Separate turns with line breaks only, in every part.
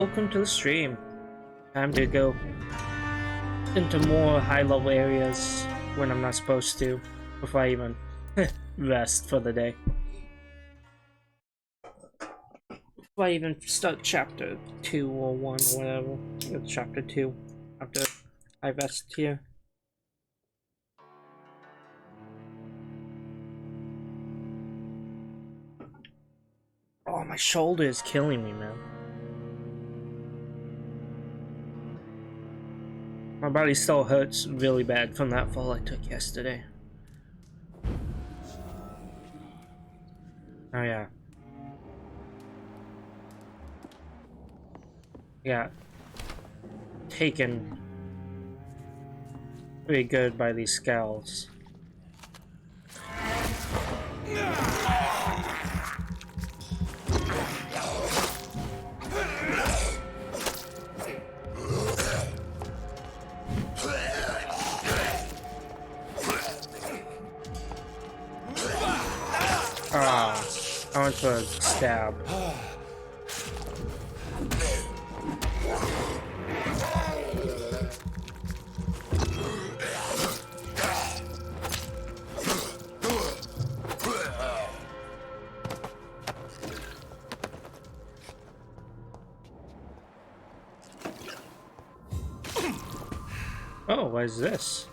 Welcome to the stream. Time to go into more high-level areas when I'm not supposed to, before I even rest for the day. Before I even start chapter 2 or 1 or whatever. It's chapter 2 after I rest here. Oh, my shoulder is killing me, man. My body still hurts really bad from that fall I took yesterday. Oh yeah. Yeah. Taken pretty good by these scowls. I went for a stab. Oh, what is this?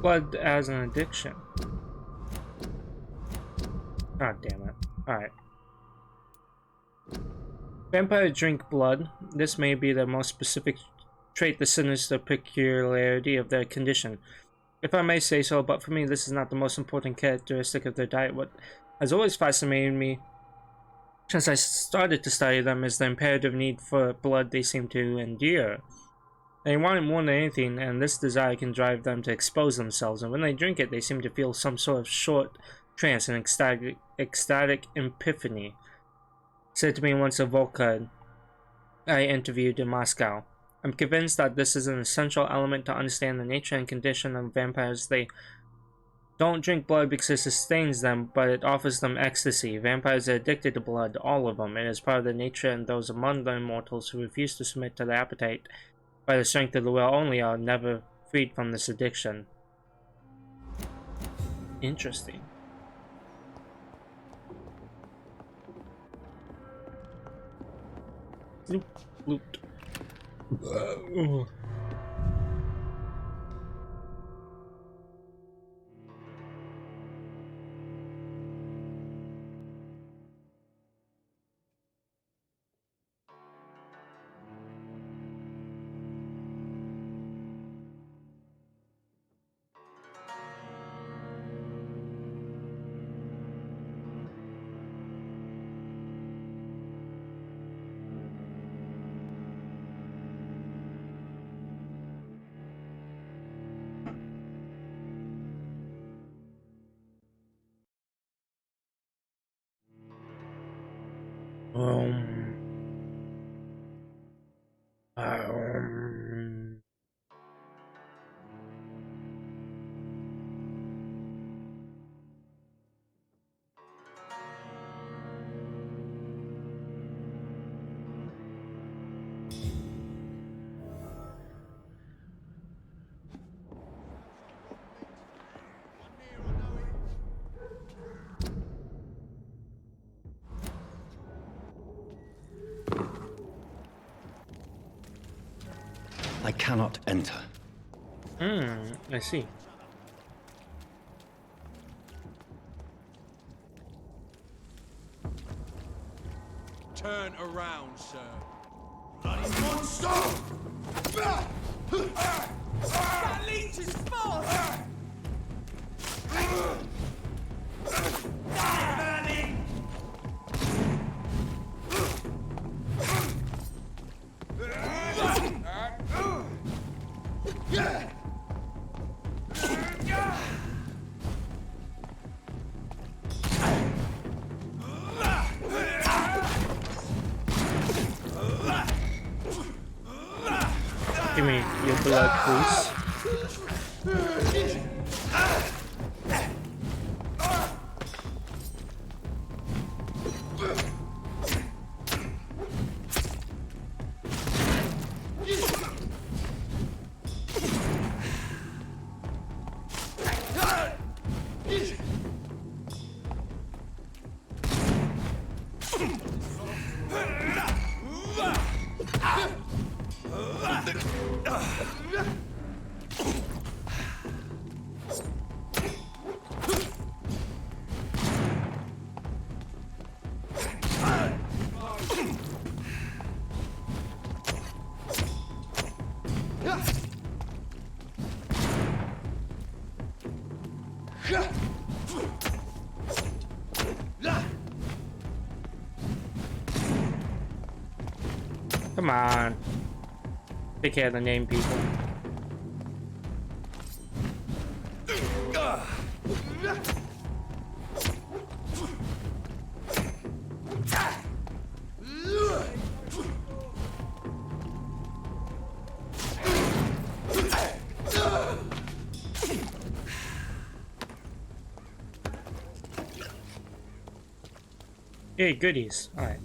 Blood as an addiction. Ah, damn it. Alright. Vampires drink blood. This may be the most specific trait, the sinister peculiarity of their condition. If I may say so, but for me this is not the most important characteristic of their diet. What has always fascinated me since I started to study them is the imperative need for blood they seem to endure. They want it more than anything, and this desire can drive them to expose themselves, and when they drink it they seem to feel some sort of short trance and ecstatic epiphany. Said to me once a Volkad I interviewed in Moscow. I'm convinced that this is an essential element to understand the nature and condition of vampires. They don't drink blood because it sustains them, but it offers them ecstasy. Vampires are addicted to blood, all of them. It is part of their nature, and those among the immortals who refuse to submit to the appetite by the strength of the will only are never freed from this addiction. Interesting. Loop, looped. Um.
I cannot enter.
I see.
Turn around, sir. Bloody monster! That leech is fast! Burning!
Give me your blood, please. Come on. Take care of the name people. Hey, goodies. Alright.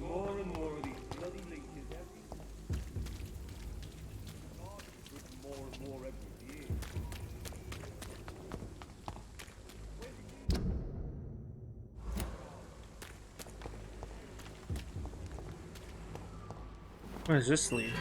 More and more of these bloody leeches more and more every year.
Where does this lead?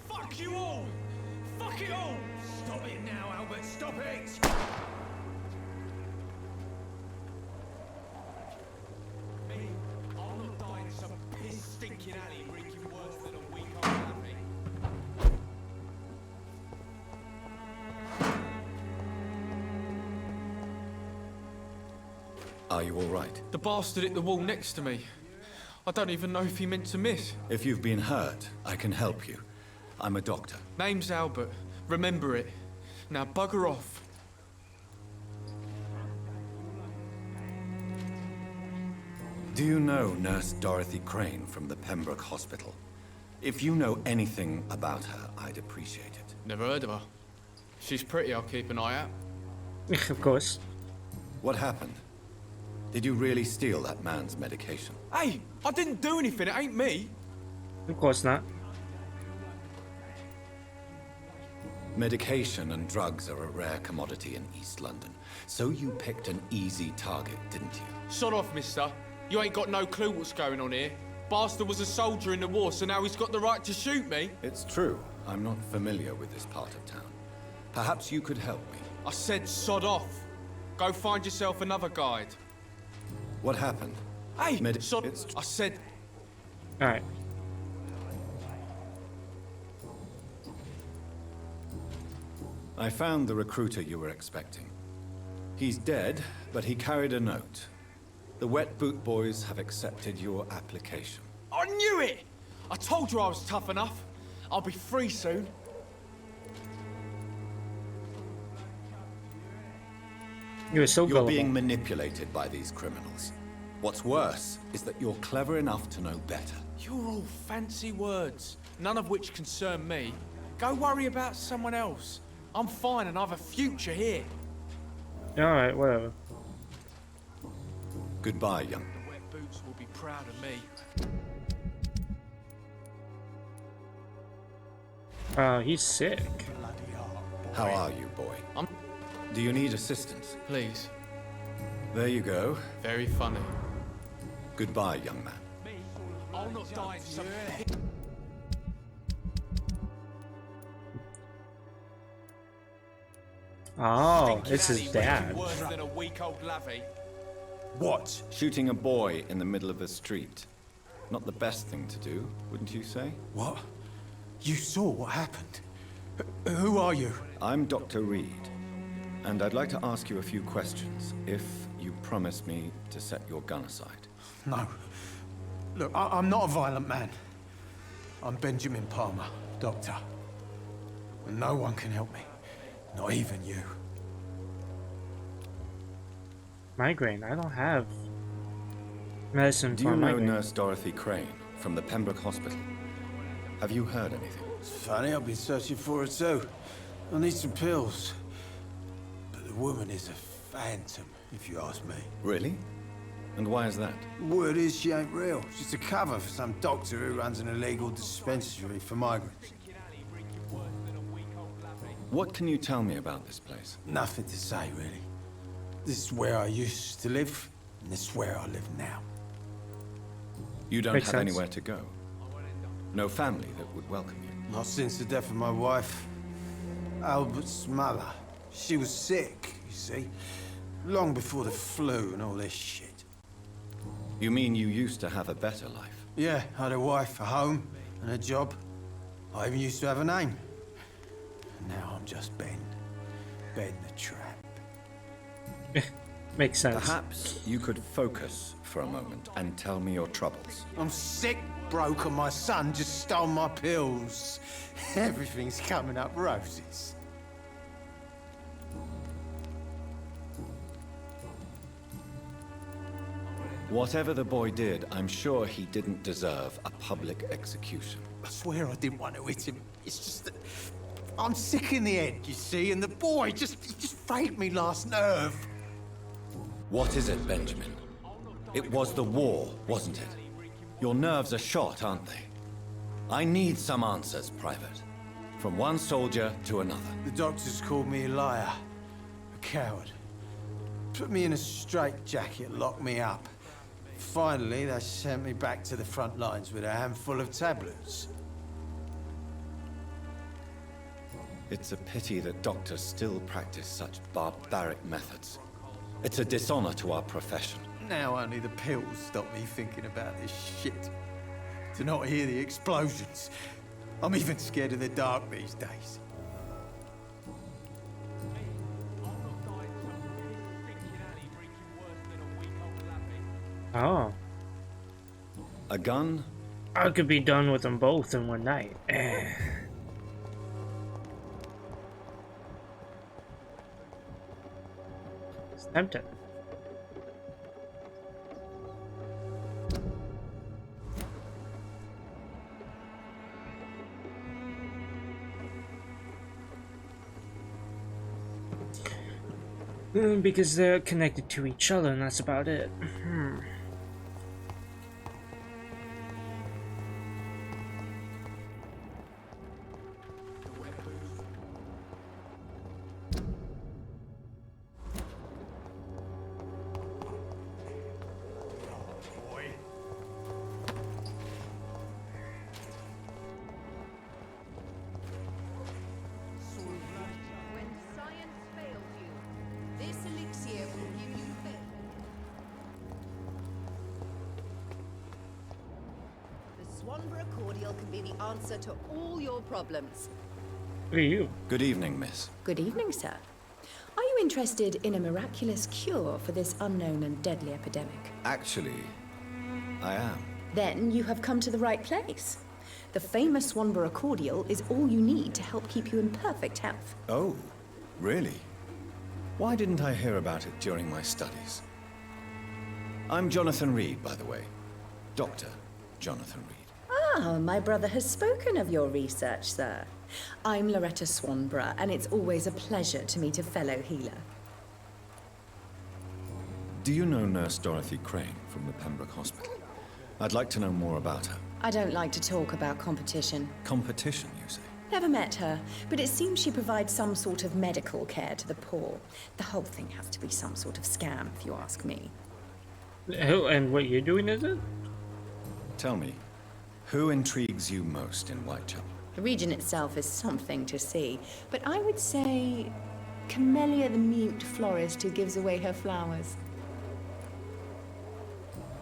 Fuck you all! Fuck it all! Stop it now, Albert, stop it! Me, I'll not die in some piss-stinking alley reeking worse than a week old Laffy.
Are you all right?
The bastard hit the wall next to me. I don't even know if he meant to miss.
If you've been hurt, I can help you. I'm a doctor.
Name's Albert. Remember it. Now bugger off.
Do you know Nurse Dorothy Crane from the Pembroke Hospital? If you know anything about her, I'd appreciate it.
Never heard of her. She's pretty, I'll keep an eye out.
Of course.
What happened? Did you really steal that man's medication?
Hey, I didn't do anything, it ain't me.
Of course not.
Medication and drugs are a rare commodity in East London. So you picked an easy target, didn't you?
Sod off, mister. You ain't got no clue what's going on here. Bastard was a soldier in the war, so now he's got the right to shoot me.
It's true. I'm not familiar with this part of town. Perhaps you could help me.
I said sod off. Go find yourself another guide.
What happened?
Hey,
It's-
I said...
Alright.
I found the recruiter you were expecting. He's dead, but he carried a note. The Wet Boot Boys have accepted your application.
I knew it! I told you I was tough enough. I'll be free soon.
You were so
You're
gullible.
being manipulated by these criminals. What's worse is that you're clever enough to know better.
You're all fancy words, none of which concern me. Go worry about someone else. I'm fine and I have a future here.
Alright, whatever.
Goodbye, young.
The Wet Boots will be proud of me.
He's sick.
How are you, boy?
I'm...
Do you need assistance?
Please.
There you go.
Very funny.
Goodbye, young man.
Me? I'll not die in some...
Oh, it's his dad.
Worse than a weak old lavvy.
What? Shooting a boy in the middle of a street. Not the best thing to do, wouldn't you say?
What? You saw what happened? Who are you?
I'm Dr. Reed, and I'd like to ask you a few questions, if you promise me to set your gun aside.
No. Look, I'm not a violent man. I'm Benjamin Palmer, doctor. And no one can help me. Not even you.
Migraine. I don't have medicine
Do
for
you know
migraine.
Nurse Dorothy Crane from the Pembroke Hospital? Have you heard anything?
It's funny, I've been searching for her too. I need some pills. But the woman is a phantom, if you ask me.
Really? And why is that?
Word is she ain't real. She's a cover for some doctor who runs an illegal dispensary for migrants.
What can you tell me about this place?
Nothing to say, really. This is where I used to live, and this is where I live now.
You don't
Makes
have
sense.
anywhere to go? No family that would welcome you?
Not since the death of my wife, Albert's mother. She was sick, you see. Long before the flu and all this shit.
You mean you used to have a better life?
Yeah, I had a wife, a home, and a job. I even used to have a name. And now I'm just Ben. Ben the Trap.
Makes sense.
Perhaps you could focus for a moment and tell me your troubles.
I'm sick, broke, and my son just stole my pills. Everything's coming up roses.
Whatever the boy did, I'm sure he didn't deserve a public execution.
I swear I didn't want to hit him. It's just that I'm sick in the head, you see, and the boy he just faked me last nerve.
What is it, Benjamin? It was the war, wasn't it? Your nerves are shot, aren't they? I need some answers, Private. From one soldier to another.
The doctors called me a liar, a coward. Put me in a straitjacket, locked me up. Finally, they sent me back to the front lines with a handful of tablets.
It's a pity that doctors still practice such barbaric methods. It's a dishonor to our profession.
Now only the pills stop me thinking about this shit. To not hear the explosions. I'm even scared of the dark these days.
Oh.
A gun?
I could be done with them both in one night. It's tempting. Because they're connected to each other, and that's about it.
When science fails you, this elixir will give you faith. The Swanborough cordial can be the answer to all your problems.
Who are you?
Good evening, miss.
Good evening, sir. Are you interested in a miraculous cure for this unknown and deadly epidemic?
Actually, I am.
Then you have come to the right place. The famous Swanborough cordial is all you need to help keep you in perfect health.
Oh, really? Why didn't I hear about it during my studies? I'm Jonathan Reed, by the way. Dr. Jonathan Reed.
Ah, my brother has spoken of your research, sir. I'm Loretta Swanborough, and it's always a pleasure to meet a fellow healer.
Do you know Nurse Dorothy Crane from the Pembroke Hospital? I'd like to know more about her.
I don't like to talk about competition.
Competition, you say?
Never met her, but it seems she provides some sort of medical care to the poor. The whole thing has to be some sort of scam, if you ask me.
And what you're doing, is it?
Tell me, who intrigues you most in Whitechapel?
The region itself is something to see, but I would say Camellia the mute florist who gives away her flowers.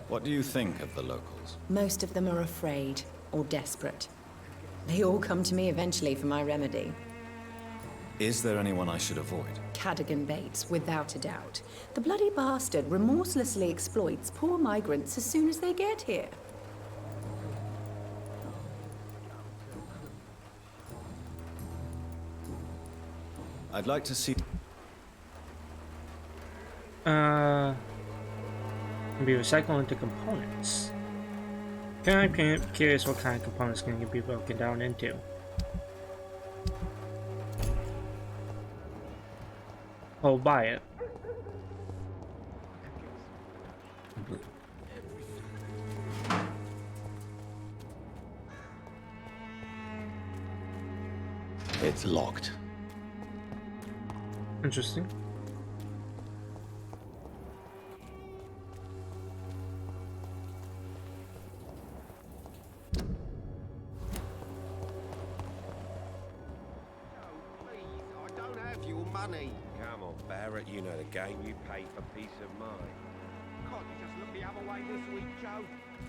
What do you think of the locals?
Most of them are afraid or desperate. They all come to me eventually for my remedy.
Is there anyone I should avoid?
Cadogan Bates, without a doubt. The bloody bastard remorselessly exploits poor migrants as soon as they get here.
I'd like to see...
Can be recycled into components. I'm curious what kind of components can be broken down into. Oh, buy it.
It's locked.
Interesting.
Money. Come on, Barrett, you know the game. You pay for peace of mind. Can't you just look the other way this week, Joe?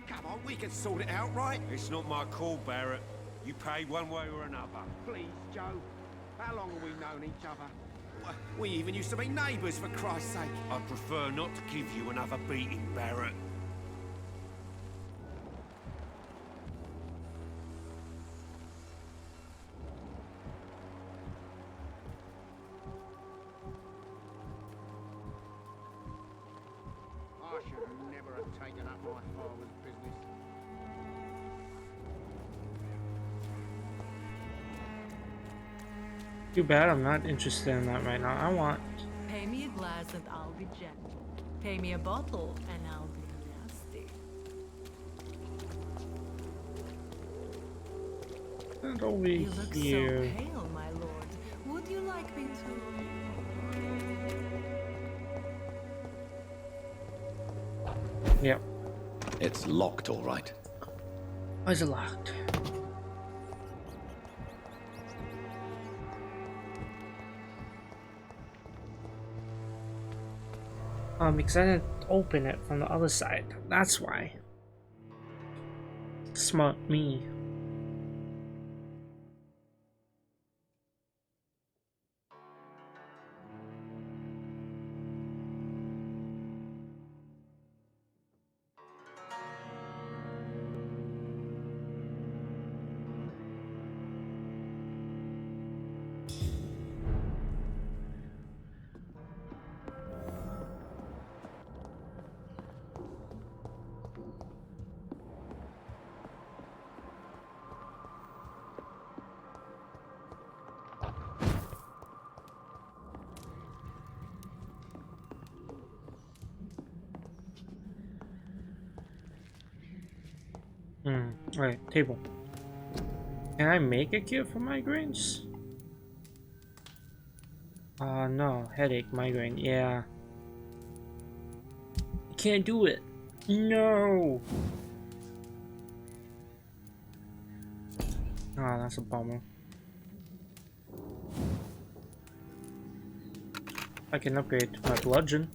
Come on, we can sort it out, right? It's not my call, Barrett. You pay one way or another. Please, Joe. How long have we known each other? We even used to be neighbours, for Christ's sake. I'd prefer not to give you another beating, Barrett. I should never have taken up my father's business.
Too bad I'm not interested in that right now. I want...
Pay me a glass and I'll be gentle. Pay me a bottle and I'll be nasty.
And over
You look
here.
so pale, my lord. Would you like me to...
Yep.
It's locked, all right.
Why is it locked? Because I didn't open it from the other side. That's why. Smart me. Alright, table. Can I make a cure for migraines? No. Headache, migraine, yeah. I can't do it. No! Ah, that's a bummer. I can upgrade to my bludgeon.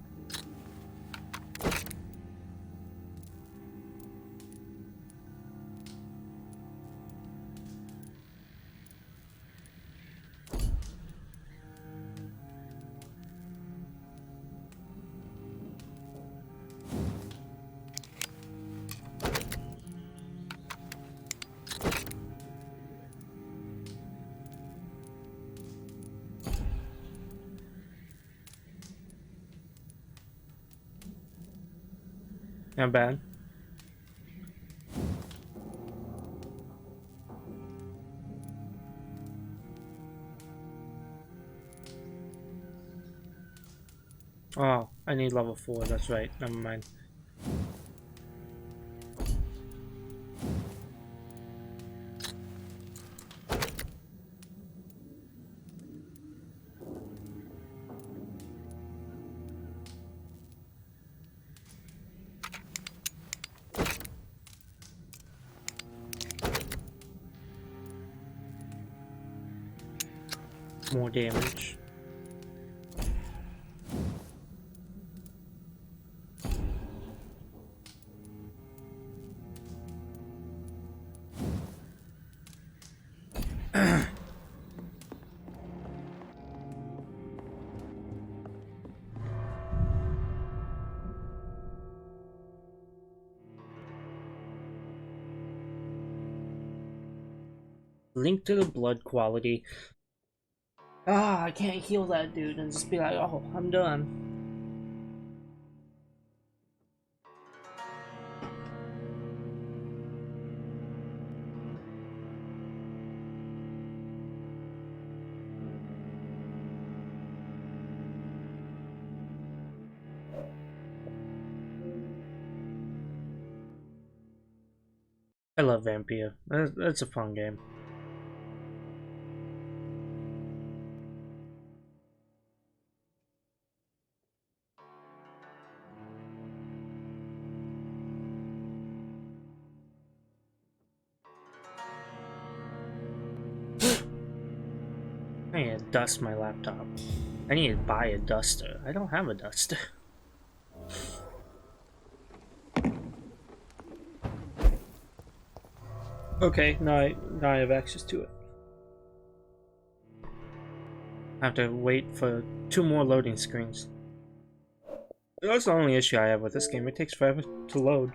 Not bad. Oh, I need level 4, that's right. Never mind. More damage. Link to the blood quality. Ah, I can't heal that dude and just be like, oh, I'm done. I love Vampyr. That's a fun game. I need to dust my laptop. I need to buy a duster. I don't have a duster. Okay, now I have access to it. I have to wait for 2 more loading screens. That's the only issue I have with this game. It takes forever to load.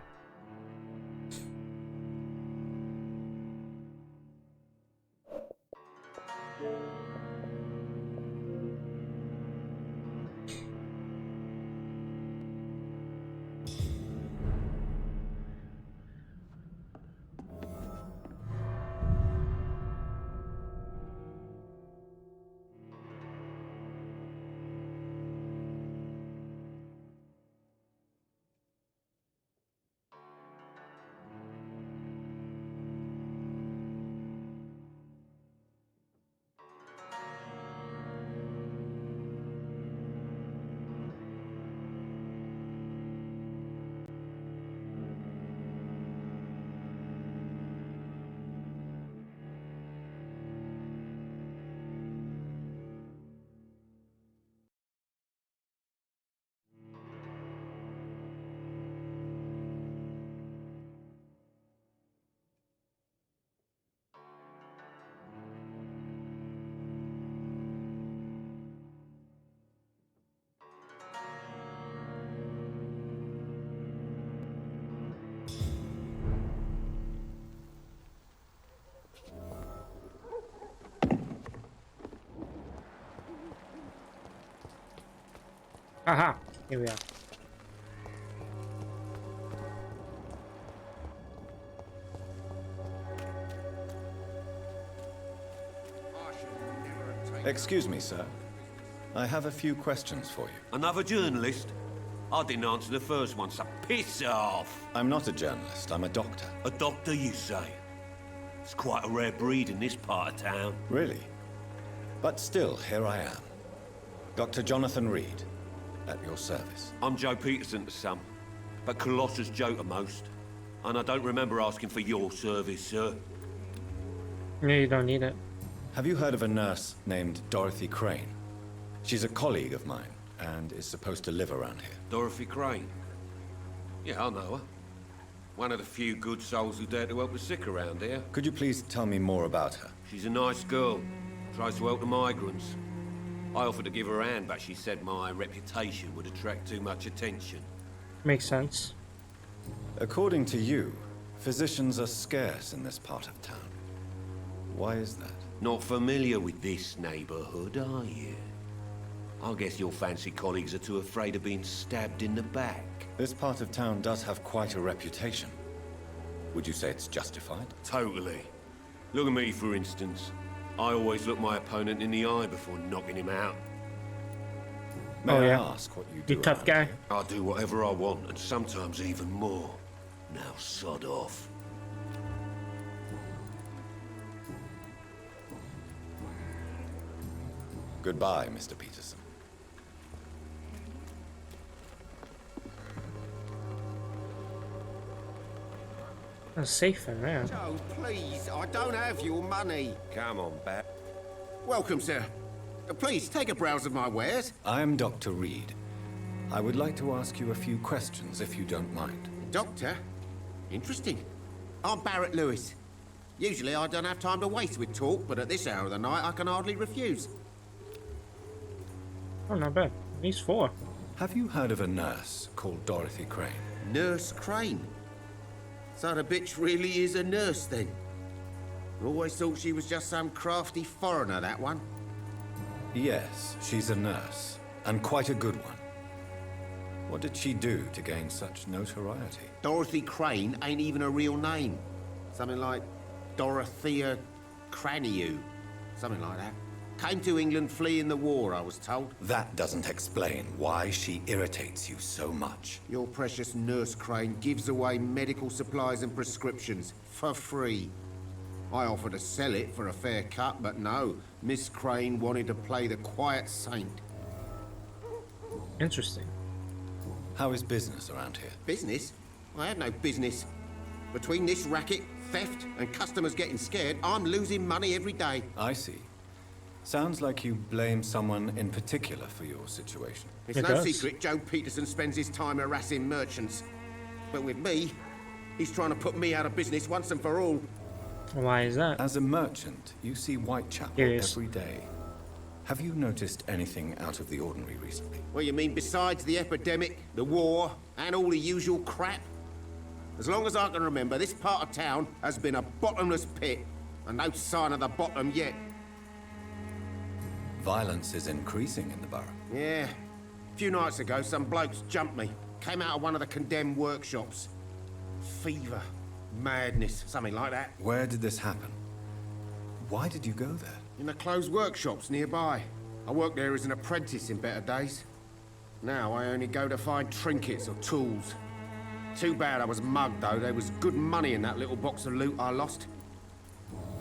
Aha! Here we are.
Excuse me, sir. I have a few questions for you.
Another journalist? I didn't answer the first one, so piss off!
I'm not a journalist, I'm a doctor.
A doctor, you say? It's quite a rare breed in this part of town.
Really? But still, here I am. Dr. Jonathan Reed, at your service.
I'm Joe Peterson to some, but Colossus Joe to most. And I don't remember asking for your service, sir.
Yeah, you don't need it.
Have you heard of a nurse named Dorothy Crane? She's a colleague of mine, and is supposed to live around here.
Dorothy Crane? Yeah, I know her. One of the few good souls who dare to help the sick around here.
Could you please tell me more about her?
She's a nice girl. Tries to help the migrants. I offered to give her a hand, but she said my reputation would attract too much attention.
Makes sense.
According to you, physicians are scarce in this part of town. Why is that?
Not familiar with this neighborhood, are you? I guess your fancy colleagues are too afraid of being stabbed in the back.
This part of town does have quite a reputation. Would you say it's justified?
Totally. Look at me, for instance. I always look my opponent in the eye before knocking him out.
May
Oh,
I
yeah.
ask what you do?
You tough
around
guy?
here?
I do whatever I want, and sometimes even more. Now sod off.
Goodbye, Mr. Peterson.
That's safe in there.
Joe, please, I don't have your money.
Come on, Bat.
Welcome, sir. Please, take a browse of my wares.
I'm Dr. Reed. I would like to ask you a few questions, if you don't mind.
Doctor? Interesting. I'm Barrett Lewis. Usually I don't have time to waste with talk, but at this hour of the night I can hardly refuse.
Oh, not bad. He's 4.
Have you heard of a nurse called Dorothy Crane?
Nurse Crane. So the bitch really is a nurse, then? Always thought she was just some crafty foreigner, that one.
Yes, she's a nurse, and quite a good one. What did she do to gain such notoriety?
Dorothy Crane ain't even a real name. Something like Dorothea Craniu. Something like that. Came to England fleeing the war, I was told.
That doesn't explain why she irritates you so much.
Your precious Nurse Crane gives away medical supplies and prescriptions for free. I offered to sell it for a fair cut, but no. Miss Crane wanted to play the quiet saint.
Interesting.
How is business around here?
Business? I have no business. Between this racket, theft, and customers getting scared, I'm losing money every day.
I see. Sounds like you blame someone in particular for your situation.
It's
It
no
does.
secret Joe Peterson spends his time harassing merchants. But with me, he's trying to put me out of business once and for all.
Why is that?
As a merchant, you see Whitechapel
Yes.
every day. Have you noticed anything out of the ordinary recently?
Well, you mean besides the epidemic, the war, and all the usual crap? As long as I can remember, this part of town has been a bottomless pit, and no sign of the bottom yet.
Violence is increasing in the borough.
Yeah. A few nights ago, some blokes jumped me. Came out of one of the condemned workshops. Fever, madness, something like that.
Where did this happen? Why did you go there?
In the closed workshops nearby. I worked there as an apprentice in better days. Now I only go to find trinkets or tools. Too bad I was mugged, though. There was good money in that little box of loot I lost.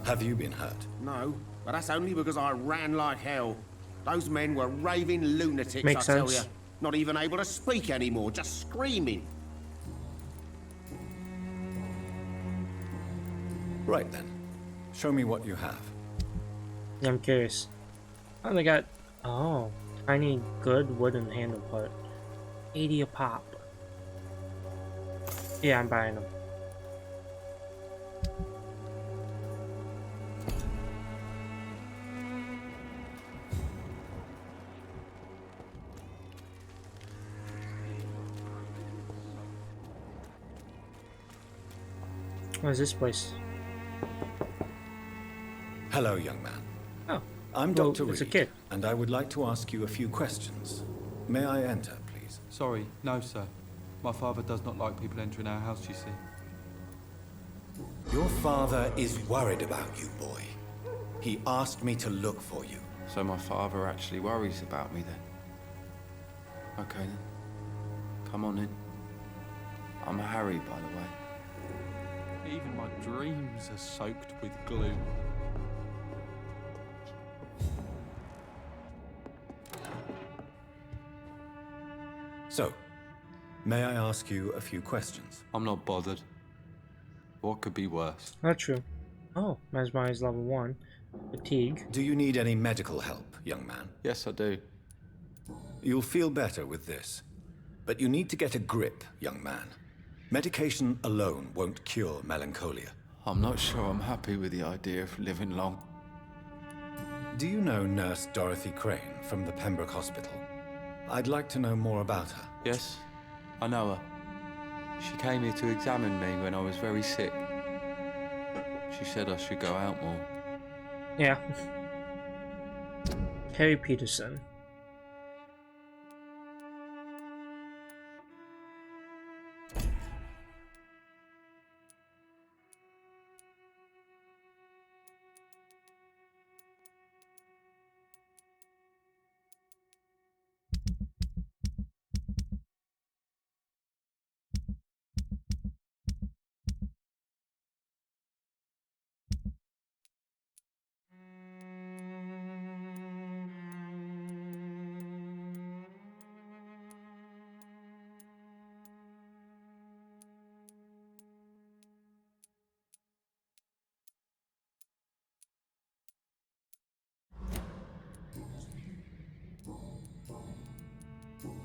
Have you been hurt?
No, but that's only because I ran like hell. Those men were raving lunatics,
Makes
I tell
sense.
you. Not even able to speak anymore, just screaming.
Right then. Show me what you have.
Yeah, I'm curious. Oh, they got... Oh, tiny good wooden handle part. 80 a pop. Yeah, I'm buying them. What is this place?
Hello, young man.
Oh,
I'm
well,
Dr.
it's a
Reed,
kid.
and I would like to ask you a few questions. May I enter, please?
Sorry, no, sir. My father does not like people entering our house, you see.
Your father is worried about you, boy. He asked me to look for you.
So my father actually worries about me then? Okay then. Come on in. I'm Harry, by the way. Even my dreams are soaked with gloom.
So, may I ask you a few questions?
I'm not bothered. What could be worse?
Not true. Oh, mesmerize level 1. Fatigue.
Do you need any medical help, young man?
Yes, I do.
You'll feel better with this. But you need to get a grip, young man. Medication alone won't cure melancholia.
I'm not sure I'm happy with the idea of living long.
Do you know Nurse Dorothy Crane from the Pembroke Hospital? I'd like to know more about her.
Yes, I know her. She came here to examine me when I was very sick. She said I should go out more.
Yeah. Harry Peterson.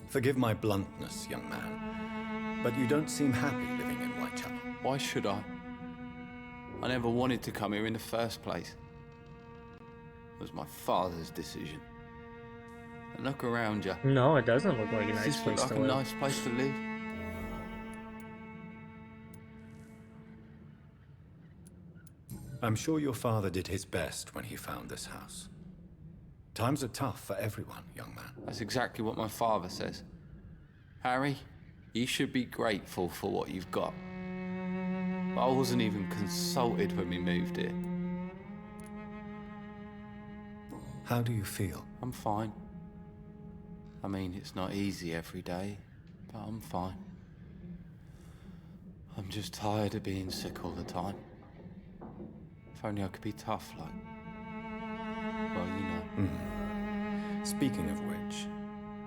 Forgive my bluntness, young man, but you don't seem happy living in Whitechapel.
Why should I? I never wanted to come here in the first place. It was my father's decision. And look around you.
No, it doesn't look like a
Does
nice
this look
place
like
to
a
live.
nice place to live?
I'm sure your father did his best when he found this house. Times are tough for everyone, young man.
That's exactly what my father says. Harry, you should be grateful for what you've got. But I wasn't even consulted when we moved here.
How do you feel?
I'm fine. I mean, it's not easy every day, but I'm fine. I'm just tired of being sick all the time. If only I could be tough like... well, you know.
Speaking of which,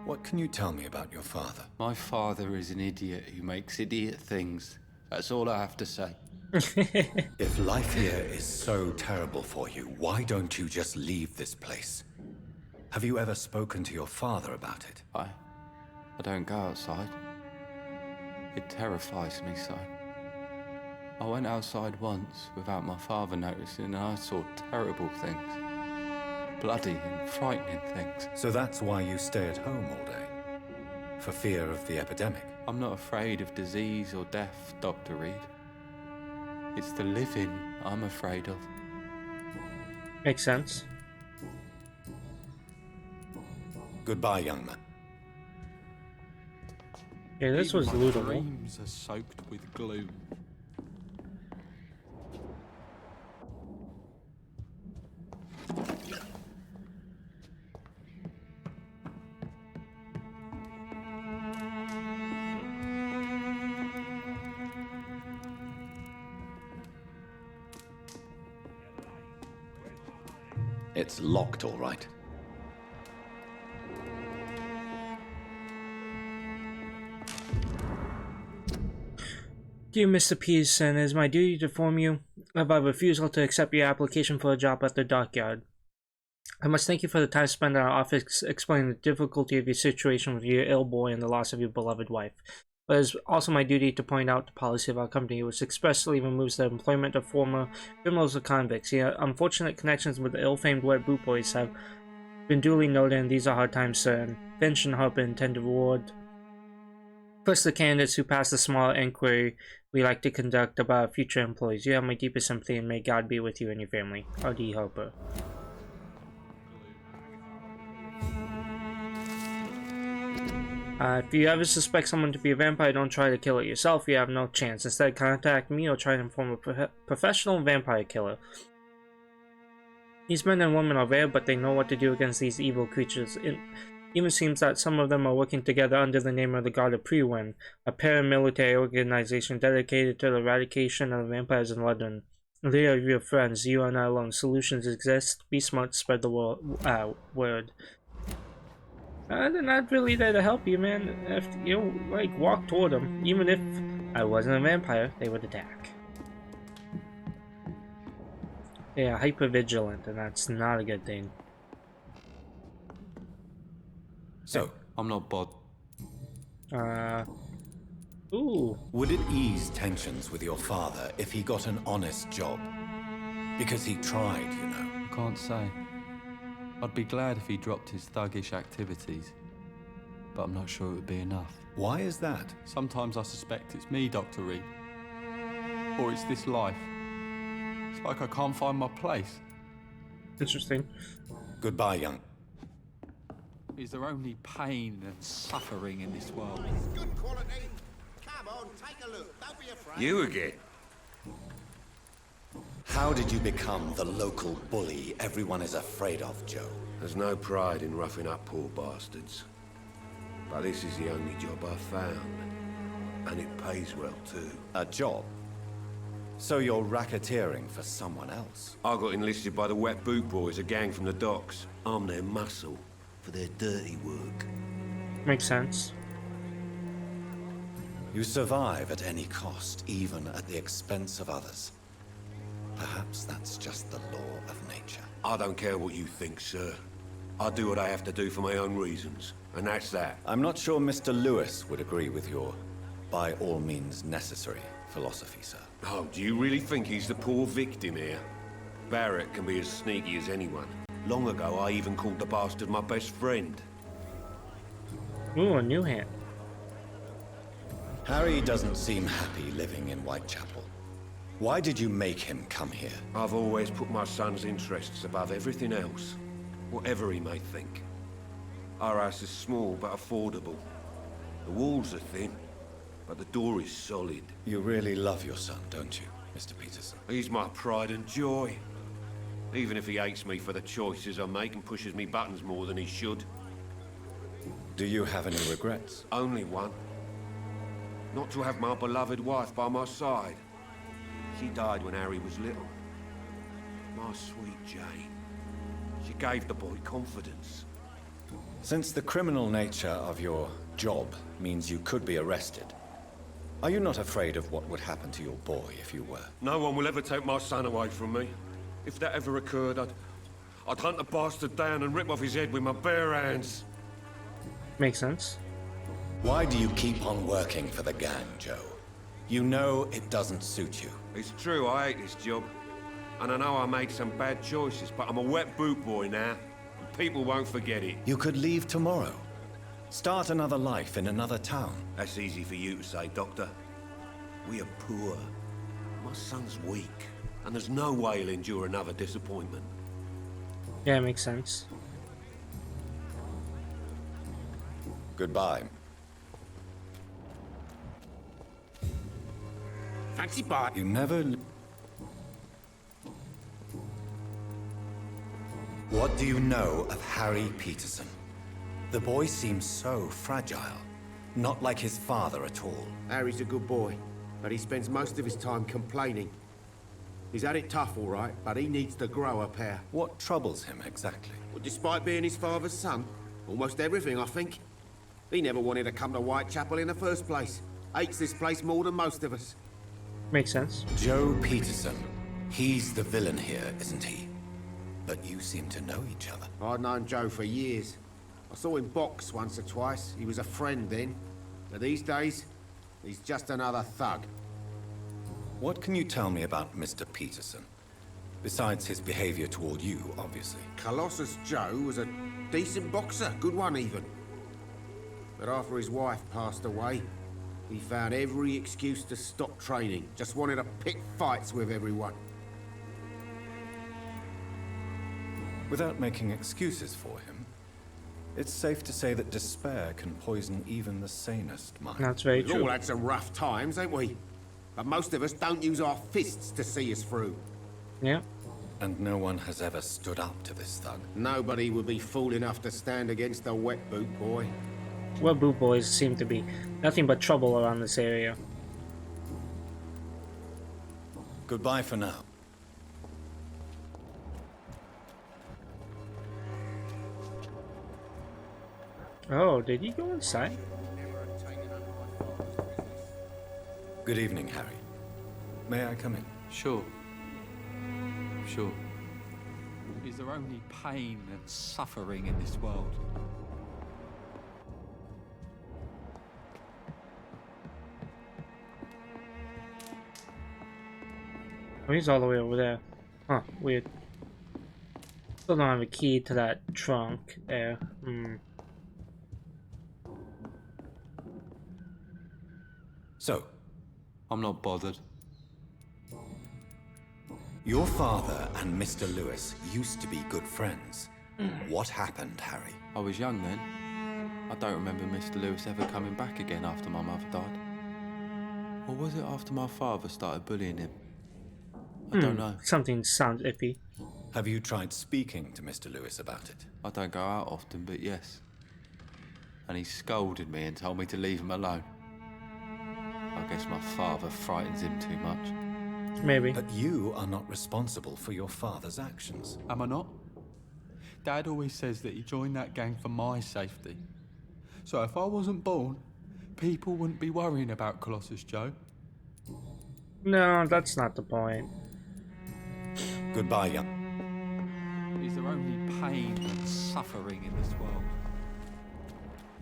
what can you tell me about your father?
My father is an idiot who makes idiot things. That's all I have to say.
If life here is so terrible for you, why don't you just leave this place? Have you ever spoken to your father about it?
I don't go outside. It terrifies me so. I went outside once without my father noticing and I saw terrible things. Bloody and frightening things.
So that's why you stay at home all day? For fear of the epidemic?
I'm not afraid of disease or death, Dr. Reed. It's the living I'm afraid of.
Makes sense.
Goodbye, young man.
Yeah, this was
My
lootable.
dreams are soaked with gloom.
It's locked, all right.
Dear Mr. Peterson, it is my duty to inform you of our refusal to accept your application for a job at the dockyard. I must thank you for the time spent in our office explaining the difficulty of your situation with your ill boy and the loss of your beloved wife. But it is also my duty to point out the policy of our company, which expressly removes the employment of former criminals or convicts. Your unfortunate connections with the ill-famed wet boot boys have been duly noted, and these are hard times, sir. And Finch and Harper intend to reward first the candidates who pass the small inquiry we like to conduct about future employees. You have my deepest sympathy, and may God be with you and your family. R.D. Harper. If you ever suspect someone to be a vampire, don't try to kill it yourself. You have no chance. Instead, contact me or try to inform a professional vampire killer. These men and women are rare, but they know what to do against these evil creatures. It even seems that some of them are working together under the name of the Guard of Prewin, a paramilitary organization dedicated to the eradication of vampires in London. They are your friends. You are not alone. Solutions exist. Be smart. Spread the word. They're not really there to help you, man. If you like walk toward them, even if I wasn't a vampire, they would attack. They are hyper vigilant, and that's not a good thing.
So,
I'm not bod.
Ooh.
Would it ease tensions with your father if he got an honest job? Because he tried, you know.
I can't say. I'd be glad if he dropped his thuggish activities, but I'm not sure it would be enough.
Why is that?
Sometimes I suspect it's me, Dr. Reed. Or it's this life. It's like I can't find my place.
Interesting.
Goodbye, young.
Is there only pain and suffering in this world?
Good quality. Come on, take a look. Don't be afraid.
You again?
How did you become the local bully everyone is afraid of, Joe?
There's no pride in roughing up poor bastards. But this is the only job I've found. And it pays well, too.
A job? So you're racketeering for someone else?
I got enlisted by the Wet Boot Boys, a gang from the docks. I'm their muscle for their dirty work.
Makes sense.
You survive at any cost, even at the expense of others. Perhaps that's just the law of nature.
I don't care what you think, sir. I do what I have to do for my own reasons, and that's that.
I'm not sure Mr. Lewis would agree with your by all means necessary philosophy, sir.
Oh, do you really think he's the poor victim here? Barrett can be as sneaky as anyone. Long ago, I even called the bastard my best friend.
Ooh, a new hand.
Harry doesn't seem happy living in Whitechapel. Why did you make him come here?
I've always put my son's interests above everything else. Whatever he may think. Our house is small but affordable. The walls are thin, but the door is solid.
You really love your son, don't you, Mr. Peterson?
He's my pride and joy. Even if he hates me for the choices I make and pushes me buttons more than he should.
Do you have any regrets?
Only one. Not to have my beloved wife by my side. She died when Harry was little. My sweet Jane. She gave the boy confidence.
Since the criminal nature of your job means you could be arrested, are you not afraid of what would happen to your boy if you were?
No one will ever take my son away from me. If that ever occurred, I'd hunt the bastard down and rip off his head with my bare hands.
Makes sense.
Why do you keep on working for the gang, Joe? You know it doesn't suit you.
It's true, I hate this job. And I know I made some bad choices, but I'm a wet boot boy now. And people won't forget it.
You could leave tomorrow. Start another life in another town.
That's easy for you to say, Doctor. We are poor. My son's weak. And there's no way he'll endure another disappointment.
Yeah, it makes sense.
Goodbye.
Fancy bar.
You never... What do you know of Harry Peterson? The boy seems so fragile. Not like his father at all.
Harry's a good boy, but he spends most of his time complaining. He's had it tough, all right, but he needs to grow a pair.
What troubles him exactly?
Well, despite being his father's son, almost everything, I think. He never wanted to come to Whitechapel in the first place. Hates this place more than most of us.
Makes sense.
Joe Peterson. He's the villain here, isn't he? But you seem to know each other.
I'd known Joe for years. I saw him box once or twice. He was a friend then. But these days, he's just another thug.
What can you tell me about Mr. Peterson? Besides his behavior toward you, obviously.
Colossus Joe was a decent boxer, good one even. But after his wife passed away, he found every excuse to stop training. Just wanted to pick fights with everyone.
Without making excuses for him, it's safe to say that despair can poison even the sanest mind.
That's very
We've
true.
all had some rough times, ain't we? But most of us don't use our fists to see us through.
Yeah.
And no one has ever stood up to this thug.
Nobody would be fool enough to stand against a wet boot boy.
Well, boot boys seem to be nothing but trouble around this area.
Goodbye for now.
Oh, did he go inside?
Good evening, Harry. May I come in?
Sure. Sure. Is there only pain and suffering in this world?
Oh, he's all the way over there. Huh, weird. Still don't have a key to that trunk there.
So,
I'm not bothered.
your father and Mr. Lewis used to be good friends. What happened, Harry?
I was young then. I don't remember Mr. Lewis ever coming back again after my mother died. Or was it after my father started bullying him? I don't know.
Something sounds iffy.
Have you tried speaking to Mr. Lewis about it?
I don't go out often, but yes. And he scolded me and told me to leave him alone. I guess my father frightens him too much.
Maybe.
But you are not responsible for your father's actions.
Am I not? Dad always says that he joined that gang for my safety. So if I wasn't born, people wouldn't be worrying about Colossus Joe.
No, that's not the point.
Goodbye, young.
Is there only pain and suffering in this world?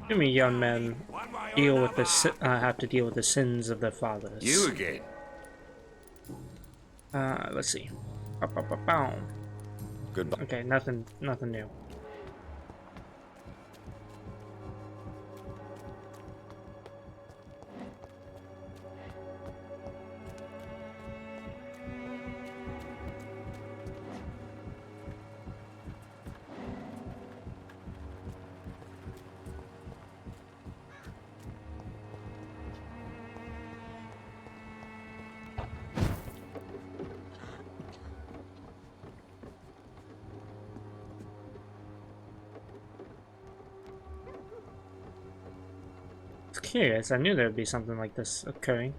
Too many young men deal with the have to deal with the sins of their fathers.
You again?
Let's see. Bow.
Goodbye.
Okay, nothing new. curious. I knew there would be something like this occurring.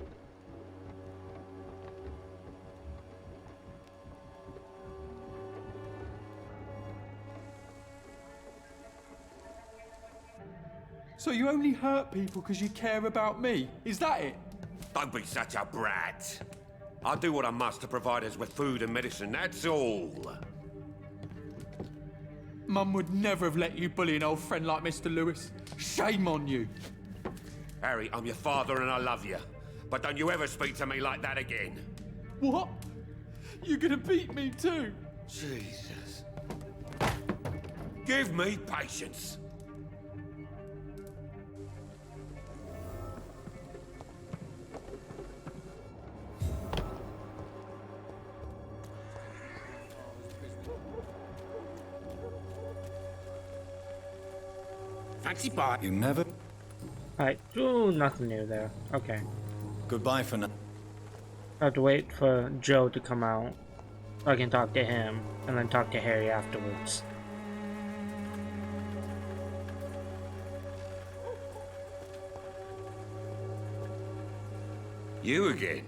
So you only hurt people because you care about me? Is that it?
Don't be such a brat. I do what I must to provide us with food and medicine, that's all.
Mum would never have let you bully an old friend like Mr. Lewis. Shame on you.
Harry, I'm your father and I love you. But don't you ever speak to me like that again.
What? You're gonna beat me too?
Jesus. Give me patience.
Fancy bar.
You never...
Alright, ooh, nothing new there. Okay.
Goodbye for now.
I have to wait for Joe to come out. I can talk to him, and then talk to Harry afterwards.
You again?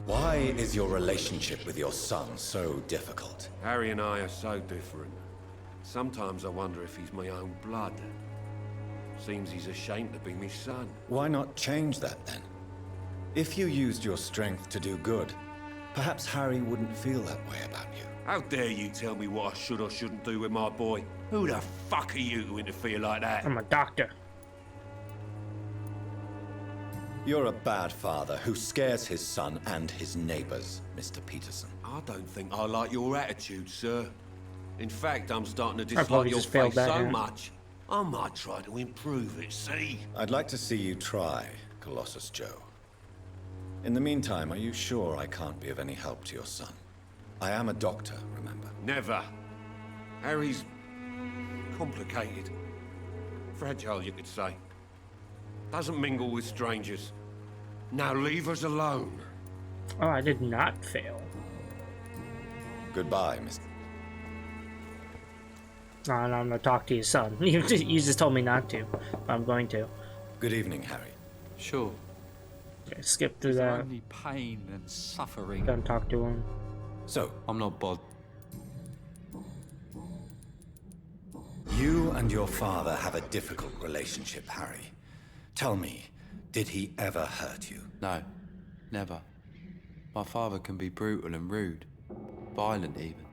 Why is your relationship with your son so difficult?
Harry and I are so different. Sometimes I wonder if he's my own blood. Seems he's ashamed to be my son.
Why not change that then? If you used your strength to do good, perhaps Harry wouldn't feel that way about you.
How dare you tell me what I should or shouldn't do with my boy? Who the fuck are you to interfere like that?
I'm a doctor.
You're a bad father who scares his son and his neighbors, Mr. Peterson.
I don't think I like your attitude, sir. In fact, I'm starting to
probably
dislike your
just failed
face
that,
so
yeah.
much, I might try to improve it, see?
I'd like to see you try, Colossus Joe. In the meantime, are you sure I can't be of any help to your son? I am a doctor, remember?
Never. Harry's complicated. Fragile, you could say. Doesn't mingle with strangers. Now leave us alone.
Oh, I did not fail.
Goodbye, Mr.
No, I'm gonna talk to your son. You just told me not to. But I'm going to.
Good evening, Harry.
Sure.
Okay, skip through
Is there
that.
only pain and suffering?
Don't talk to him.
So,
I'm not bothered.
you and your father have a difficult relationship, Harry. Tell me, did he ever hurt you?
No, never. My father can be brutal and rude, violent even.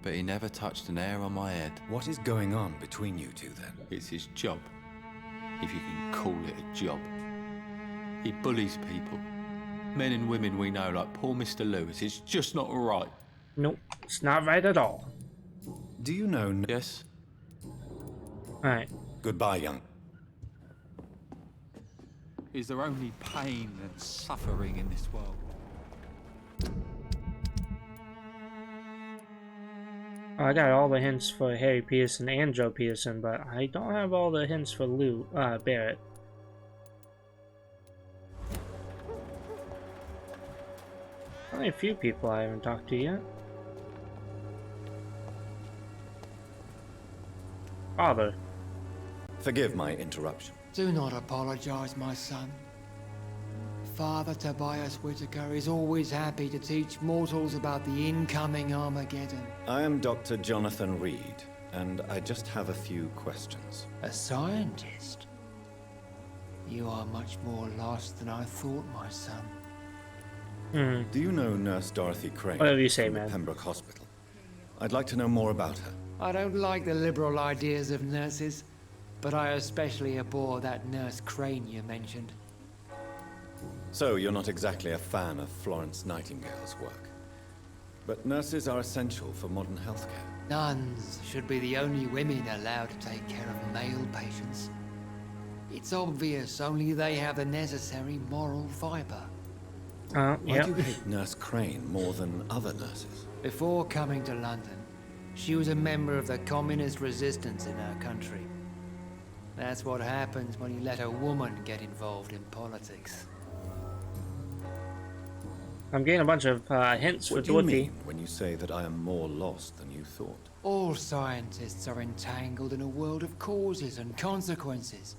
But he never touched an hair on my head.
What is going on between you two then?
It's his job, if you can call it a job. He bullies people. Men and women we know, like poor Mr. Lewis. It's just not right.
Nope, it's not right at all.
Do you know...
Yes?
Alright.
Goodbye, young...
Is there only pain and suffering in this world?
I got all the hints for Harry Peterson and Joe Peterson, but I don't have all the hints for Barrett. Only a few people I haven't talked to yet. Father.
Forgive my interruption.
Do not apologize, my son. Father Tobias Whitaker is always happy to teach mortals about the incoming Armageddon.
I am Dr. Jonathan Reed, and I just have a few questions.
A scientist? You are much more lost than I thought, my son.
Do you know Nurse Dorothy Crane?
Whatever you say,
from the
man.
Pembroke Hospital. I'd like to know more about her.
I don't like the liberal ideas of nurses, but I especially abhor that Nurse Crane you mentioned.
So, you're not exactly a fan of Florence Nightingale's work. But nurses are essential for modern healthcare.
Nuns should be the only women allowed to take care of male patients. It's obvious only they have the necessary moral fiber.
Why
Yeah.
do you hate Nurse Crane more than other nurses?
Before coming to London, she was a member of the communist resistance in our country. That's what happens when you let a woman get involved in politics.
I'm getting a bunch of hints for
What do you
Dorothy.
mean when you say that I am more lost than you thought?
All scientists are entangled in a world of causes and consequences.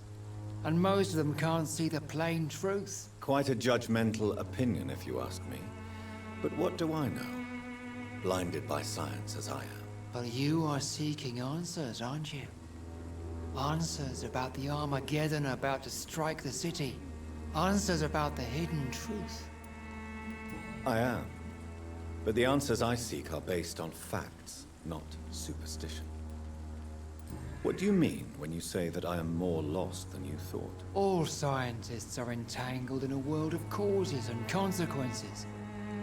And most of them can't see the plain truth.
Quite a judgmental opinion, if you ask me. But what do I know? Blinded by science as I am.
But you are seeking answers, aren't you? Answers about the Armageddon about to strike the city. Answers about the hidden truth.
I am. But the answers I seek are based on facts, not superstition. What do you mean when you say that I am more lost than you thought?
All scientists are entangled in a world of causes and consequences.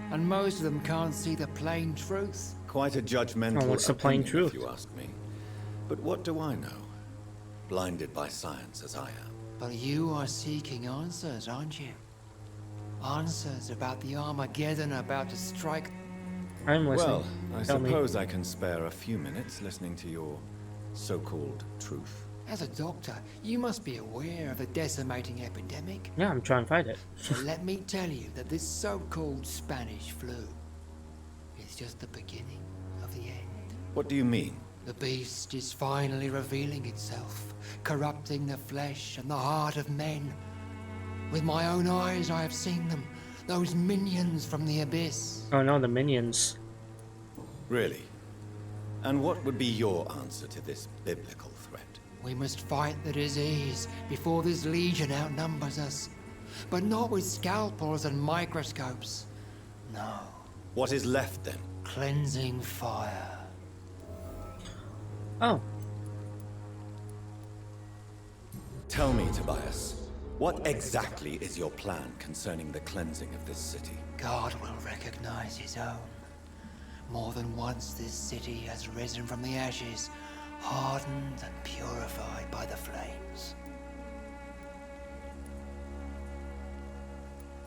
And most of them can't see the plain truth.
Quite a judgmental
what's the plain
opinion,
truth?
if you ask me. But what do I know? Blinded by science as I am.
But you are seeking answers, aren't you? Answers about the Armageddon about to strike.
I'm listening.
Well, I
Tell me.
suppose I can spare a few minutes listening to your so-called truth.
As a doctor, you must be aware of the decimating epidemic.
Yeah, I'm trying to fight it.
So let me tell you that this so-called Spanish flu is just the beginning of the end.
What do you mean?
The beast is finally revealing itself, corrupting the flesh and the heart of men. With my own eyes I have seen them, those minions from the abyss.
Oh no, the minions.
Really? And what would be your answer to this biblical threat?
We must fight the disease before this legion outnumbers us. But not with scalpels and microscopes. No.
What is left then?
Cleansing fire.
Oh.
Tell me, Tobias, what exactly is your plan concerning the cleansing of this city?
God will recognize his own. More than once this city has risen from the ashes, hardened and purified by the flames.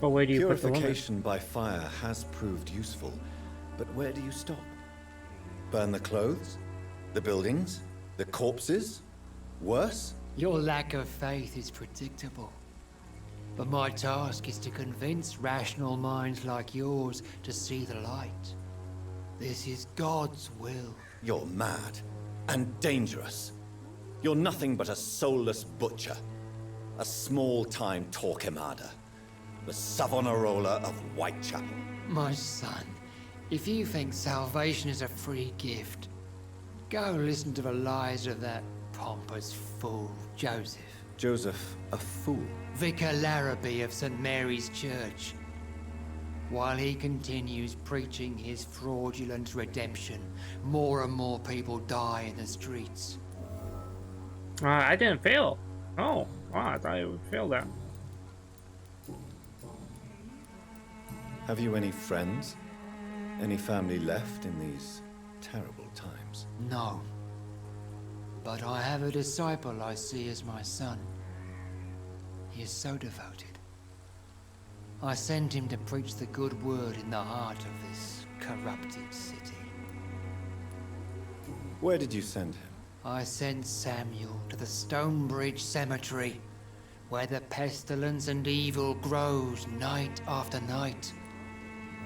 But where do you put the woman?
Purification by fire has proved useful, but where do you stop? Burn the clothes? The buildings? The corpses? Worse?
Your lack of faith is predictable. But my task is to convince rational minds like yours to see the light. This is God's will.
You're mad and dangerous. You're nothing but a soulless butcher. A small-time Torquemada. The Savonarola of Whitechapel.
My son, if you think salvation is a free gift, go listen to the lies of that pompous fool, Joseph.
Joseph, a fool?
Vicar Larrabee of St. Mary's Church. While he continues preaching his fraudulent redemption, more and more people die in the streets.
I didn't fail. Oh, wow, I thought I would fail that.
Have you any friends? Any family left in these terrible times?
No. But I have a disciple I see as my son. He is so devoted. I sent him to preach the good word in the heart of this corrupted city.
Where did you send him?
I sent Samuel to the Stonebridge Cemetery, where the pestilence and evil grows night after night.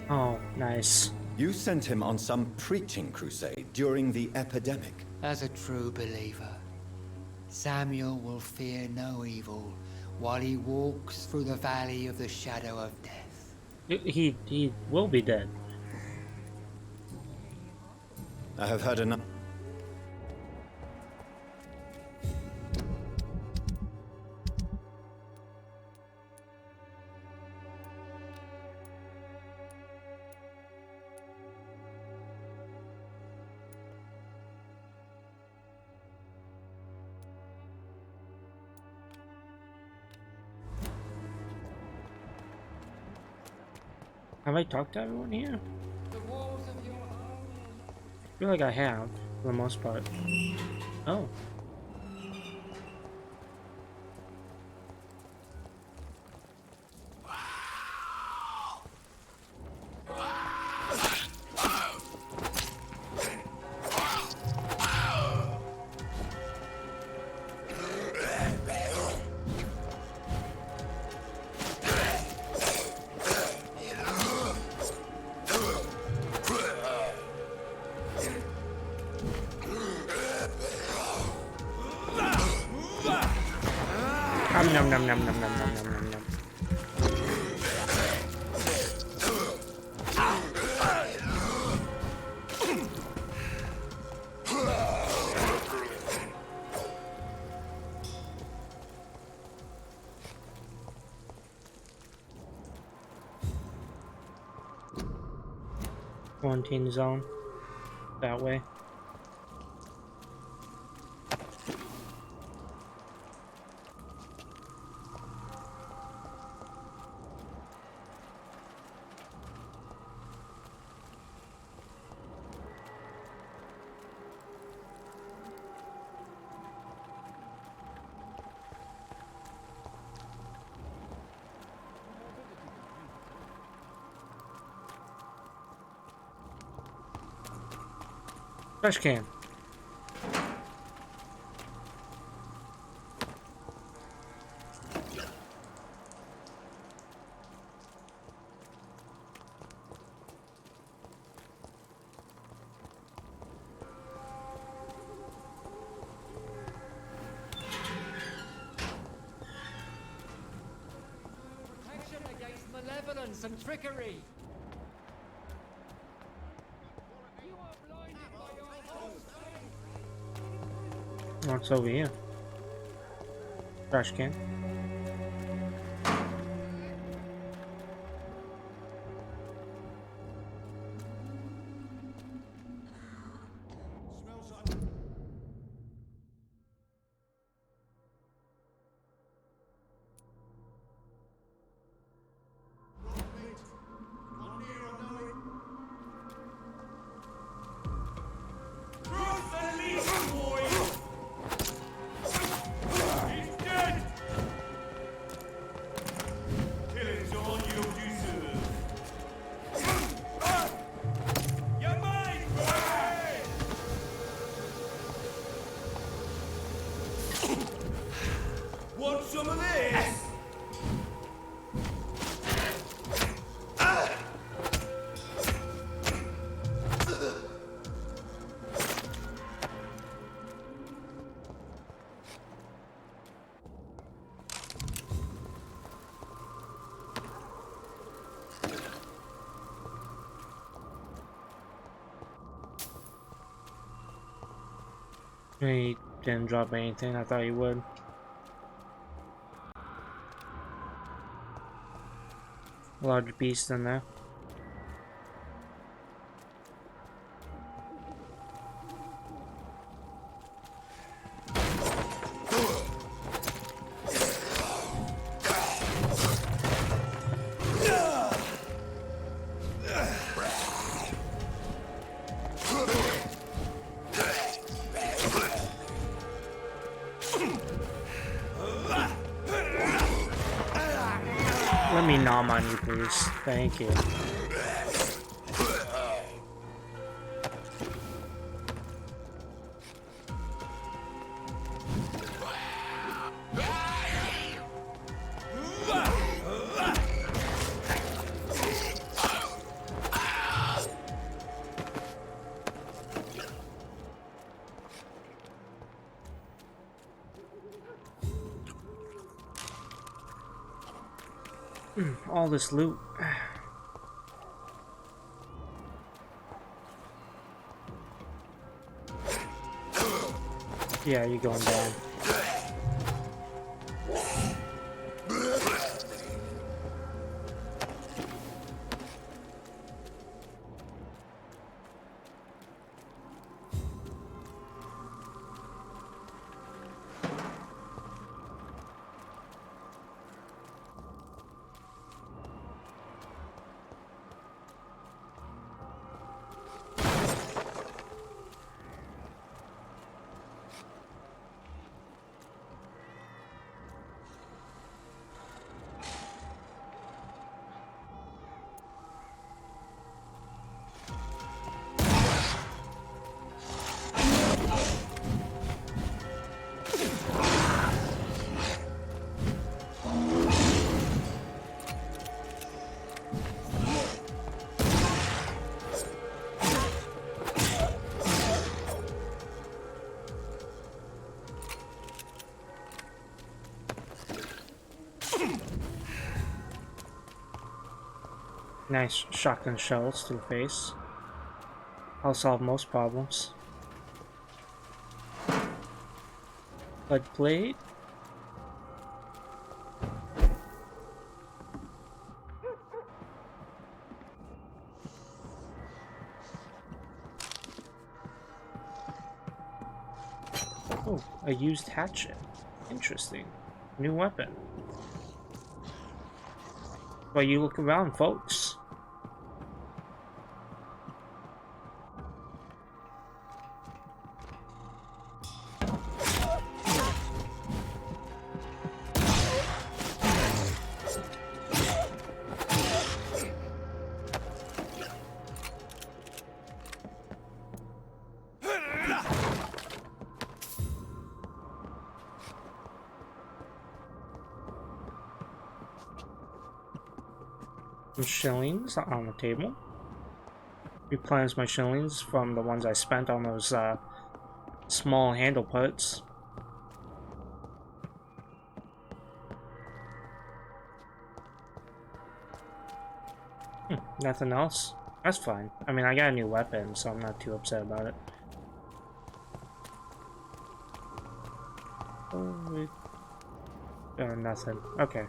Oh, nice.
You sent him on some preaching crusade during the epidemic.
As a true believer, Samuel will fear no evil while he walks through the valley of the shadow of death.
He will be dead.
I have heard enough.
Have I talked to everyone here? I feel like I have, for the most part. Oh. Nom nom nom nom nom nom nom nom nom nom. Quarantine zone. That way. Trash can.
Protection against malevolence and trickery.
What's over here? Trash can.
Want some of this?
He didn't drop anything. I thought he would. Large beast in there. Let me nom on you, please. Thank you. All this loot. Yeah, you're going down. Nice shotgun shells to the face. I'll solve most problems. Lead plate. Oh, a used hatchet. Interesting. New weapon. While you look around, folks. Some shillings on the table. Replenish my shillings from the ones I spent on those small handle parts. Nothing else? That's fine. I mean, I got a new weapon, so I'm not too upset about it. Oh, nothing. Okay.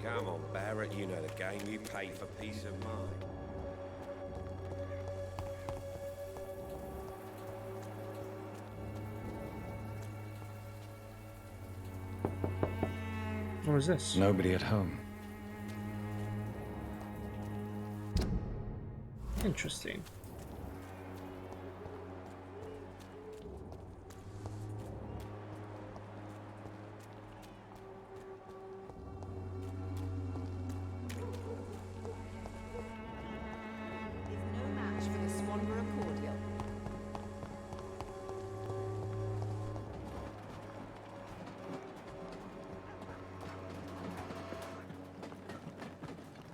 Come on, Barrett, you know the game. You pay for peace of mind.
What was this?
Nobody at home.
Interesting.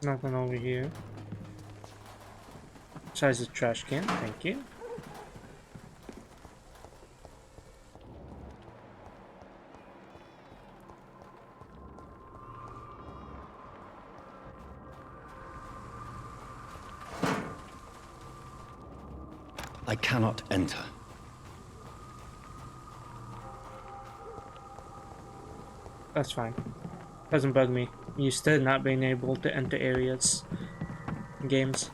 Nothing over here. Besides the trash can, thank you.
I cannot enter.
That's fine. Doesn't bug me. You still not being able to enter areas in games.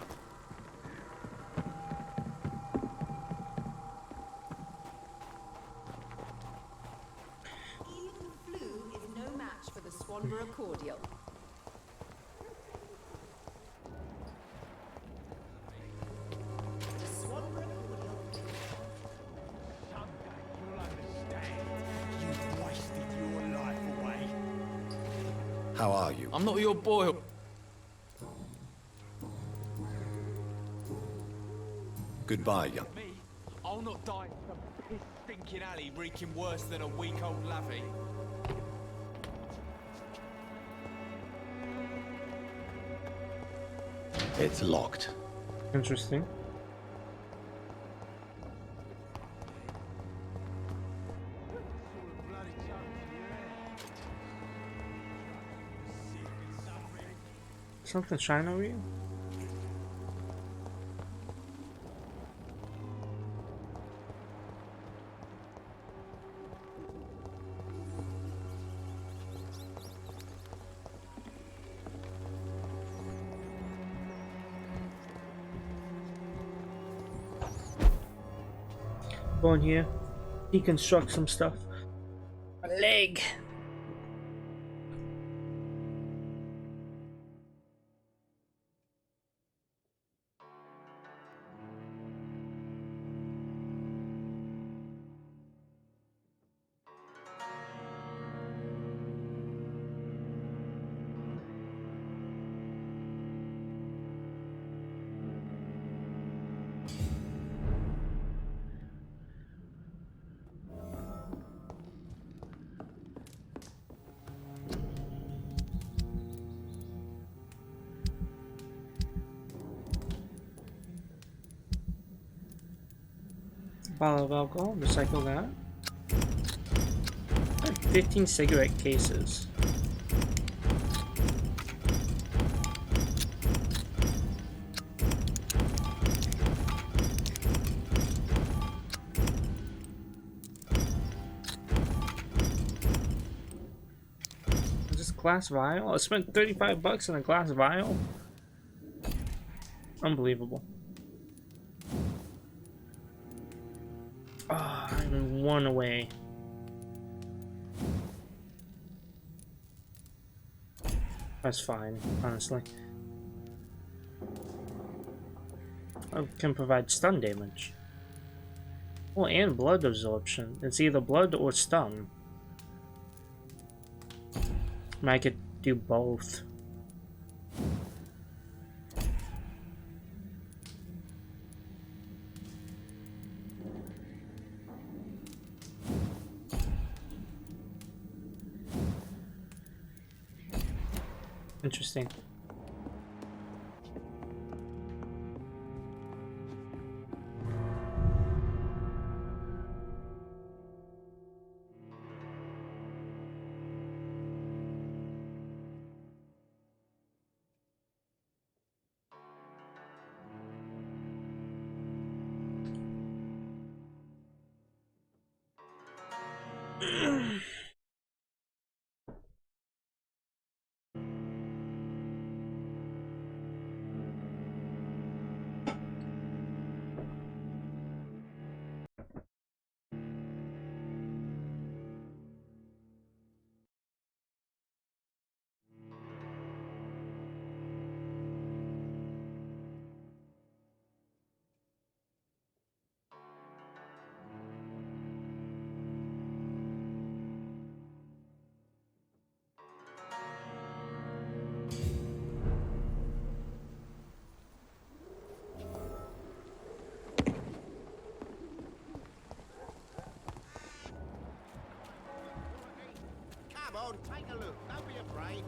Even flu is no match for the Swanborough cordial. The Swanborough cordial.
Someday you'll understand. You've wasted your life away.
How are you?
I'm not your boy.
Goodbye, young.
Me? I'll not die in some piss-stinking alley reeking worse than a week-old lavvy.
It's locked.
Interesting. Something shine over you? Go in here, deconstruct some stuff. A leg. Bottle of alcohol, recycle that. 15 cigarette cases. Is this glass vial? I spent 35 bucks on a glass vial? Unbelievable. Ah, oh, I'm one away. That's fine, honestly. I can provide stun damage. Oh, and blood absorption. It's either blood or stun. I could do both. Interesting.
Come on, take a look. Don't be afraid.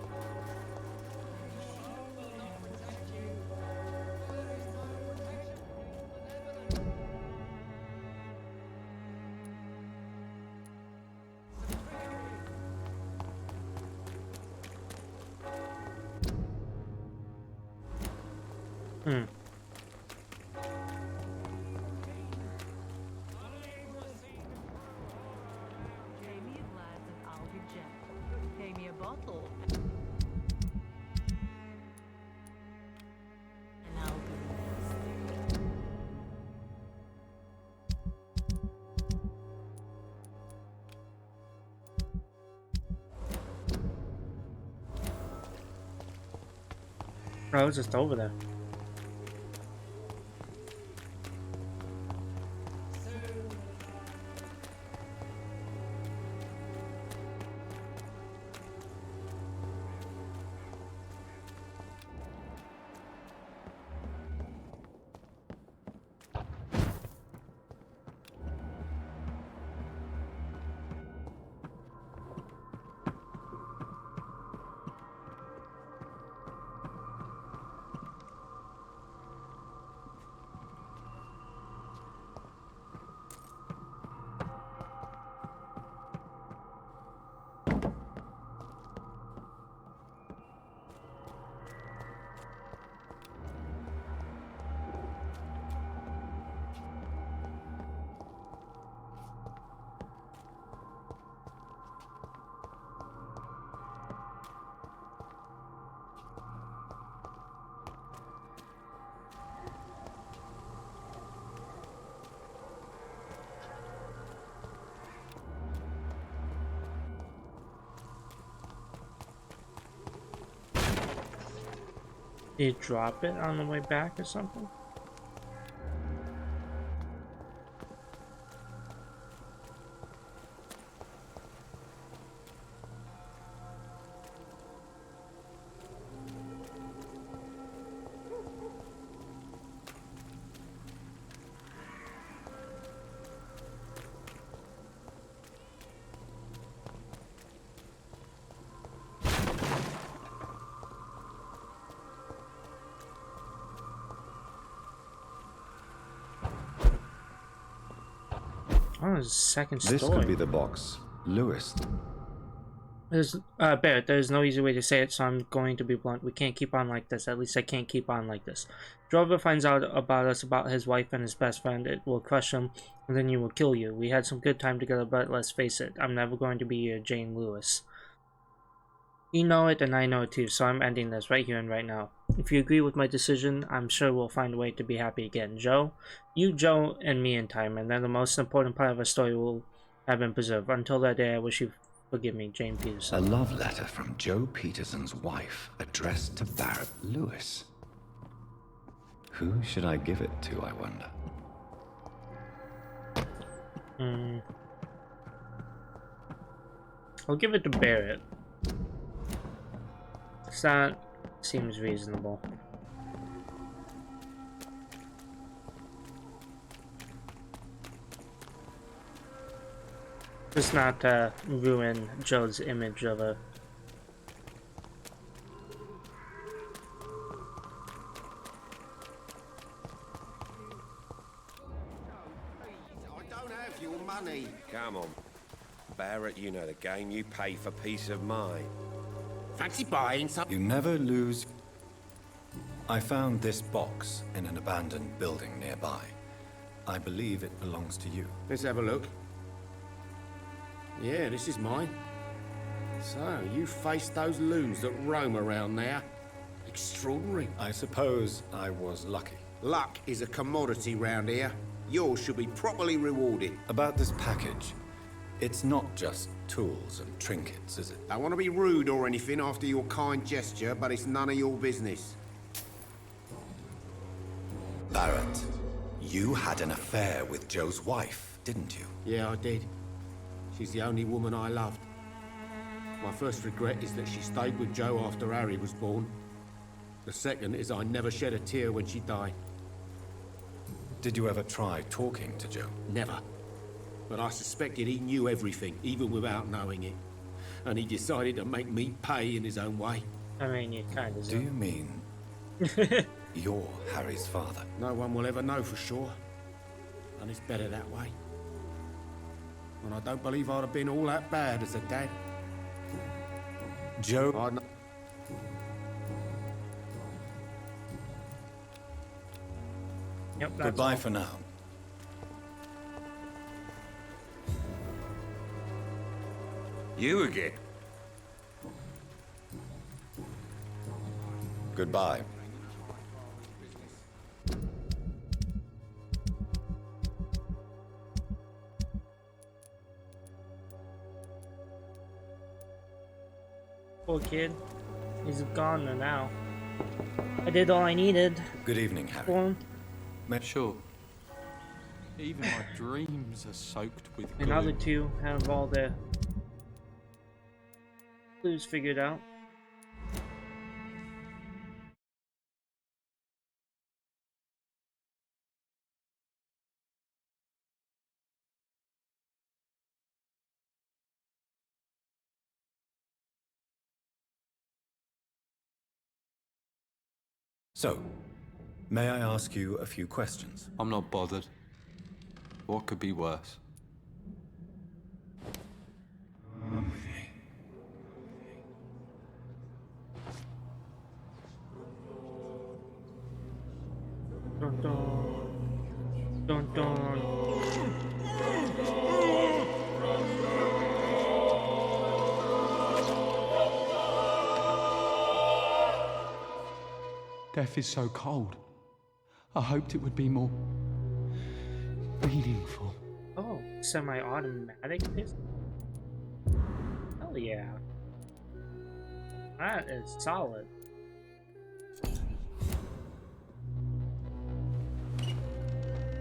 I was just over there. Did you drop it on the way back or something? Oh, there's a second story.
This could be the box Lewis.
There's, Barrett, there's no easy way to say it, so I'm going to be blunt. We can't keep on like this. At least I can't keep on like this. Drover finds out about us, about his wife and his best friend. It will crush him, and then he will kill you. We had some good time together, but let's face it, I'm never going to be your Jane Lewis. You know it, and I know it too, so I'm ending this right here and right now. If you agree with my decision, I'm sure we'll find a way to be happy again. Joe? You, Joe, and me in time, and then the most important part of our story will have been preserved. Until that day, I wish you forgive me, Jane Peterson.
A love letter from Joe Peterson's wife, addressed to Barrett Lewis. Who should I give it to, I wonder?
I'll give it to Barrett. That seems reasonable. Just not ruin Joe's image of a...
Money. Come on. Barrett, you know the game. You pay for peace of mind. Fancy buying some?
You never lose. I found this box in an abandoned building nearby. I believe it belongs to you.
Let's have a look. Yeah, this is mine. So, you faced those loons that roam around there. Extraordinary.
I suppose I was lucky.
Luck is a commodity round here. Yours should be properly rewarded.
About this package, it's not just tools and trinkets, is it?
I want to be rude or anything after your kind gesture, but it's none of your business.
Barrett, you had an affair with Joe's wife, didn't you?
Yeah, I did. She's the only woman I loved. My first regret is that she stayed with Joe after Harry was born. The second is I never shed a tear when she died.
Did you ever try talking to Joe?
Never. But I suspected he knew everything, even without knowing it. And he decided to make me pay in his own way.
I mean, you kind of...
Do you mean you're Harry's father?
No one will ever know for sure. And it's better that way. And I don't believe I'd have been all that bad as a dad.
Joe...
Yep,
Goodbye for now.
You again?
Goodbye.
Poor kid. He's gone now. I did all I needed.
Good evening, Harry.
Well,
Sure. Even my dreams are soaked with glue.
another two have all the clues figured out.
So, may I ask you a few questions?
I'm not bothered. What could be worse?
Dun dun. Dun dun.
Death is so cold. I hoped it would be more meaningful.
Oh, semi-automatic pistol? Hell yeah. That is solid.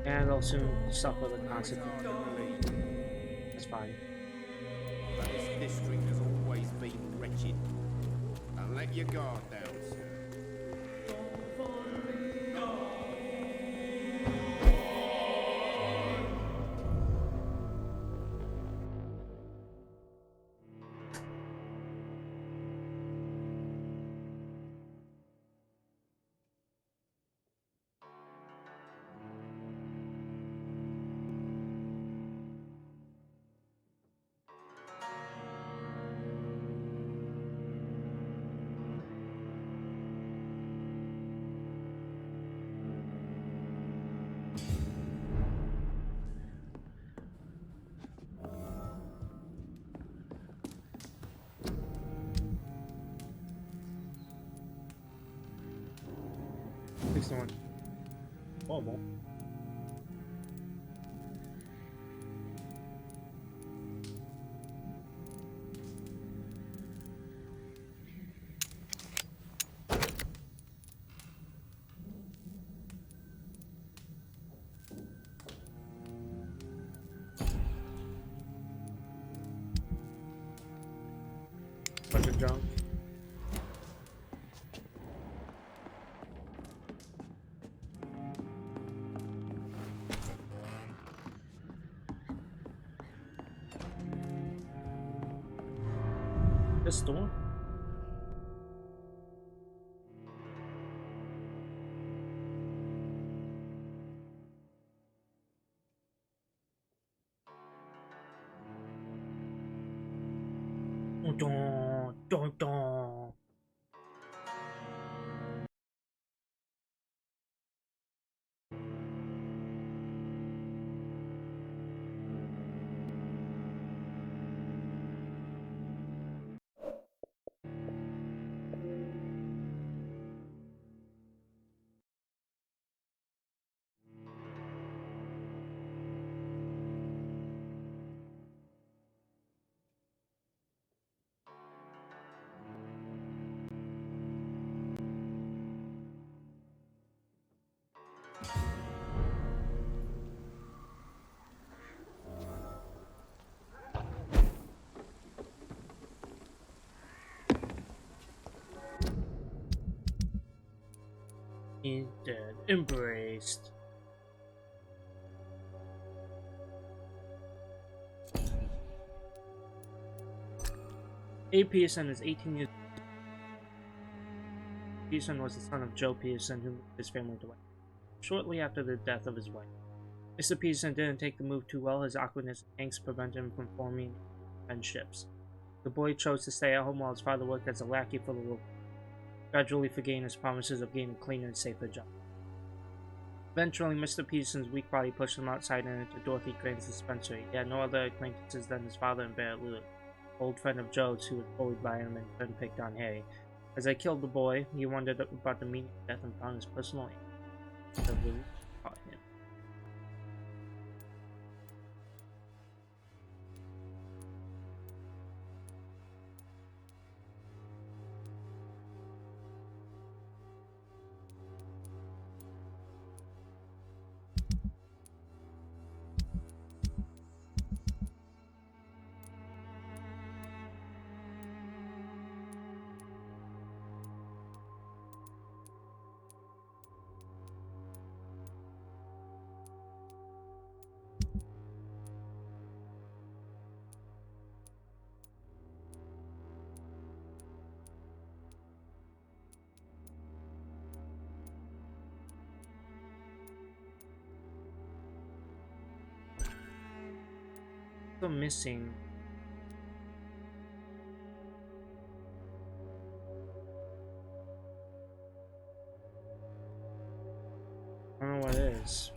And they'll soon suffer the consequences. That's fine.
But this district has always been wretched. Don't let your guard down, sir.
he's doing horrible. Bunch of junk. This door? Dun, dun, dun. He's dead. Embraced. A. Peterson is 18 years old. Peterson was the son of Joe Peterson, who moved his family to Whitechapel shortly after the death of his wife. Mr. Peterson didn't take the move too well. His awkwardness and angst prevented him from forming friendships. The boy chose to stay at home while his father worked as a lackey for the local, gradually forgetting his promises of getting a cleaner and safer job. Eventually, Mr. Peterson's weak body pushed him outside and into Dorothy Crane's dispensary. He had no other acquaintances than his father and Barrett Lewis, old friend of Joe's who was bullied by him and turned picked on Harry. As they killed the boy, he wondered about the meaning of death and found his personal aim. The Lewis caught him. Still missing. I don't know what it is.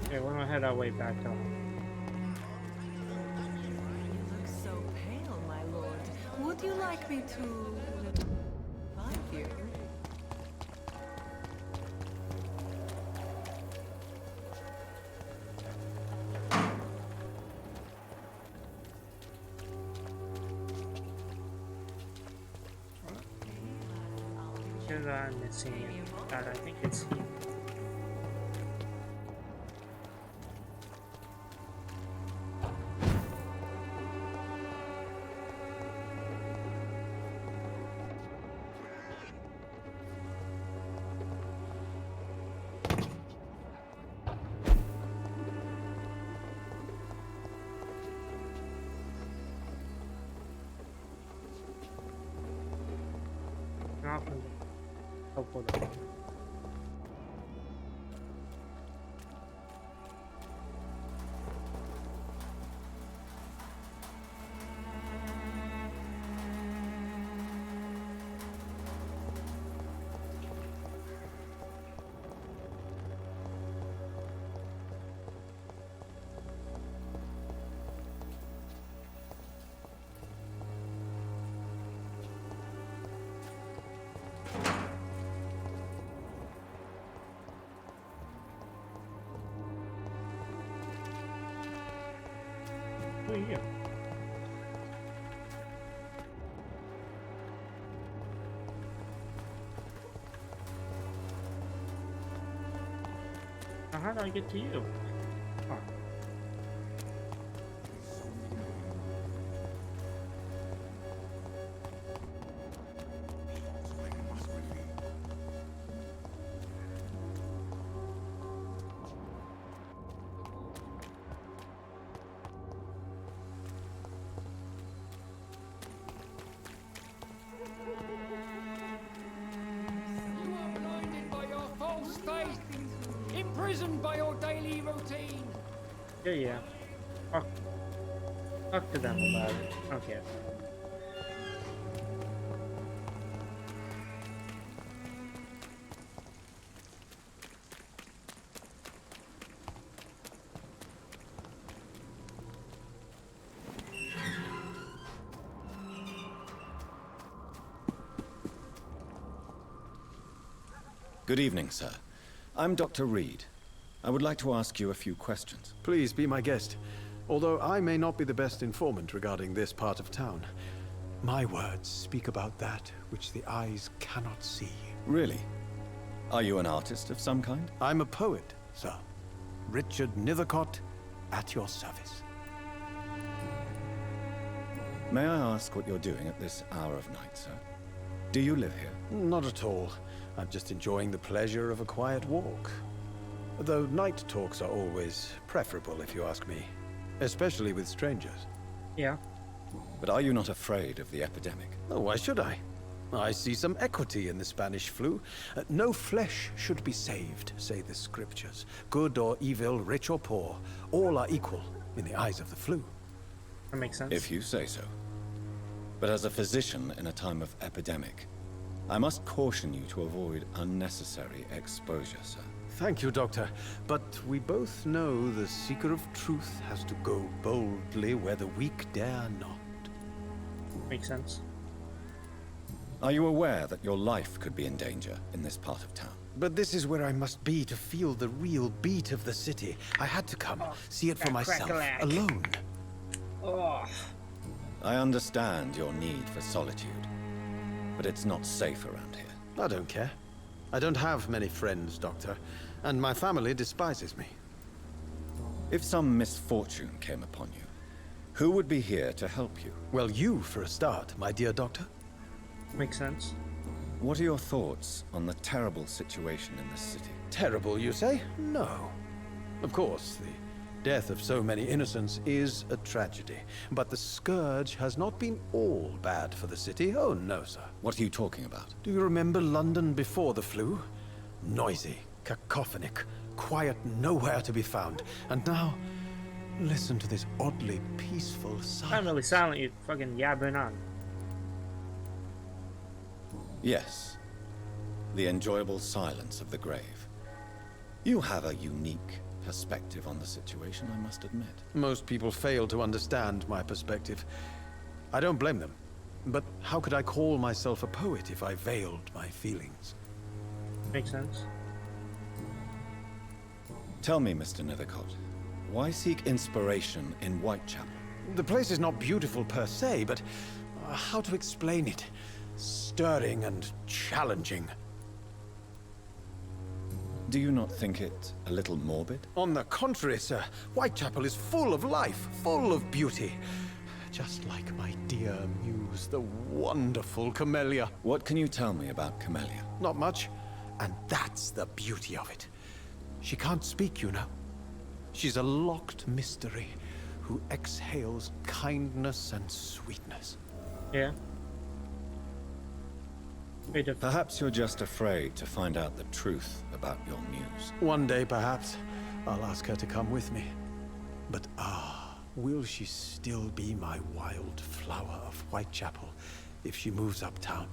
Okay, we're gonna head our way back home.
You look so pale, my lord. Would you like me to revive you?
Because I'm missing it. God, I think it's here. Helpful. Who are you? Now, how do I get to you? Oh.
Imprisoned by your daily routine.
Yeah. Talk to them about it. Okay.
Good evening, sir. I'm Dr. Reed. I would like to ask you a few questions.
Please be my guest. Although I may not be the best informant regarding this part of town, my words speak about that which the eyes cannot see.
Really? Are you an artist of some kind?
I'm a poet, sir. Richard Nethercott, at your service.
May I ask what you're doing at this hour of night, sir? Do you live here?
Not at all. I'm just enjoying the pleasure of a quiet walk. Though night talks are always preferable, if you ask me. Especially with strangers.
Yeah.
But are you not afraid of the epidemic?
Oh, why should I? I see some equity in the Spanish flu. No flesh should be saved, say the scriptures. Good or evil, rich or poor, all are equal in the eyes of the flu.
That makes sense.
If you say so. But as a physician in a time of epidemic, I must caution you to avoid unnecessary exposure, sir.
Thank you, Doctor. But we both know the seeker of truth has to go boldly where the weak dare not.
Makes sense.
Are you aware that your life could be in danger in this part of town?
But this is where I must be to feel the real beat of the city. I had to come, see it for myself, alone.
Oh.
I understand your need for solitude, but it's not safe around here.
I don't care. I don't have many friends, Doctor, and my family despises me.
If some misfortune came upon you, who would be here to help you?
Well, you for a start, my dear Doctor.
Makes sense.
What are your thoughts on the terrible situation in this city?
Terrible, you say? No. Of course, the death of so many innocents is a tragedy, but the scourge has not been all bad for the city. Oh, no, sir.
What are you talking about?
Do you remember London before the flu? Noisy, cacophonic, quiet nowhere to be found. And now, listen to this oddly peaceful silence.
I'm really silent, you fucking yabbering on.
Yes. The enjoyable silence of the grave. You have a unique perspective on the situation, I must admit.
Most people fail to understand my perspective. I don't blame them. But how could I call myself a poet if I veiled my feelings?
Makes sense.
Tell me, Mr. Nethercott, why seek inspiration in Whitechapel?
The place is not beautiful per se, but how to explain it? Stirring and challenging.
Do you not think it a little morbid?
On the contrary, sir. Whitechapel is full of life, full of beauty. Just like my dear muse, the wonderful Camellia.
What can you tell me about Camellia?
Not much. And that's the beauty of it. She can't speak, you know. She's a locked mystery who exhales kindness and sweetness.
Yeah.
Perhaps you're just afraid to find out the truth about your muse.
One day, perhaps, I'll ask her to come with me. But will she still be my wild flower of Whitechapel if she moves uptown?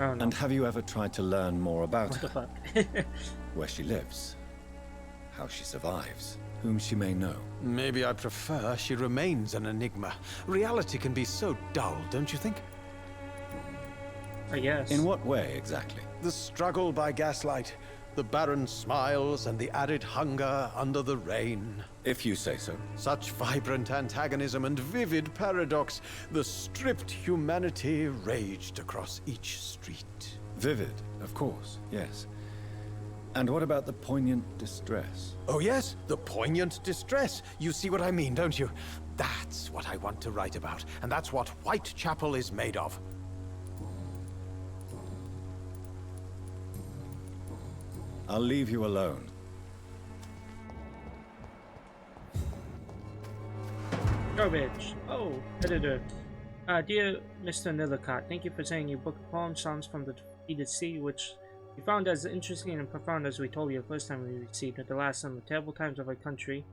Oh, no.
And have you ever tried to learn more about
What
her?
the fuck?
Where she lives, how she survives, whom she may know.
Maybe I prefer she remains an enigma. Reality can be so dull, don't you think?
I guess.
In what way, exactly?
The struggle by gaslight, The barren smiles and the arid hunger under the rain.
If you say so.
Such vibrant antagonism and vivid paradox. The stripped humanity raged across each street.
Vivid, of course, yes. And what about the poignant distress?
Oh yes, the poignant distress. You see what I mean, don't you? That's what I want to write about, and that's what Whitechapel is made of.
I'll leave you alone.
Garbage. Oh, editor. Dear Mr. Nillicott, thank you for sending your book of poems, Songs from the Defeated Sea, which we found as interesting and profound as we told you the first time we received it. The last and the terrible times of our country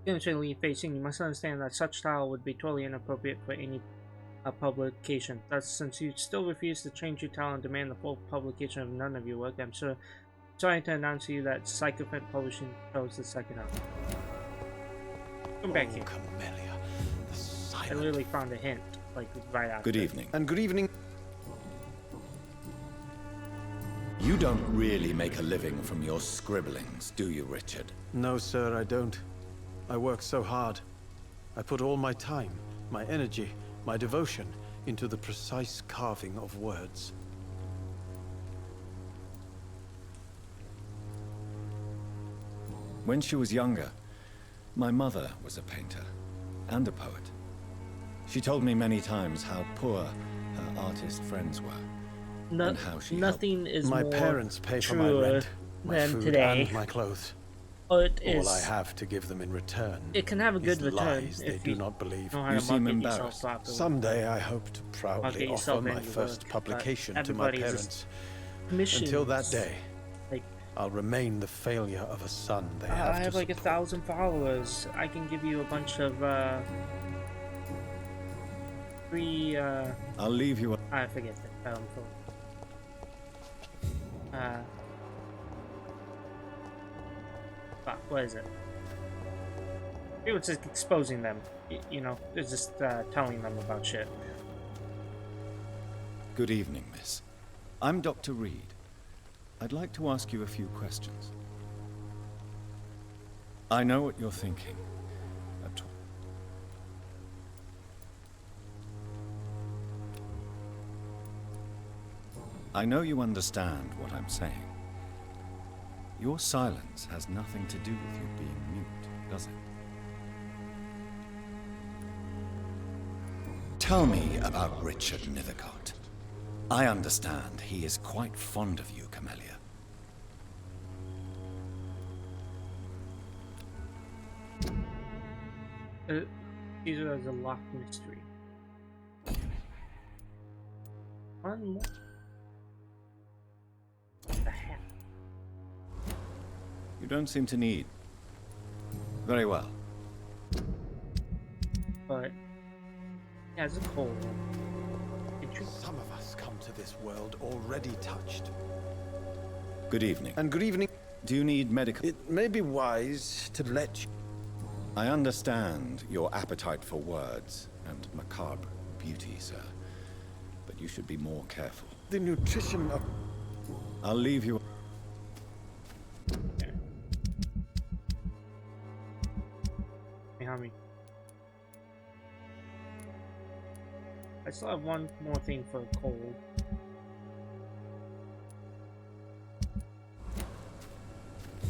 currently facing, you must understand that such style would be totally inappropriate for any publication. Thus, since you still refuse to change your tile and demand the full publication of none of your work, I'm sorry to announce to you that Sycophant Publishing chose the second out. Come back here.
Camellia, the silent...
I literally found a hint, like, right after.
Good evening.
And good evening.
You don't really make a living from your scribblings, do you, Richard?
No, sir, I don't. I work so hard. I put all my time, my energy, my devotion into the precise carving of words.
When she was younger, my mother was a painter and a poet. She told me many times how poor her artist friends were. And how she
nothing is
my
more
parents pay for my
truer
rent, my
than
food,
today.
and my clothes.
It is,
all I have to give them in return.
It can have a good
is
return
lies
if
they
you
do not believe.
know how to
You seem
market yourself
embarrassed.
properly.
Someday I hope to proudly
Market
offer
yourself
my
into
first
work,
publication
but
to my
everybody's
parents.
commissions.
Until that day,
Like,
I'll remain the failure of a son they have
I
to
have like 1,000 followers. I can give you a bunch of free.
I'll leave you.
I forget that. Fuck, what is it? It was just exposing them. You know, it's just telling them about shit.
Good evening, miss. I'm Dr. Reed. I'd like to ask you a few questions. I know what you're thinking. I know you understand what I'm saying. Your silence has nothing to do with you being mute, does it? Tell me about Richard Nithercott. I understand he is quite fond of you, Camellia.
Caesar has a locked mystery. One more. What the heck?
You don't seem to need. Very well.
But yeah, it's a cold.
Some of us come to this world already touched.
Good evening.
And good evening.
Do you need medical?
It may be wise to let you...
I understand your appetite for words and macabre beauty, sir. But you should be more careful.
The nutrition of...
I'll leave you...
Behind me. I still have one more thing for cold.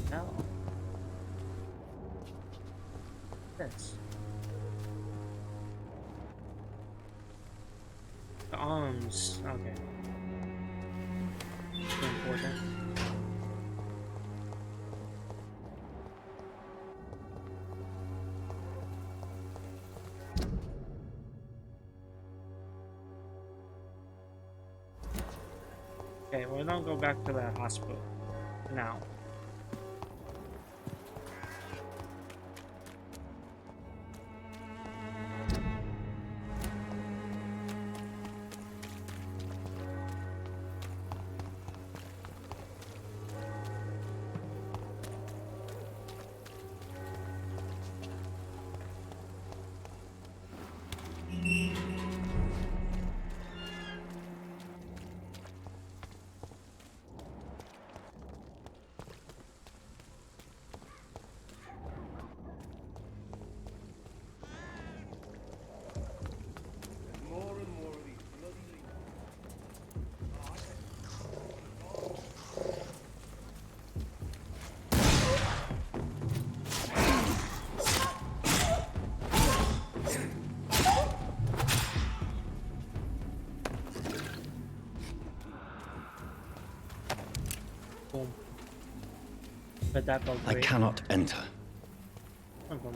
Hell. This. The arms. Okay. Too important. Okay, well, don't go back to the hospital now. Boom. But that felt
I
great.
cannot enter.
Oh, come on.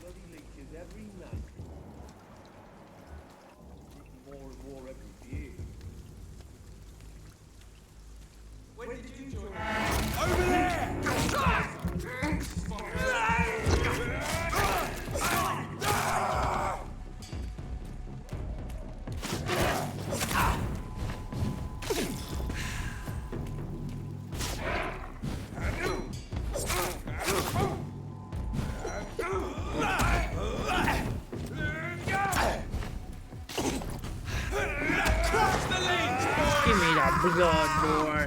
Bloody leeches every night. More and more every year.
When did you join? Over there!
Give me that blood, boy.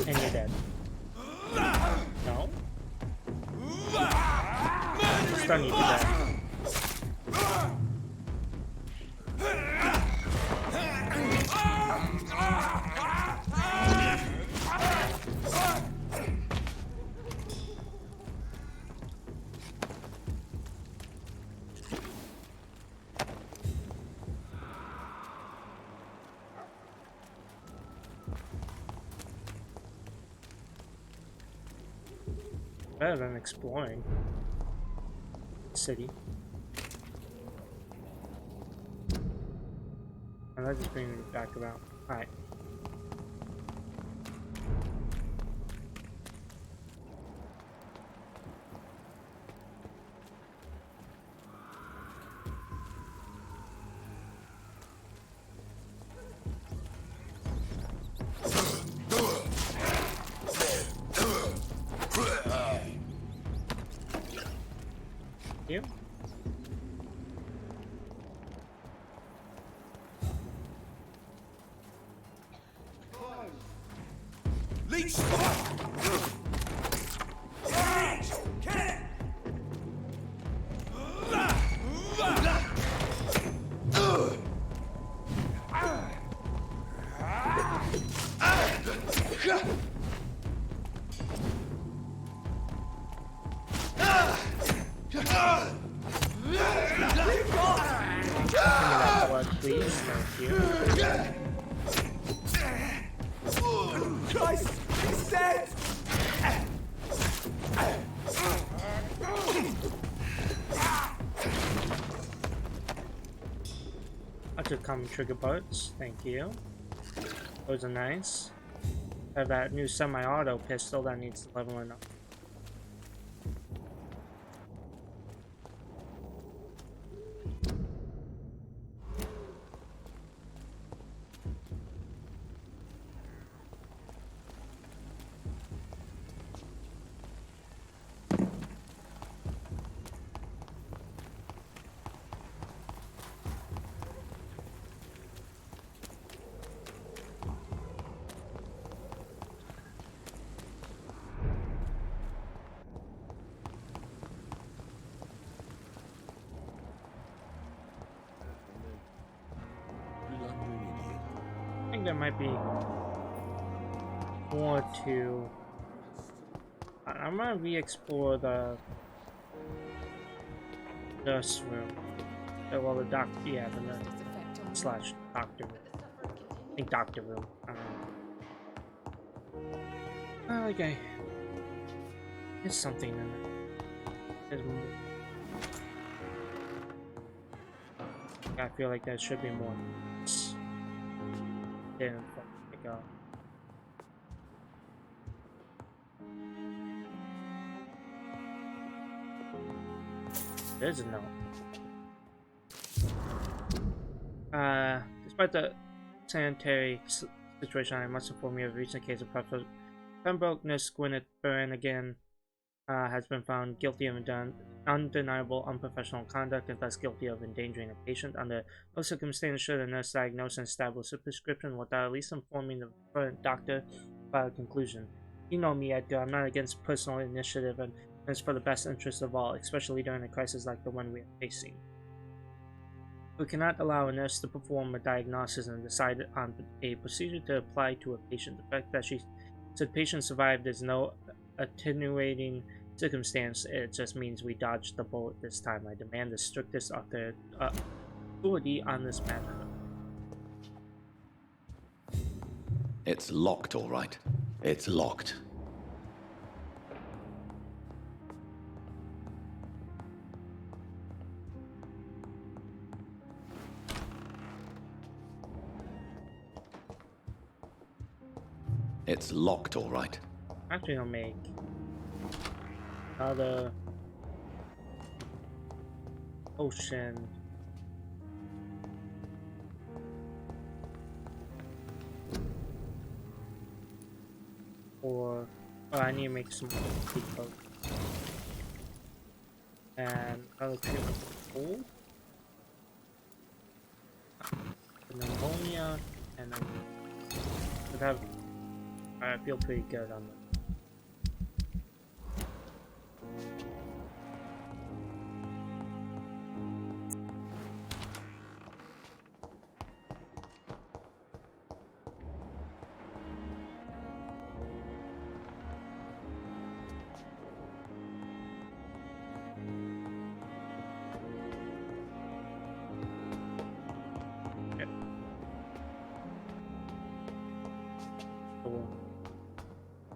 And you're dead. No? Stun you to death. Better than exploring the city. And that just brings me back around. Alright. You?
Leech!
Please, thank you.
Christ, he's dead!
I took common trigger bolts, thank you. Those are nice. I have that new semi-auto pistol that needs leveling up. I think there might be more to... I'm gonna re-explore the nurse room. Well, the doctor, yeah, the nurse slash doctor room. I think doctor room. Oh, okay. There's something in it. There's more. I feel like there should be more. Didn't pick up. There's a note. Despite the sanitary situation, I must inform you of a recent case of Professor Pembroke. Nurse Gwyneth Byrne again has been found guilty of undeniable unprofessional conduct and thus guilty of endangering a patient. Under no circumstances should a nurse diagnose and establish a prescription without at least informing the referent doctor by a conclusion. You know me, Edgar. I'm not against personal initiative, and it's for the best interest of all, especially during a crisis like the one we are facing. We cannot allow a nurse to perform a diagnosis and decide on a procedure to apply to a patient. The fact that she said patient survived is no attenuating circumstance. It just means we dodged the bullet this time. I demand the strictest authority on this matter.
It's locked, all right. It's locked. It's locked, all right.
Actually, I'll make another potion. Or I need to make some people. And another treatment for cold. Pneumonia, and I would have. I feel pretty good on that.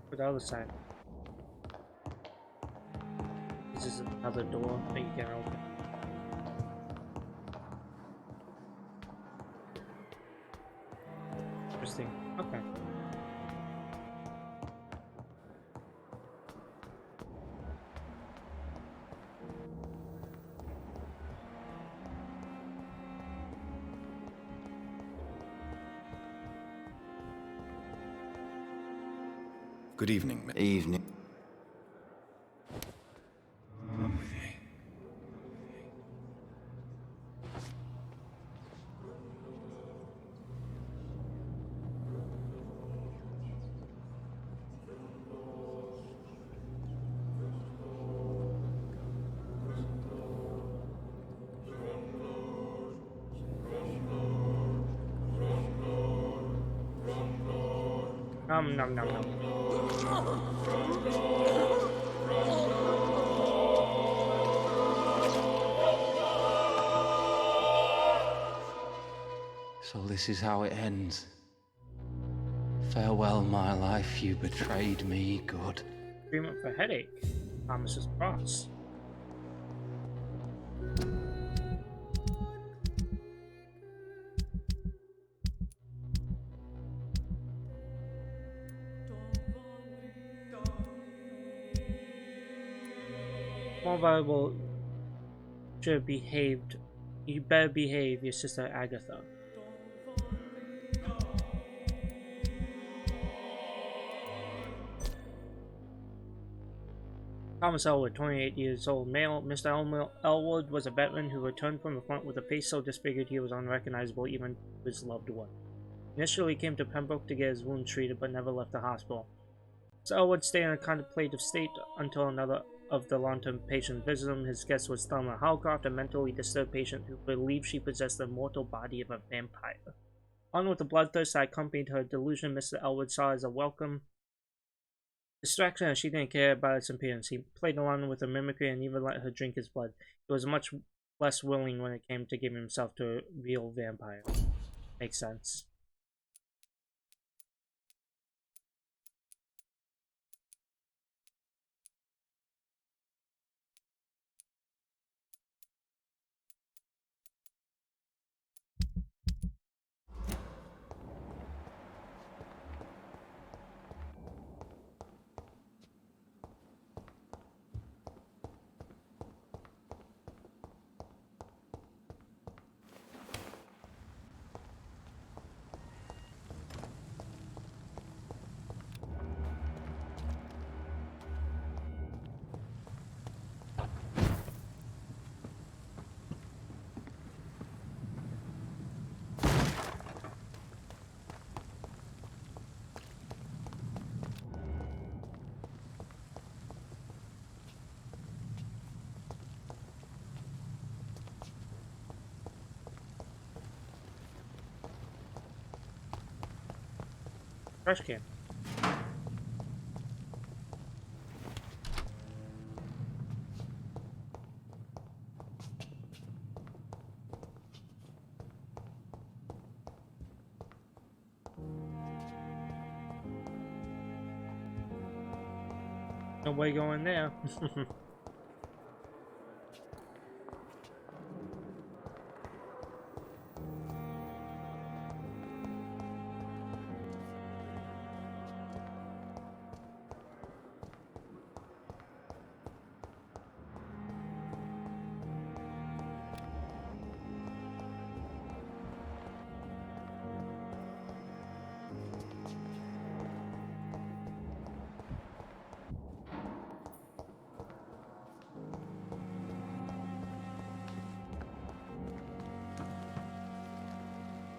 For the other side. This is another door that you can open. Interesting. Okay.
Good evening.
Evening.
Nom nom nom nom.
So this is how it ends. Farewell, my life, you betrayed me, good.
Treatment for headache. Thomas's cross. More valuable. Should have behaved. You better behave, your sister Agatha. Thomas Elwood, 28 years old, male. Mr. Elwood was a veteran who returned from the front with a face so disfigured he was unrecognizable even to his loved one. Initially, he came to Pembroke to get his wound treated, but never left the hospital. Mr. Elwood stayed in a contemplative state until another of the long-term patients visited him. His guest was Thelma Howcroft, a mentally disturbed patient who believed she possessed the mortal body of a vampire. Armed with the bloodthirst that accompanied her delusion, Mr. Elwood saw as a welcome distraction as she didn't care about its appearance. He played along with her mimicry and even let her drink his blood. He was much less willing when it came to giving himself to a real vampire. Makes sense. Trash can. No way going there.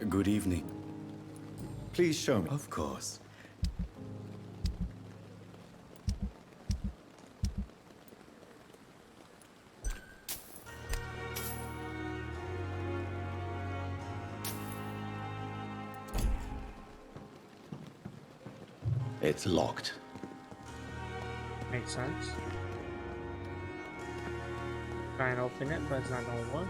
Good evening. Please show me. Of course. It's locked.
Makes sense. Try and open it, but it's not gonna work.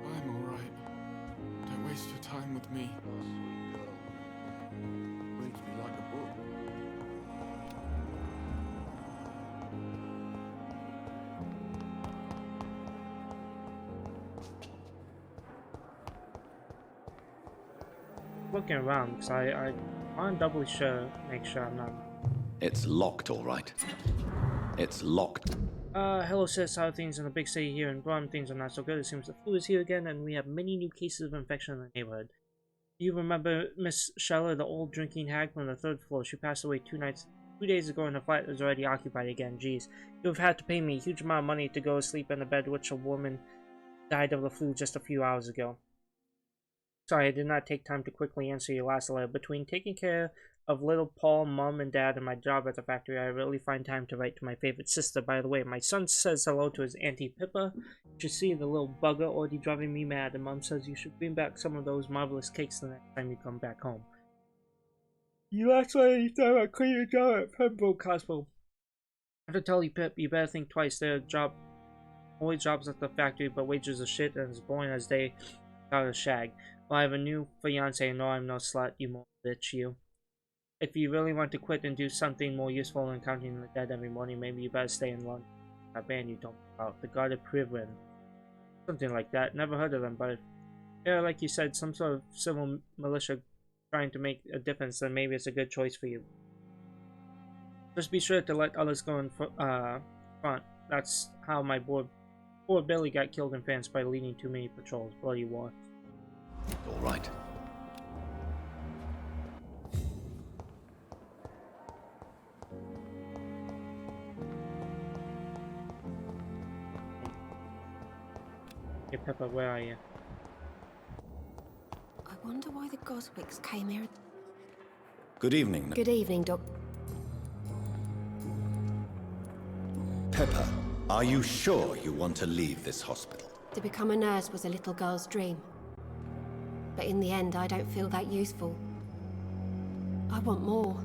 I'm alright. Don't waste your time with me.
Sweet girl. Reads me like a book.
Looking around because I want to doubly sure, make sure I'm not.
It's locked, all right. It's locked.
Hello sis, how are things in the big city here in Brum? Things are not so good. It seems the flu is here again and we have many new cases of infection in the neighborhood. Do you remember Miss Scheller, the old drinking hag from the 3rd floor? She passed away 2 days ago and the flat is already occupied again. Jeez. You have had to pay me a huge amount of money to go sleep in a bed which a woman died of the flu just a few hours ago. Sorry, I did not take time to quickly answer your last letter. Between taking care of little Paul, Mom, and Dad, and my job at the factory, I really find time to write to my favorite sister. By the way, my son says hello to his Auntie Pippa. You should see the little bugger already driving me mad, and Mom says you should bring back some of those marvelous cakes the next time you come back home. You asked me anytime I quit your job at Pembroke Hospital. I have to tell you, Pip, you better think twice. There are always jobs at the factory, but wages are shit and as boring as they got a shag. Well, I have a new fiance, and no, I'm no slut, you more bitch, you. If you really want to quit and do something more useful than counting the dead every morning, maybe you better stay in London. That band you don't know about, the God of Privrin. Something like that. Never heard of them, but if they're, like you said, some sort of civil militia trying to make a difference, then maybe it's a good choice for you. Just be sure to let others go in front. That's how my poor Billy got killed in France by leading too many patrols. Bloody war.
All right.
Hey Pepper, where are you?
I wonder why the Goswicks came here.
Good evening.
Good evening, Doc.
Pepper, are you sure you want to leave this hospital?
To become a nurse was a little girl's dream. But in the end, I don't feel that useful. I want more.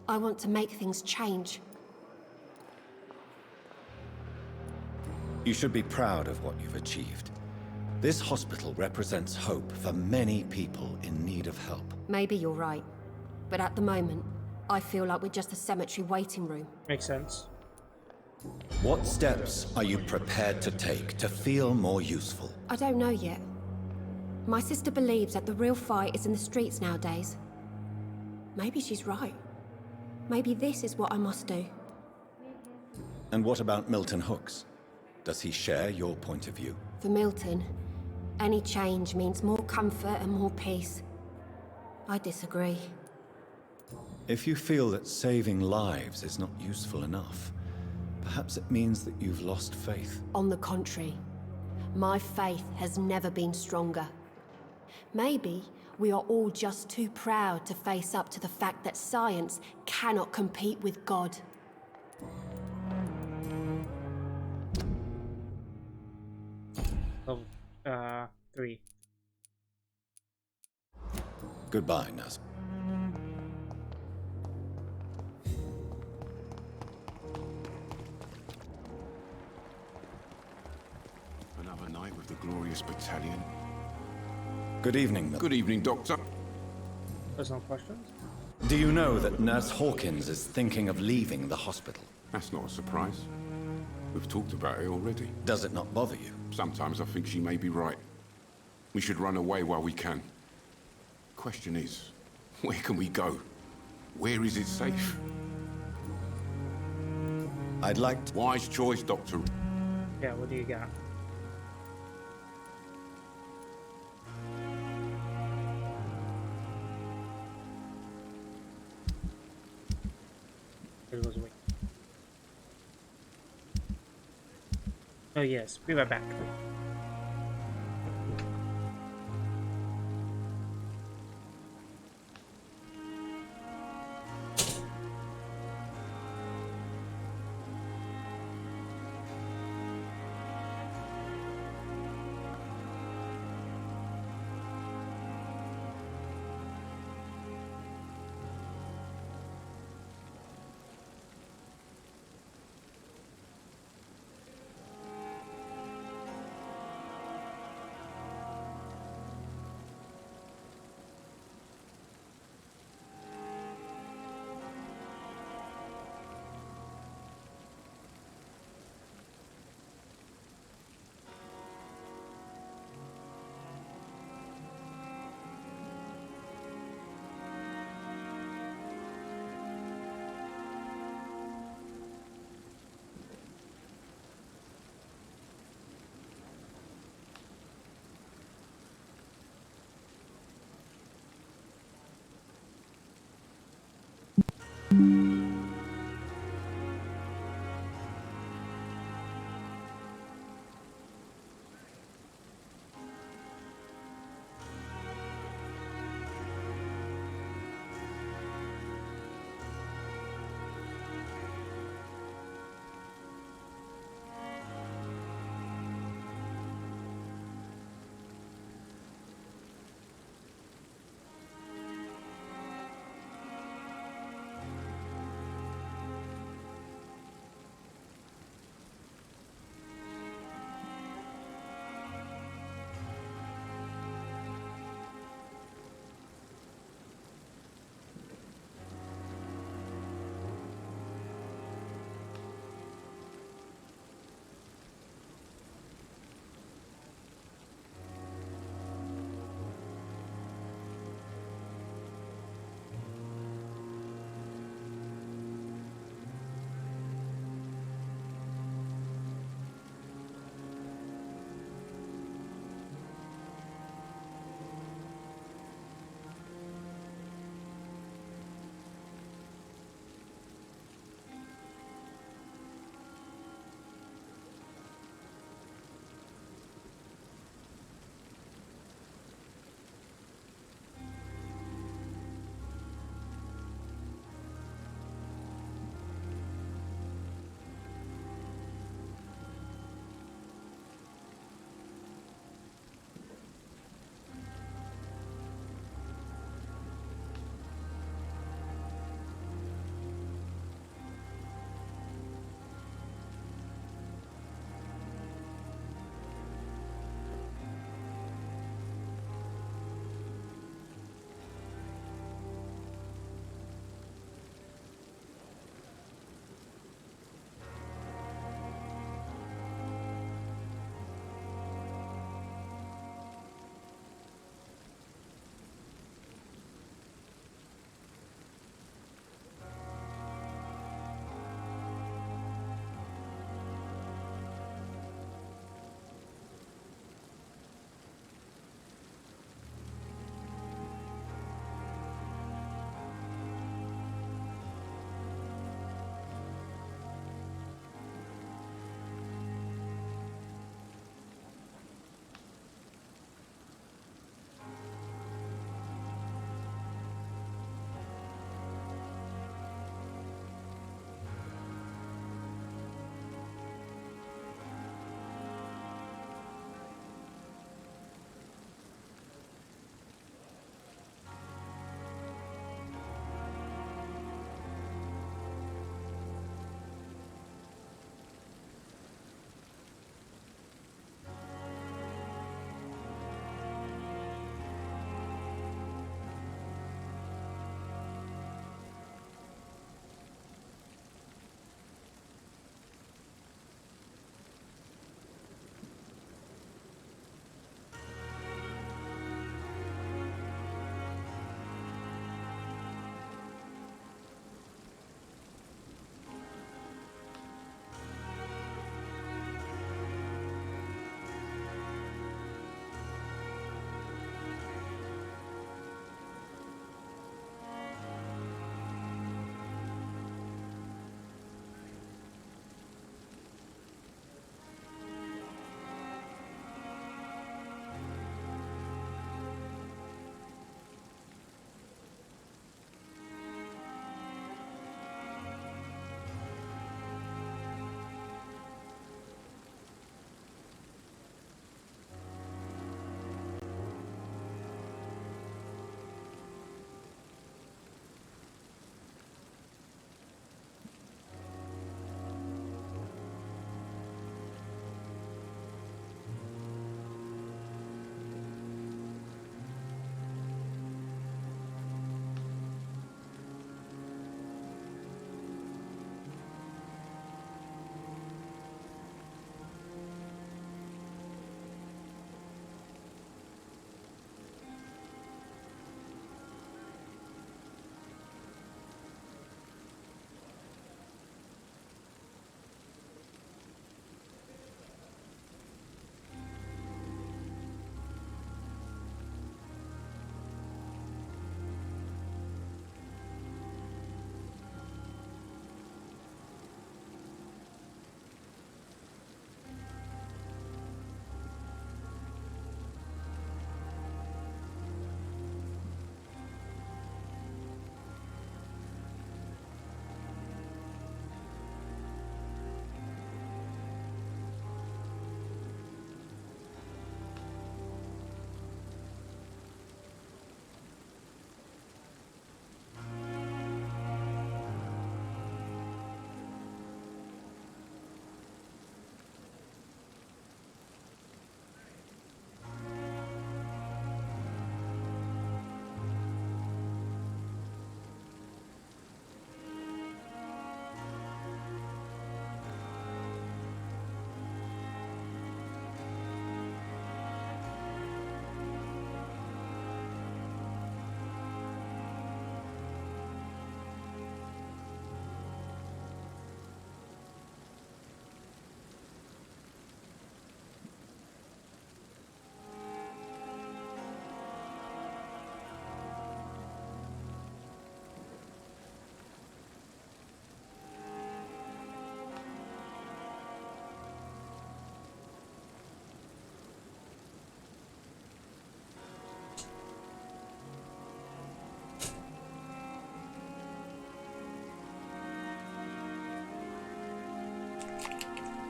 I want to make things change.
You should be proud of what you've achieved. This hospital represents hope for many people in need of help.
Maybe you're right. But at the moment, I feel like we're just a cemetery waiting room.
Makes sense.
What steps are you prepared to take to feel more useful?
I don't know yet. My sister believes that the real fight is in the streets nowadays. Maybe she's right. Maybe this is what I must do.
And what about Milton Hooks? Does he share your point of view?
For Milton, any change means more comfort and more peace. I disagree.
If you feel that saving lives is not useful enough, perhaps it means that you've lost faith.
On the contrary, my faith has never been stronger. Maybe we are all just too proud to face up to the fact that science cannot compete with God.
3.
Goodbye, nurse.
Another night with the glorious battalion.
Good evening, Miller.
Good evening, Doctor.
There's no questions?
Do you know that Nurse Hawkins is thinking of leaving the hospital?
That's not a surprise. We've talked about it already.
Does it not bother you?
Sometimes I think she may be right. We should run away while we can. Question is, where can we go? Where is it safe?
I'd like to...
Wise choice, Doctor.
Yeah, what do you got? It was weak. Oh yes, be right back.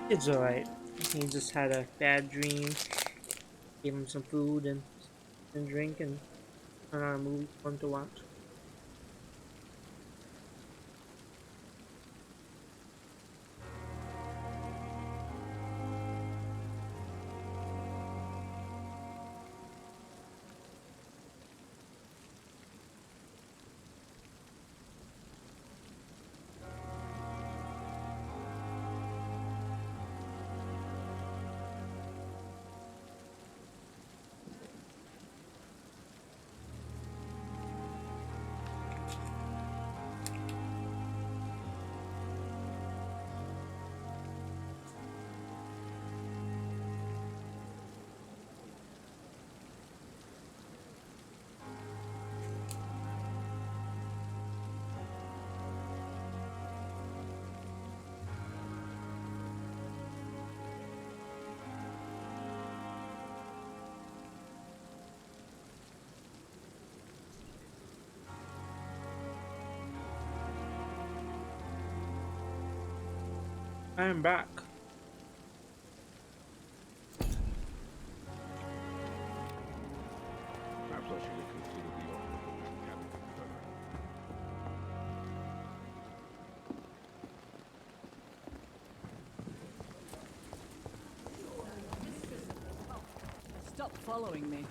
It's alright. He just had a bad dream. Gave him some food and drink and turned on a movie fun to watch. I am back.
Perhaps I should reconsider the offer of Whitechapel confirmed.
Stop following me.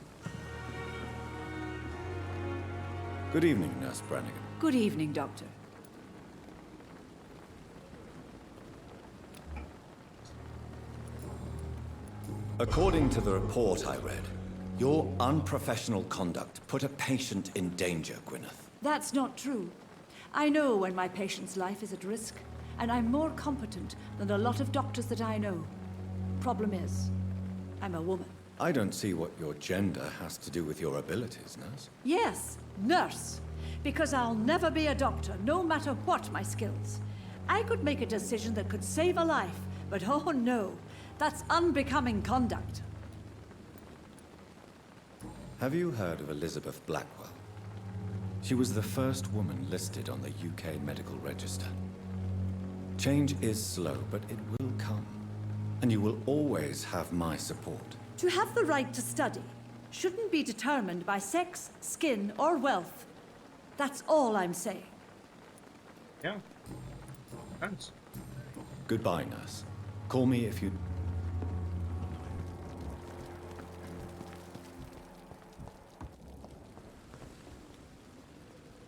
Good evening, Nurse Brannigan.
Good evening, Doctor.
According to the report I read, your unprofessional conduct put a patient in danger, Gwyneth.
That's not true. I know when my patient's life is at risk, and I'm more competent than a lot of doctors that I know. Problem is, I'm a woman.
I don't see what your gender has to do with your abilities, Nurse.
Yes, nurse. Because I'll never be a doctor, no matter what my skills. I could make a decision that could save a life, but oh no, that's unbecoming conduct.
Have you heard of Elizabeth Blackwell? She was the first woman listed on the UK Medical Register. Change is slow, but it will come. And you will always have my support.
To have the right to study shouldn't be determined by sex, skin, or wealth. That's all I'm saying.
Yeah. Thanks.
Goodbye, Nurse. Call me if you...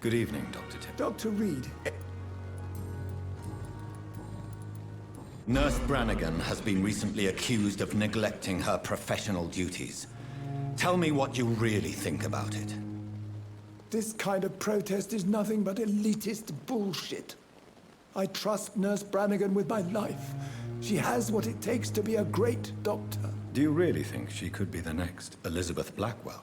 Good evening, Dr. Tipp.
Dr. Reed.
Nurse Brannigan has been recently accused of neglecting her professional duties. Tell me what you really think about it.
This kind of protest is nothing but elitist bullshit. I trust Nurse Brannigan with my life. She has what it takes to be a great doctor.
Do you really think she could be the next Elizabeth Blackwell?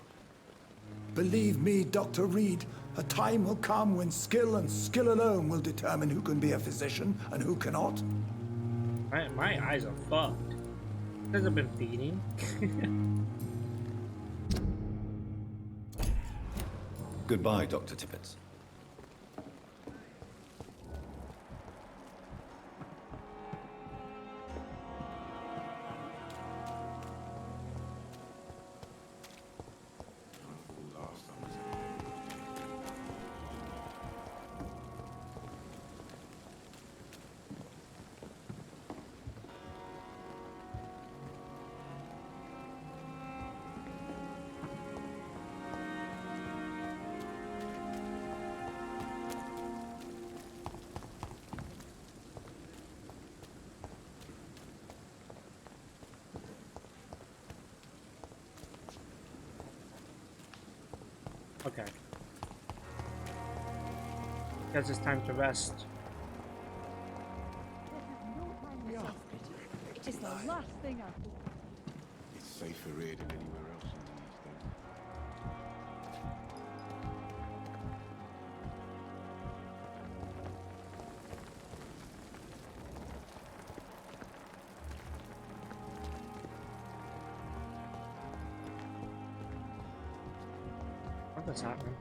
Believe me, Dr. Reed, a time will come when skill and skill alone will determine who can be a physician and who cannot.
My eyes are fucked. Has it been feeding?
Goodbye, Dr. Tippett.
Okay. Guess it's time to rest.
It's the last thing I thought.
It's safer here than anywhere else in these days.
What's happening?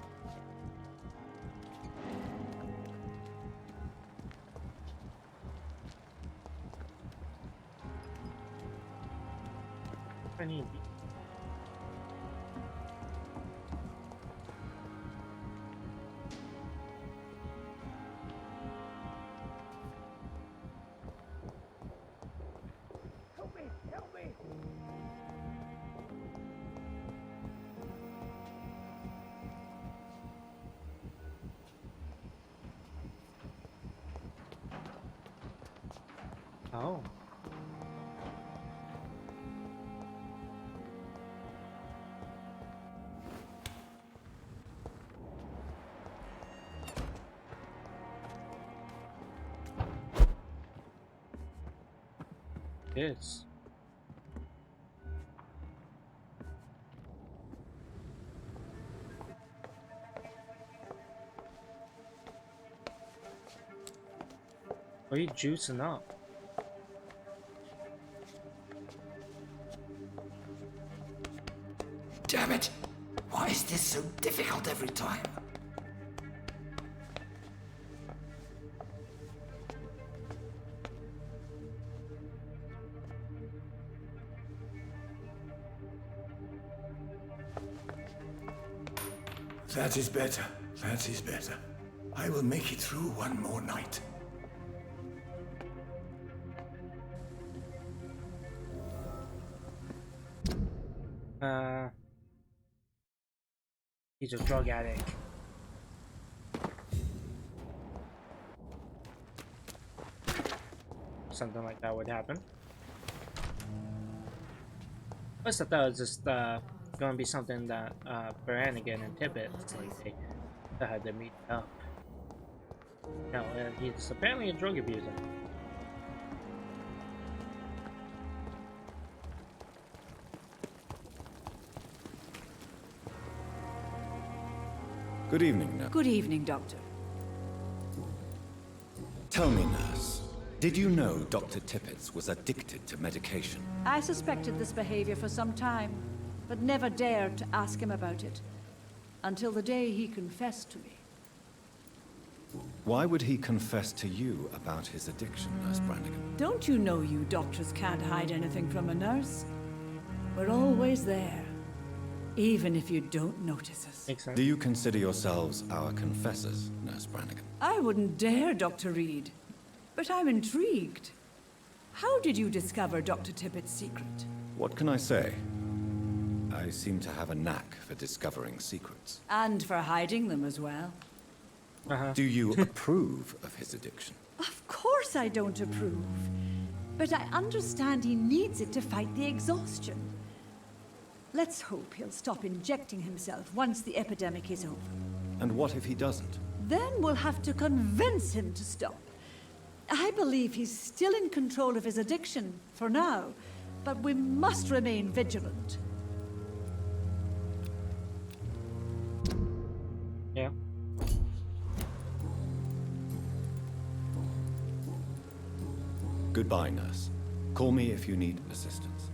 I need.
Help me! Help me!
Oh. Yes. Are you juicing up?
Damn it! Why is this so difficult every time? That is better. That is better. I will make it through one more night.
He's a drug addict. Something like that would happen. First I thought it was just going to be something that Brannigan and Tippett, like they had to meet up. No, he's apparently a drug abuser.
Good evening, nurse.
Good evening, Doctor.
Tell me, nurse, did you know Dr. Tippett was addicted to medication?
I suspected this behavior for some time, but never dared to ask him about it. Until the day he confessed to me.
Why would he confess to you about his addiction, Nurse Brannigan?
Don't you know you doctors can't hide anything from a nurse? We're always there, even if you don't notice us.
Do you consider yourselves our confessors, Nurse Brannigan?
I wouldn't dare, Dr. Reed. But I'm intrigued. How did you discover Dr. Tippett's secret?
What can I say? I seem to have a knack for discovering secrets.
And for hiding them as well.
Do you approve of his addiction?
Of course I don't approve. But I understand he needs it to fight the exhaustion. Let's hope he'll stop injecting himself once the epidemic is over.
And what if he doesn't?
Then we'll have to convince him to stop. I believe he's still in control of his addiction, for now, but we must remain vigilant.
Yeah.
Goodbye, nurse. Call me if you need assistance.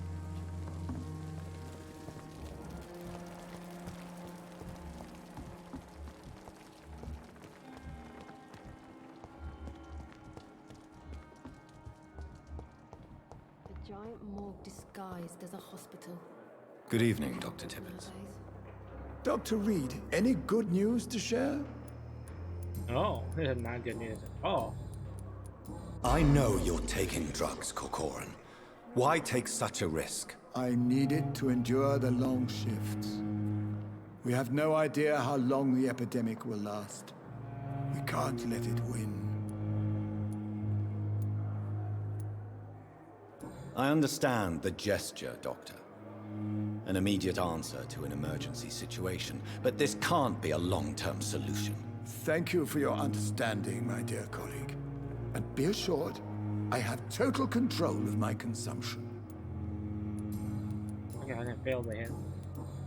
A giant morgue disguised as a hospital.
Good evening, Dr. Tippett.
Dr. Reed, any good news to share?
Oh, not good news at all.
I know you're taking drugs, Corcoran. Why take such a risk?
I needed to endure the long shifts. We have no idea how long the epidemic will last. We can't let it win.
I understand the gesture, Doctor. An immediate answer to an emergency situation, but this can't be a long-term solution.
Thank you for your understanding, my dear colleague. And be assured, I have total control of my consumption.
Okay, I didn't fail to hit.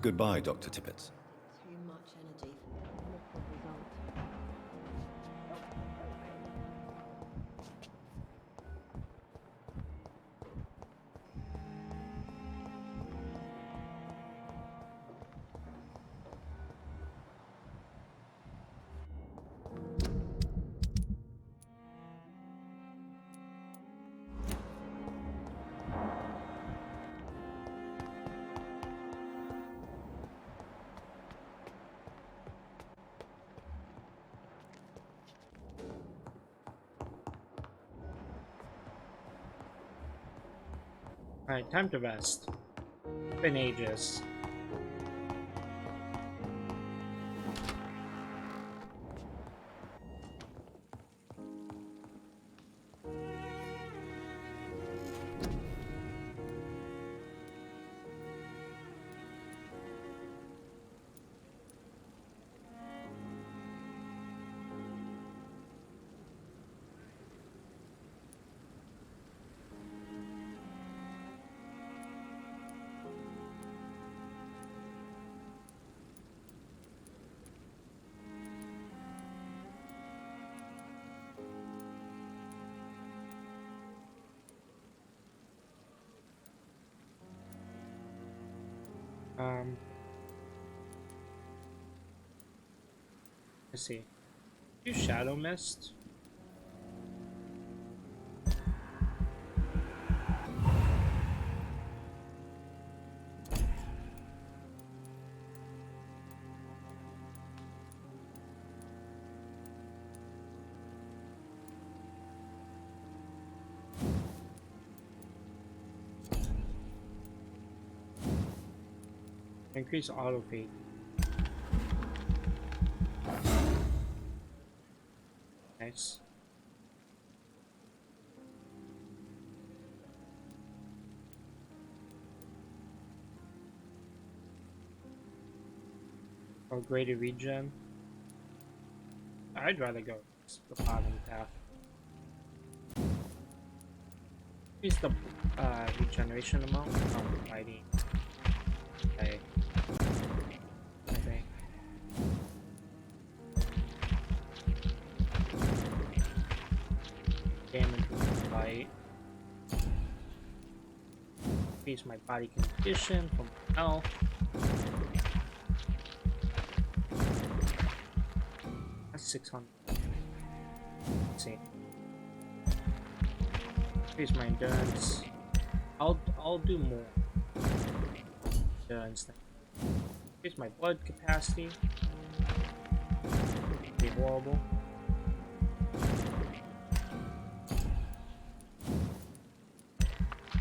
Goodbye, Dr. Tippett.
Too much energy for not the result.
Alright, time to rest. Been ages. Let's see. Do Shadow Mist? Increase auto feed. Nice. Or greater regen. I'd rather go the bottom path. Increase the regeneration amount. Oh, fighting. Okay. Damage with fight. Increase my body condition from health. That's 600. Let's see. Increase my endurance. I'll do more. Endurance thing. Increase my blood capacity. Be horrible.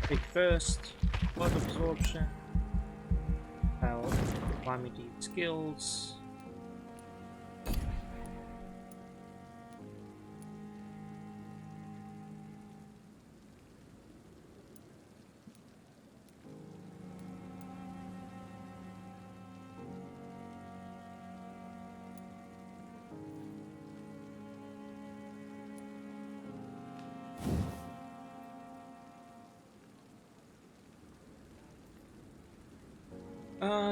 Take first, blood absorption. I'll allow me to use skills.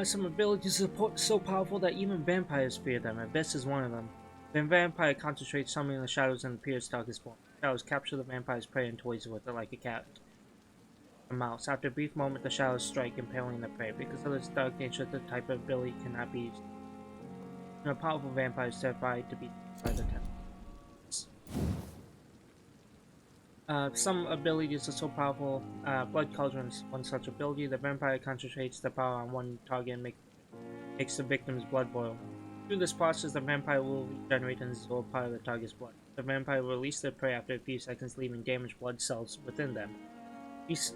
Some abilities are so powerful that even vampires fear them, and this is one of them. The vampire concentrates summoning the shadows and appears darkest form. Shadows capture the vampire's prey and toys with it like a cat. A mouse. After a brief moment, the shadows strike, impaling the prey. Because of its dark nature, the type of ability cannot be used. And a powerful vampire is terrified to be by the tempest. Some abilities are so powerful. Blood Cauldrons, one such ability. The vampire concentrates the power on one target and makes the victim's blood boil. Through this process, the vampire will regenerate and absorb part of the target's blood. The vampire will release their prey after a few seconds, leaving damaged blood cells within them. These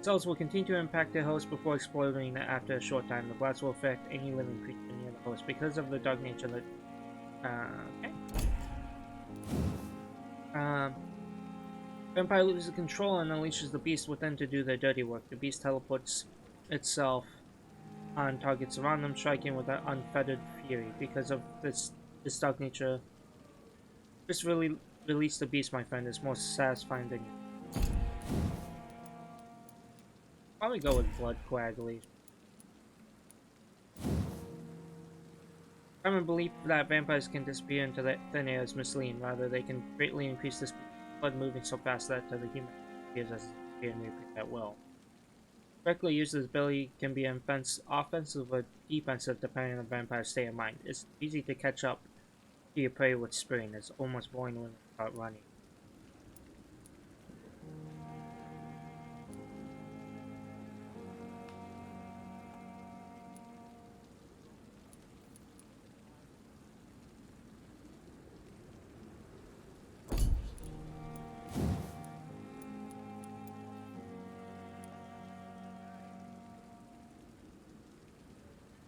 cells will continue to impact their host before exploding after a short time. The blast will affect any living creature near the host. Because of the dark nature that... Vampire loses control and unleashes the beast within to do their dirty work. The beast teleports itself on targets around them, striking with an unfettered fury. Because of this dark nature, just really release the beast, my friend. It's more satisfying than you. Probably go with blood coagulation. Common belief that vampires can disappear into the thin air is misleading. Rather, they can greatly increase the speed of blood moving so fast that to the human appears as a and repeat at will. Correctly used, this ability can be offensive or defensive depending on the vampire's state of mind. It's easy to catch up to your prey with spraying. It's almost boring when they start running.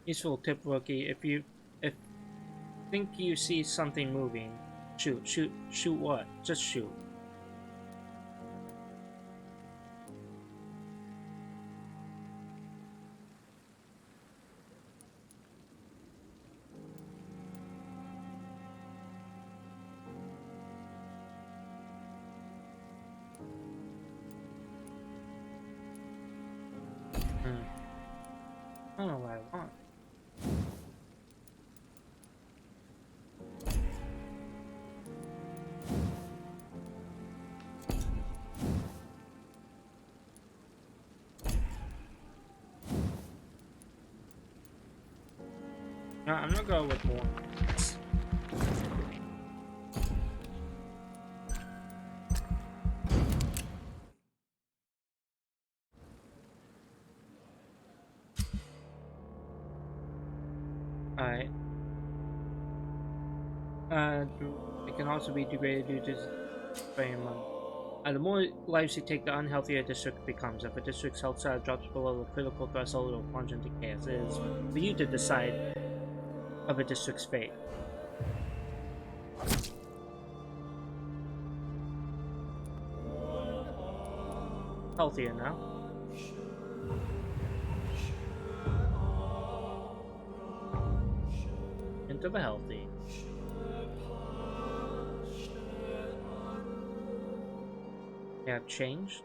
Useful tip, rookie. If think you see something moving, shoot what? Just shoot. I don't know what I want. No, I'm gonna go with more. Alright. It can also be degraded due to spraying money. The more lives you take, the unhealthier a district becomes. If a district's health status drops below the critical threshold, it will plunge into chaos. It is for you to decide of a district's fate. Healthier now. Into the healthy. They have changed.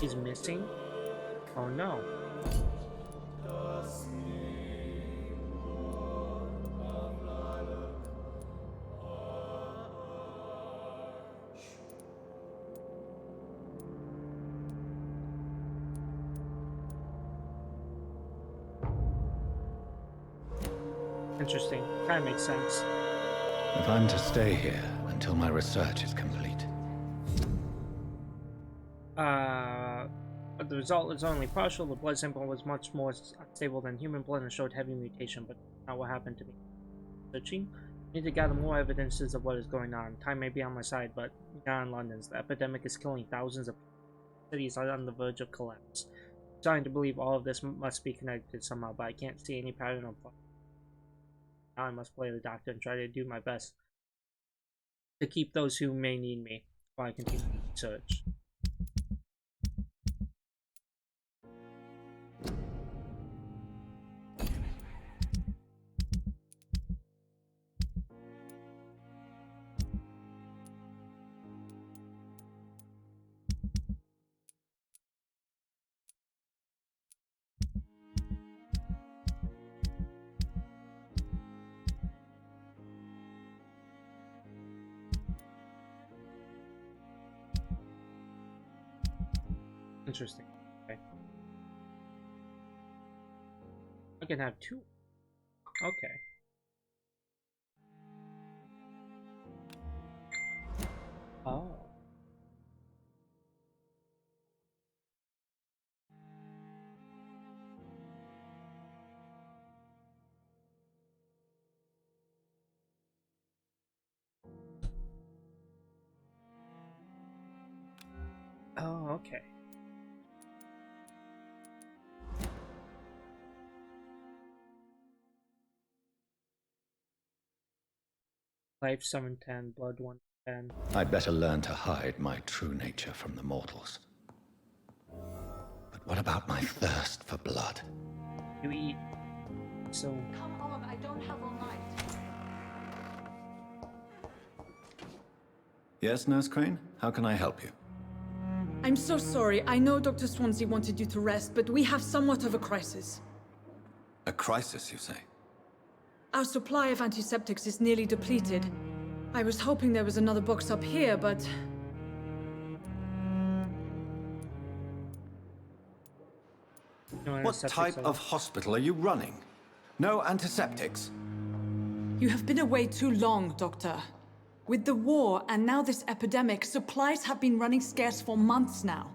He's missing? Oh no. Interesting. Kind of makes sense.
If I'm to stay here until my research is complete.
But the result is only partial. The blood sample was much more unstable than human blood and showed heavy mutation, but not what happened to me. Searching? I need to gather more evidences of what is going on. Time may be on my side, but not in London's. The epidemic is killing thousands of cities are on the verge of collapse. I'm starting to believe all of this must be connected somehow, but I can't see any pattern of blood. Now I must play the doctor and try to do my best to keep those who may need me while I continue to search. Interesting. Okay. I can have two. Okay. Oh. Oh, okay. Life 710, blood 110.
I'd better learn to hide my true nature from the mortals. But what about my thirst for blood?
You eat. So.
Come on, I don't have all night.
Yes, Nurse Crane? How can I help you?
I'm so sorry. I know Dr. Swansea wanted you to rest, but we have somewhat of a crisis.
A crisis, you say?
Our supply of antiseptics is nearly depleted. I was hoping there was another box up here, but...
What type of hospital are you running? No antiseptics?
You have been away too long, Doctor. With the war and now this epidemic, supplies have been running scarce for months now.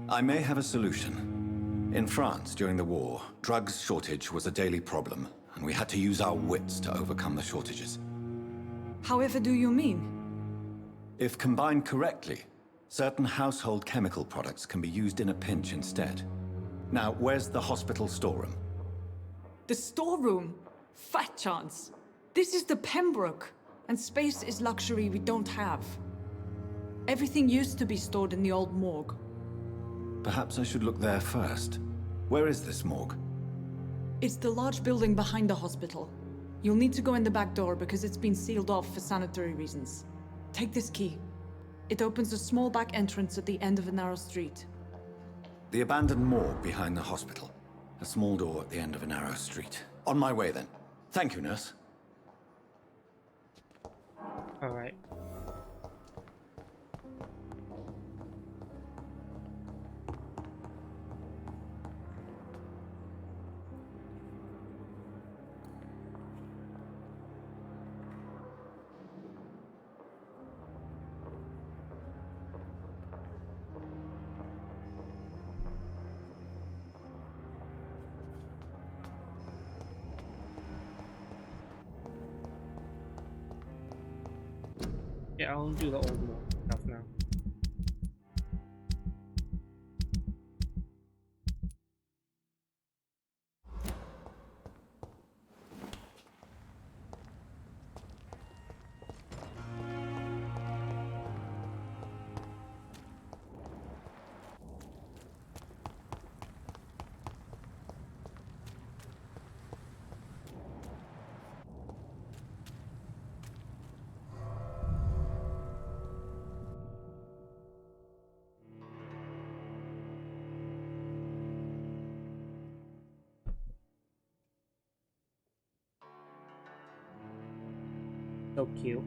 I may have a solution. In France, during the war, drugs shortage was a daily problem, and we had to use our wits to overcome the shortages.
However do you mean?
If combined correctly, certain household chemical products can be used in a pinch instead. Now, where's the hospital storeroom?
The storeroom? Fat chance. This is the Pembroke, and space is luxury we don't have. Everything used to be stored in the old morgue.
Perhaps I should look there first. Where is this morgue?
It's the large building behind the hospital. You'll need to go in the back door because it's been sealed off for sanitary reasons. Take this key. It opens a small back entrance at the end of a narrow street.
The abandoned morgue behind the hospital. A small door at the end of a narrow street. On my way then. Thank you, nurse.
Alright. Yeah, I'll do the old one stuff now. So cute.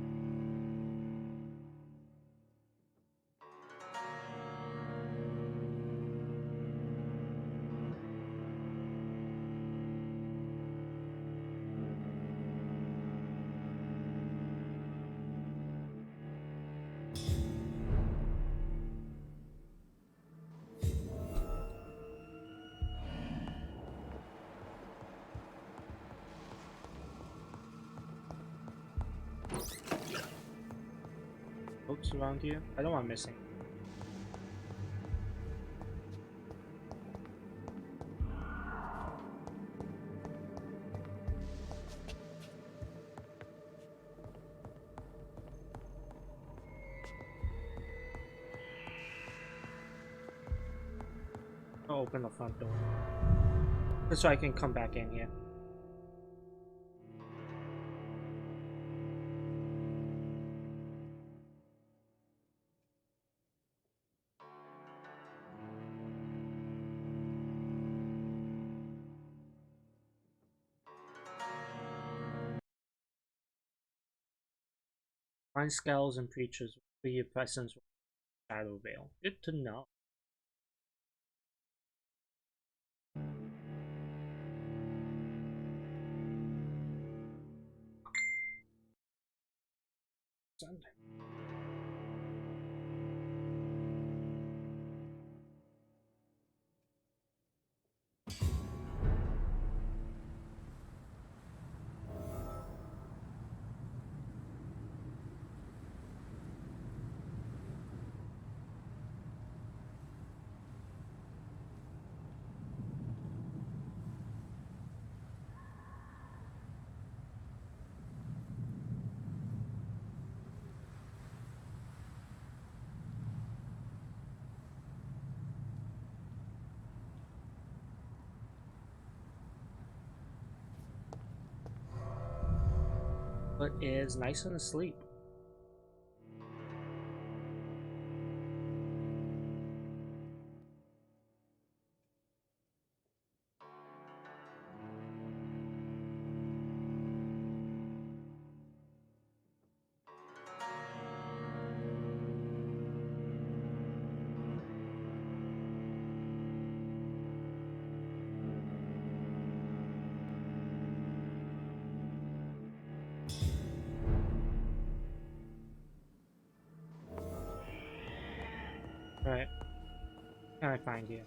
Folks around here? I don't want missing. I'll open the front door. Just so I can come back in here. Find scowls and preachers for your presence with Shadow Veil. Good to know. Sunday. But is nice and asleep. Right. Can I find you?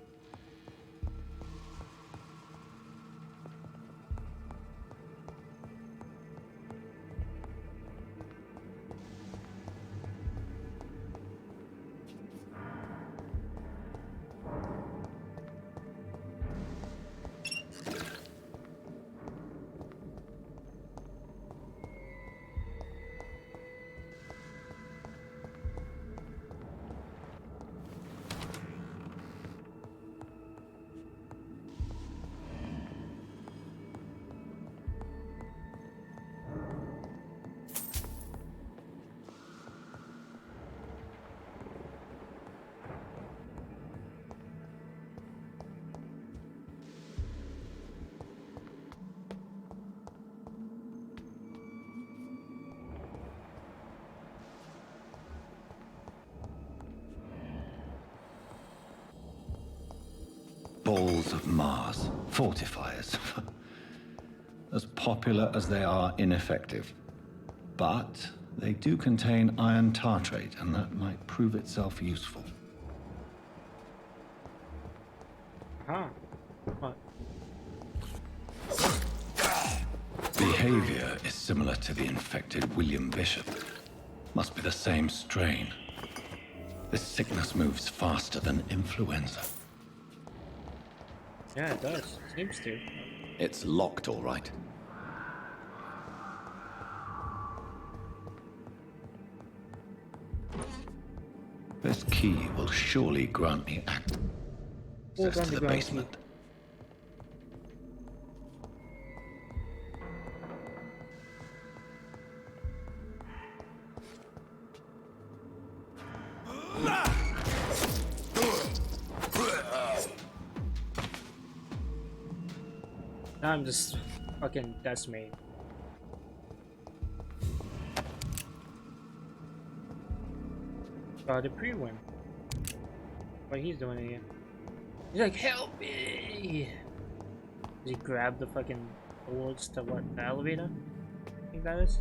balls of Mars, fortifiers. As popular as they are ineffective. But they do contain iron tartrate, and that might prove itself useful.
Huh. What?
Behavior is similar to the infected William Bishop. Must be the same strain. This sickness moves faster than influenza.
Yeah, it does. Seems to.
It's locked, all right. This key will surely grant me access to the basement.
Now I'm just fucking decimated. The pre-win. What he's doing here. He's like, help me! Does he grab the fucking boards to what, the elevator? I think that is?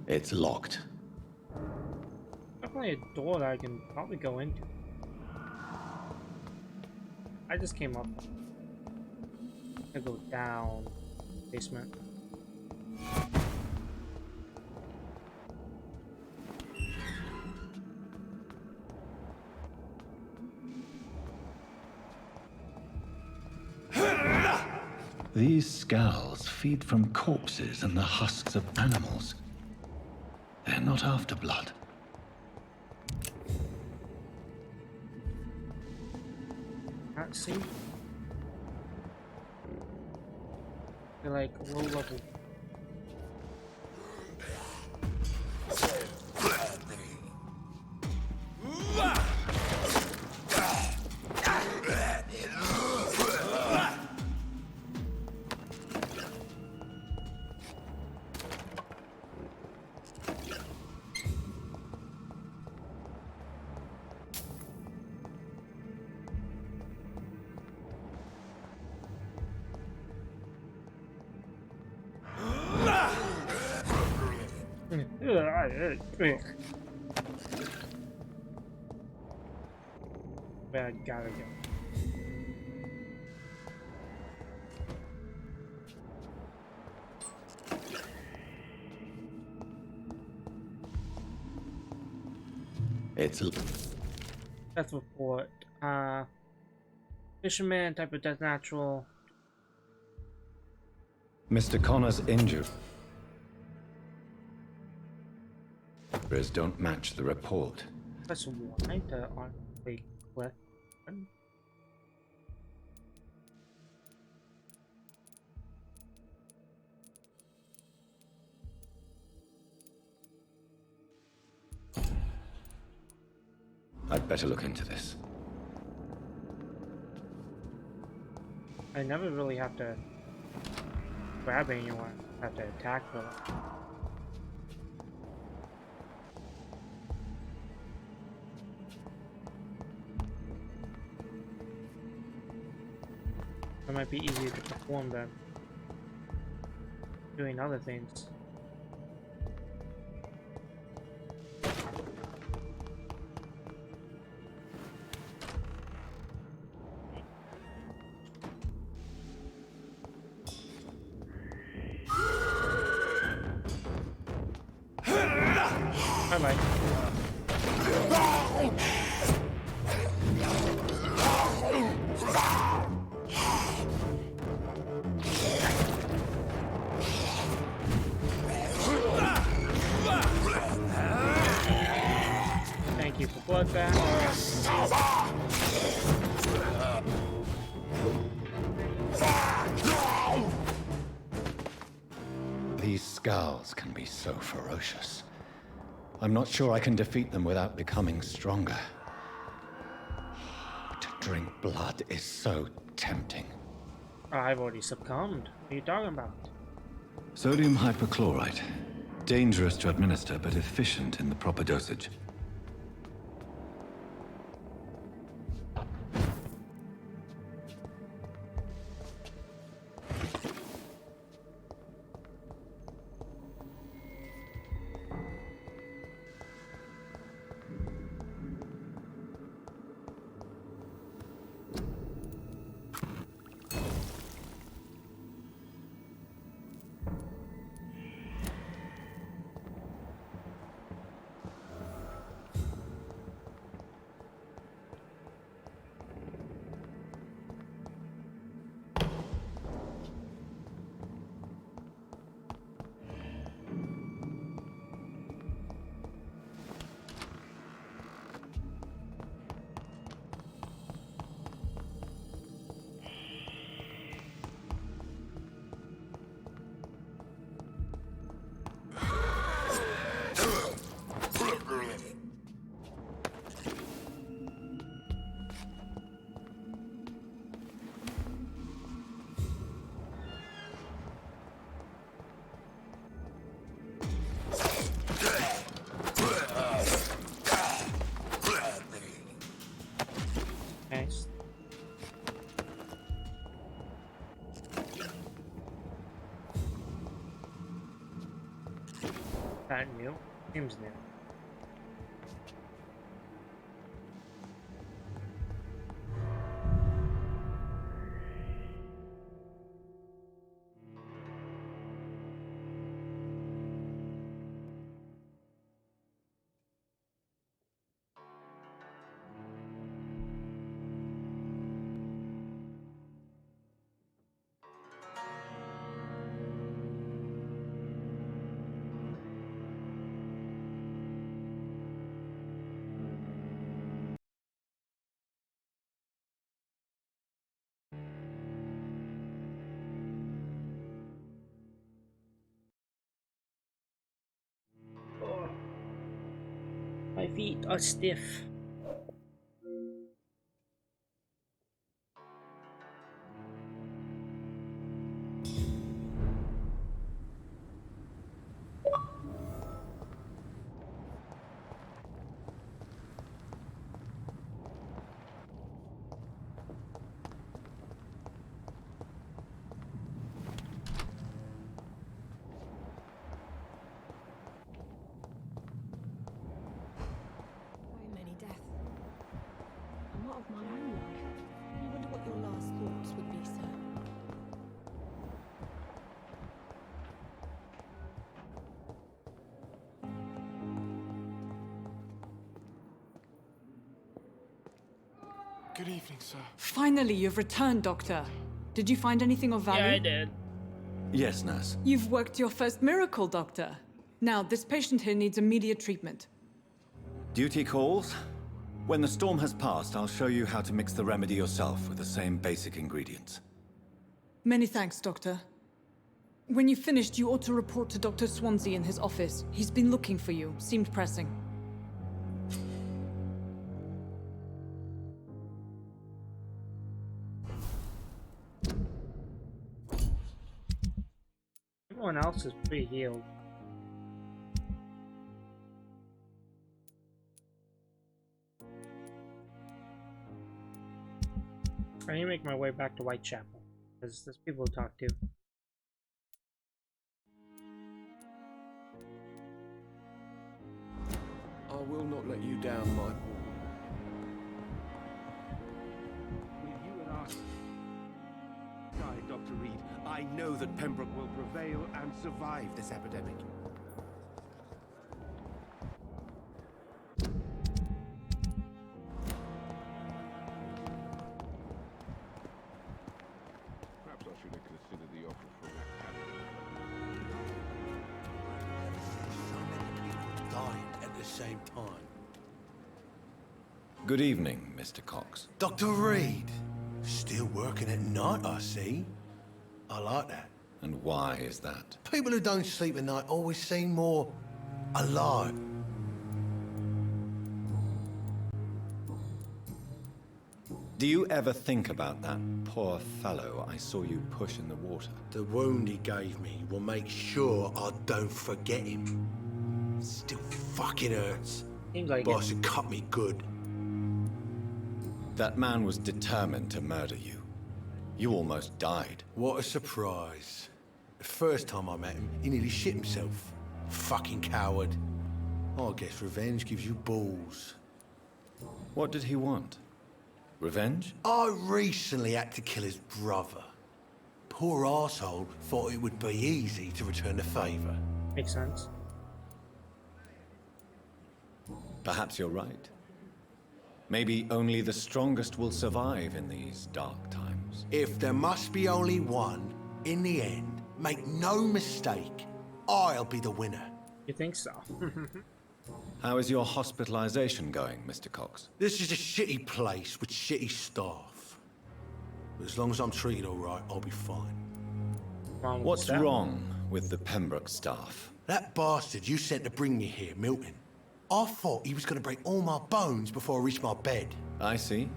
It's locked.
Definitely a door that I can probably go into. I just came up. I go down. Basement.
These scowls feed from corpses and the husks of animals. They're not after blood.
Can't see. They're like low level. Where I gotta go.
It's
Death report. Fisherman, type of death natural.
Mr. Connor's injured. Don't match the report.
Press Y to wait, click.
I'd better look into this.
I never really have to grab anyone. I have to attack them. It might be easier to perform than doing other things. Bye-bye. Thank you for blood bath.
Skals can be so ferocious. I'm not sure I can defeat them without becoming stronger. To drink blood is so tempting.
I've already succumbed. What are you talking about?
Sodium hypochlorite. Dangerous to administer, but efficient in the proper dosage.
Nice. That new? Seems new. Oh. My feet are stiff.
Of my own life. I wonder what your last thoughts would be, sir.
Good evening, sir.
Finally, you've returned, Doctor. Did you find anything of value?
Yeah, I did.
Yes, nurse.
You've worked your first miracle, Doctor. Now, this patient here needs immediate treatment.
Duty calls? When the storm has passed, I'll show you how to mix the remedy yourself with the same basic ingredients.
Many thanks, Doctor. When you've finished, you ought to report to Dr. Swansea in his office. He's been looking for you. Seemed pressing.
Everyone else is pre-healed. I need to make my way back to Whitechapel, because there's people to talk to.
I will not let you down, my boy. With you and us. Sorry, Dr. Reed. I know that Pembroke will prevail and survive this epidemic. Perhaps I should have considered the offer from that cabin.
Dying at the same time.
Good evening, Mr. Cox.
Dr. Reed. Still working at night, I see. I like that.
And why is that?
People who don't sleep at night always seem more alive.
Do you ever think about that poor fellow I saw you push in the water?
The wound he gave me will make sure I don't forget him. Still fucking hurts.
Seems like
Boss had cut me good.
That man was determined to murder you. You almost died.
What a surprise. The first time I met him, he nearly shit himself. Fucking coward. I guess revenge gives you balls.
What did he want? Revenge?
I recently had to kill his brother. Poor arsehole thought it would be easy to return the favour.
Makes sense.
Perhaps you're right. Maybe only the strongest will survive in these dark times.
If there must be only one, in the end, make no mistake, I'll be the winner.
You think so?
How is your hospitalization going, Mr. Cox?
This is a shitty place with shitty staff. But as long as I'm treated all right, I'll be fine.
What's wrong with the Pembroke staff?
That bastard you sent to bring me here, Milton. I thought he was going to break all my bones before I reached my bed.
I see.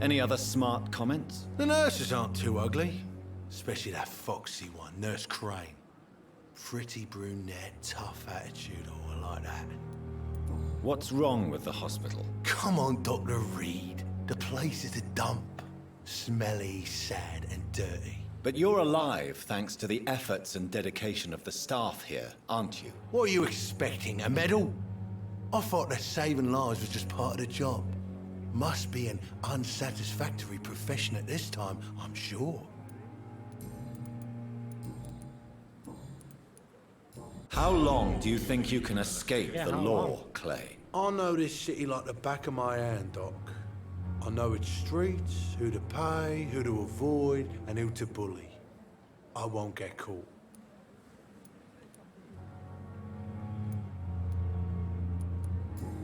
Any other smart comments?
The nurses aren't too ugly. Especially that foxy one, Nurse Crane. Pretty brunette, tough attitude, all like that.
What's wrong with the hospital?
Come on, Dr. Reed. The place is a dump. Smelly, sad, and dirty.
But you're alive thanks to the efforts and dedication of the staff here, aren't you?
What are you expecting, a medal? I thought that saving lives was just part of the job. Must be an unsatisfactory profession at this time, I'm sure.
How long do you think you can escape the law,
long?
Clay?
I know this city like the back of my hand, Doc. I know its streets, who to pay, who to avoid, and who to bully. I won't get caught.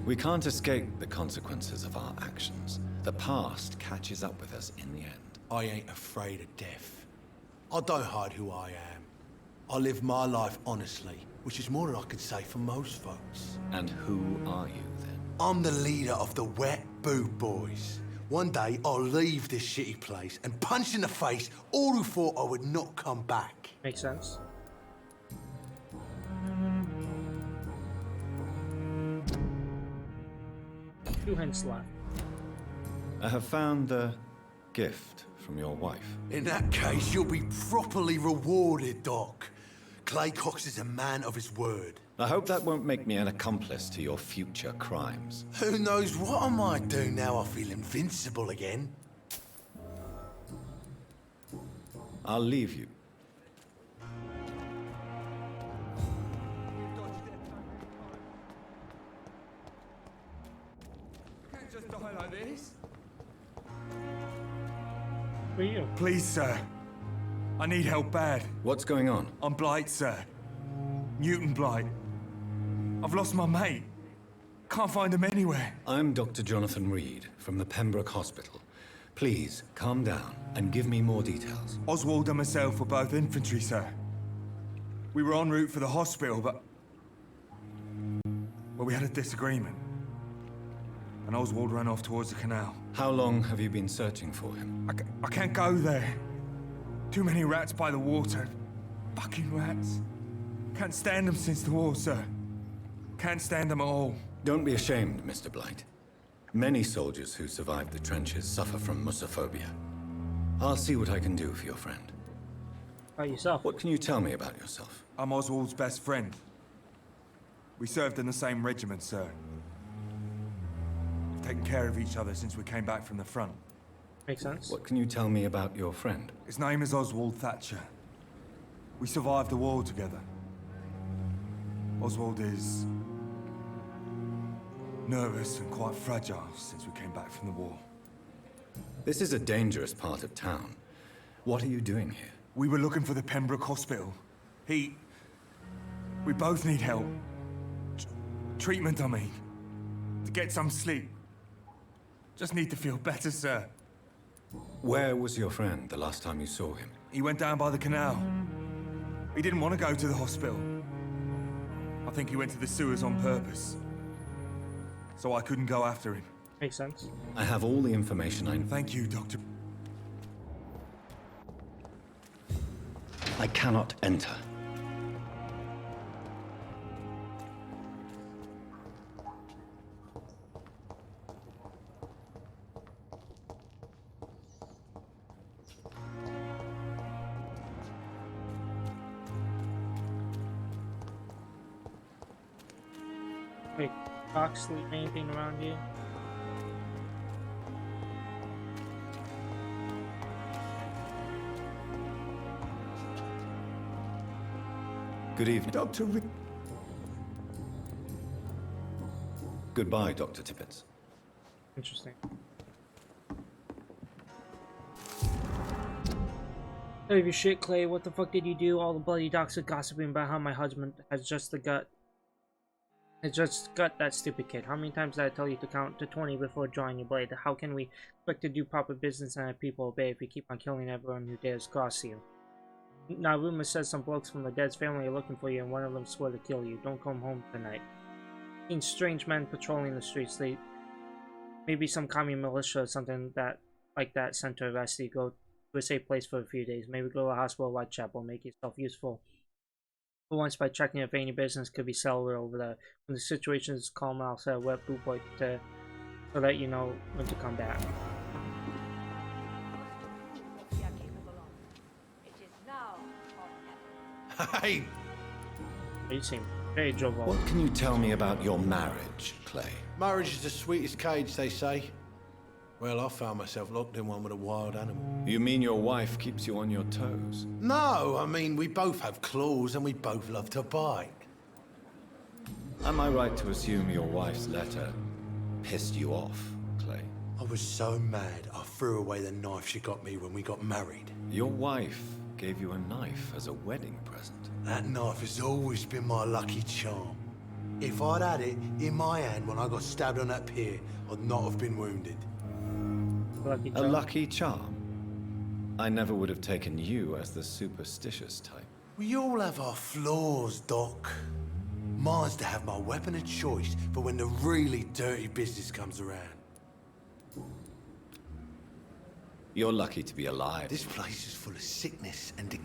We can't escape the consequences of our actions. The past catches up with us in the end.
I ain't afraid of death. I don't hide who I am. I live my life honestly, which is more than I can say for most folks.
And who are you, then?
I'm the leader of the Wet Boot Boys. One day, I'll leave this shitty place and punch in the face all who thought I would not come back.
Makes sense. Two hints left.
I have found the gift from your wife.
In that case, you'll be properly rewarded, Doc. Clay Cox is a man of his word.
I hope that won't make me an accomplice to your future crimes.
Who knows what I might do now I feel invincible again.
I'll leave you.
Can't just die like this.
Who are you?
Please, sir. I need help bad.
What's going on?
I'm Blight, sir. Newton Blight. I've lost my mate. Can't find him anywhere.
I'm Dr. Jonathan Reed from the Pembroke Hospital. Please, calm down and give me more details.
Oswald and myself were both infantry, sir. We were en route for the hospital, but we had a disagreement. And Oswald ran off towards the canal.
How long have you been searching for him?
I can't go there. Too many rats by the water. Fucking rats. Can't stand them since the war, sir. Can't stand them at all.
Don't be ashamed, Mr. Blight. Many soldiers who survived the trenches suffer from musophobia. I'll see what I can do for your friend.
About yourself?
What can you tell me about yourself?
I'm Oswald's best friend. We served in the same regiment, sir. We've taken care of each other since we came back from the front.
Makes sense.
What can you tell me about your friend?
His name is Oswald Thatcher. We survived the war together. Oswald is nervous and quite fragile since we came back from the war.
This is a dangerous part of town. What are you doing here?
We were looking for the Pembroke Hospital. We both need help. Treatment, I mean. To get some sleep. Just need to feel better, sir.
Where was your friend the last time you saw him?
He went down by the canal. He didn't want to go to the hospital. I think he went to the sewers on purpose. So I couldn't go after him.
Makes sense.
I have all the information I need.
Thank you, Doctor.
I cannot enter.
Wait, Fox, leave anything around you?
Good evening.
Dr.
Goodbye, Dr. Tippett.
Interesting. Holy shit, Clay, what the fuck did you do? All the bloody docs are gossiping about how my husband has just got that stupid kid. How many times did I tell you to count to 20 before drawing your blade? How can we expect to do proper business and have people obey if we keep on killing everyone who dares cross you? Now, rumor says some blokes from the dead's family are looking for you and one of them swore to kill you. Don't come home tonight. Seen strange men patrolling the streets. They maybe some commie militia or something like that sent to arrest you. Go to a safe place for a few days. Maybe go to a hospital, Whitechapel. Make yourself useful for once by checking if any business could be settled over there. When the situation is calm, I'll set a wet boot boy to let you know when to come back.
Hey!
You seem very jovial.
What can you tell me about your marriage, Clay?
Marriage is the sweetest cage, they say. Well, I found myself locked in one with a wild animal.
You mean your wife keeps you on your toes?
No, I mean, we both have claws and we both love to bite.
Am I right to assume your wife's letter pissed you off, Clay?
I was so mad, I threw away the knife she got me when we got married.
Your wife gave you a knife as a wedding present.
That knife has always been my lucky charm. If I'd had it in my hand when I got stabbed on that pier, I'd not have been wounded.
A lucky charm? I never would have taken you as the superstitious type.
We all have our flaws, Doc. Mine's to have my weapon of choice for when the really dirty business comes around.
You're lucky to be alive.
This place is full of sickness and...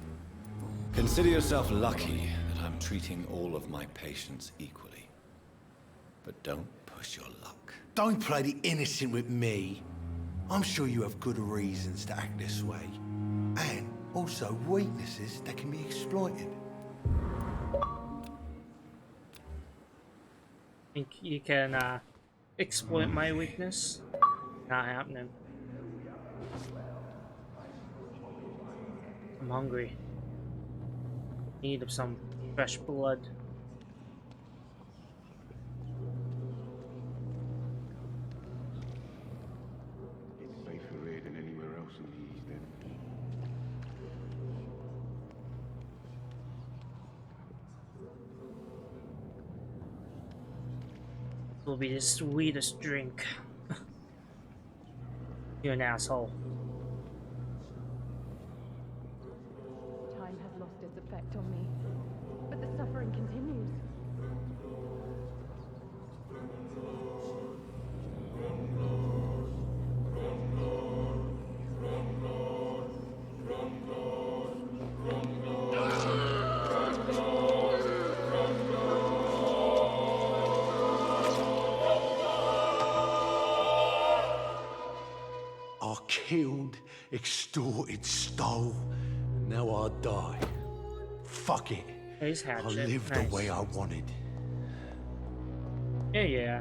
Consider yourself lucky that I'm treating all of my patients equally. But don't push your luck.
Don't play the innocent with me. I'm sure you have good reasons to act this way. And also weaknesses that can be exploited.
Think you can exploit my weakness? Not happening. I'm hungry. Need of some fresh blood.
It's safer here than anywhere else in the East End.
This will be the sweetest drink. You're an asshole.
Time has lost its effect on me, but the suffering continues.
I killed, extorted, stole. Now I die. Fuck it. I lived the way I wanted.
Yeah.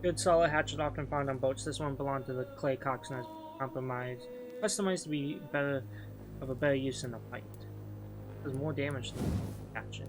Good solid hatchet often found on boats. This one belonged to the clay coxswain, customized to be of a better use in a fight. Does more damage than hatchet.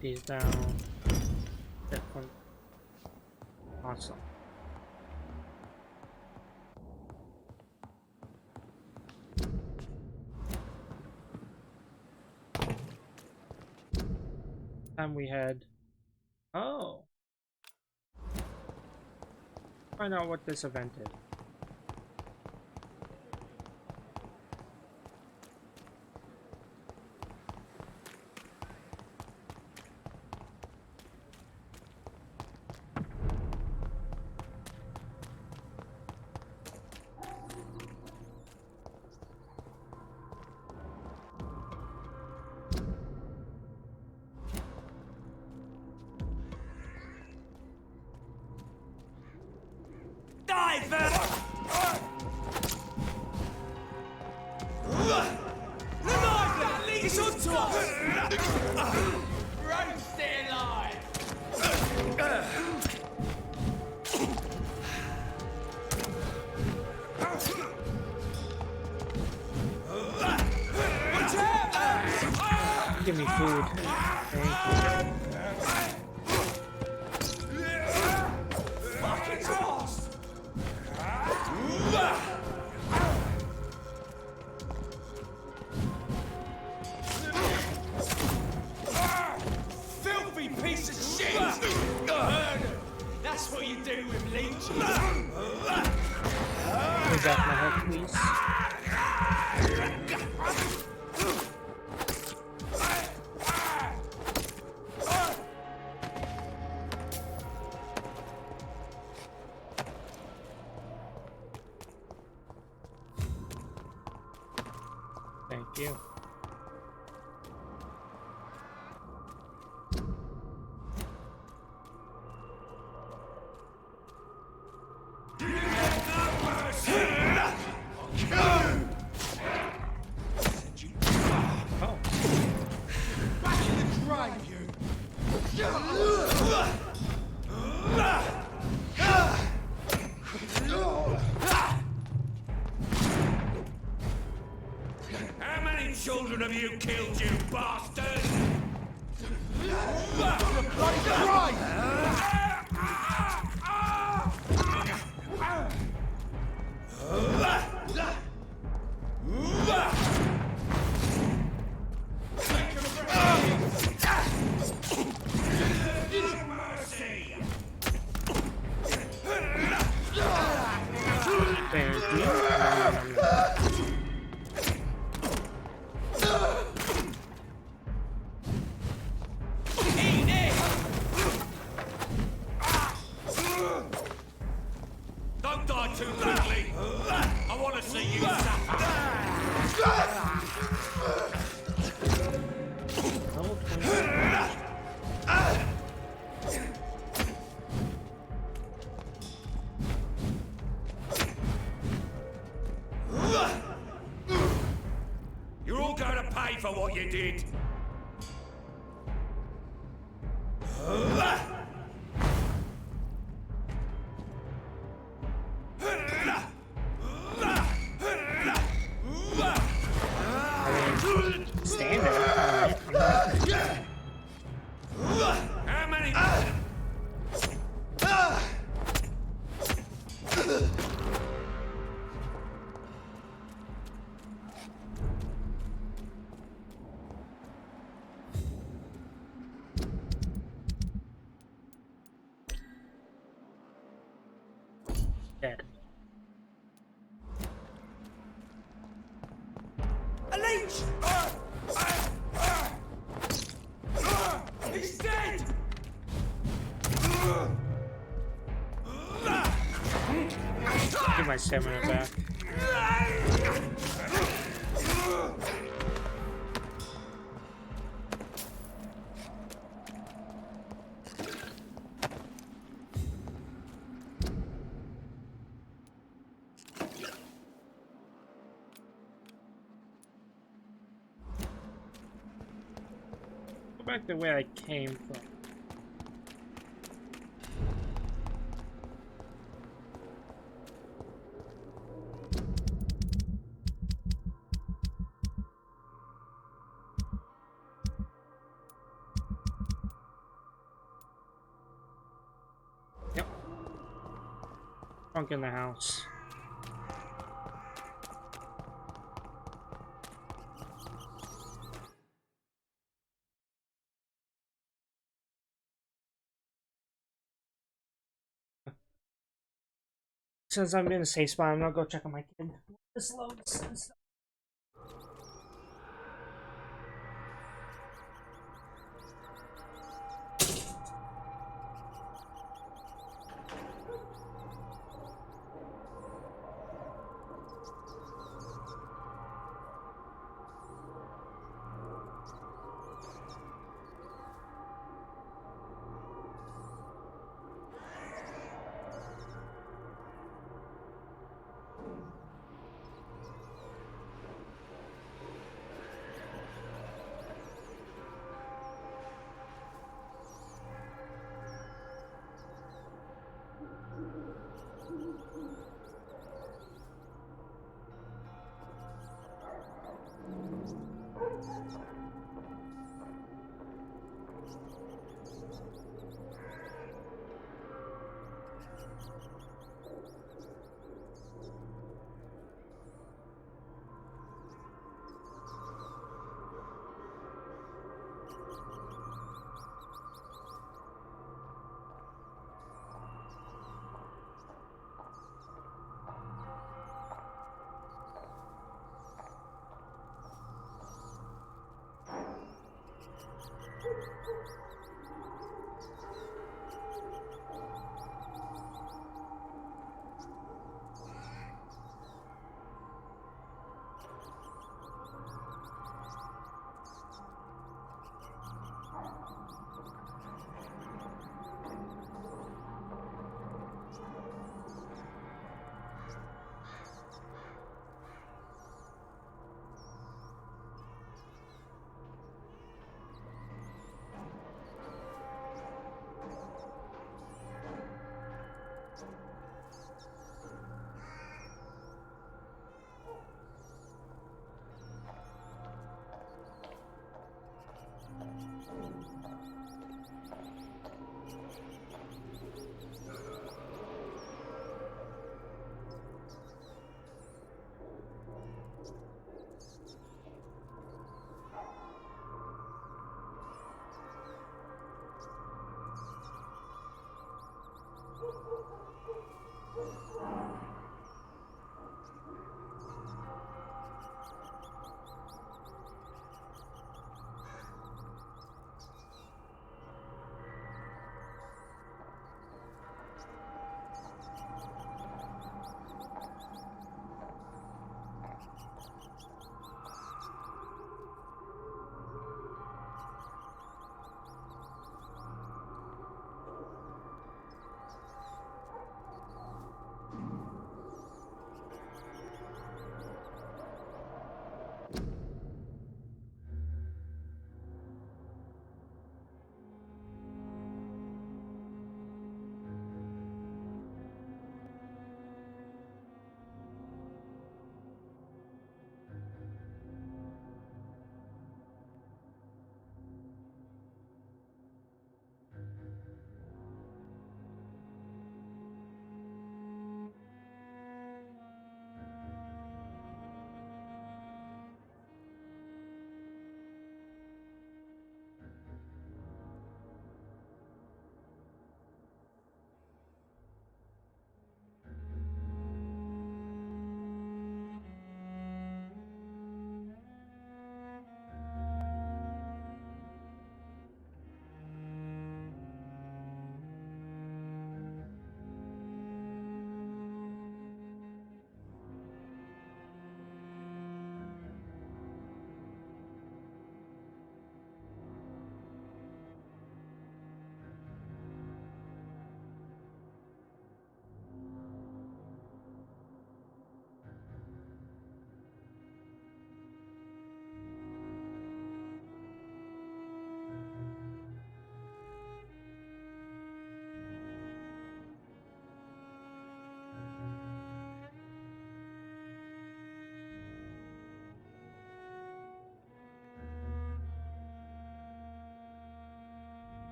these down. Different. Awesome. And we had. Oh. Find out what this event is. Give me food. Thank you.
Filthy piece of shit! That's what you do with leeches.
Bring back my health, please. Thank you.
How many children have you killed, you bastard? Don't die too quickly. I want to see you suffer. You're all going to pay for what you did.
Stand there.
How many?
Dead.
A leech! He's dead!
Give my stamina back. Go back to where I came from. trunk in the house. Since I'm in a safe spot, I'm gonna go check on my kid. This loads and stuff.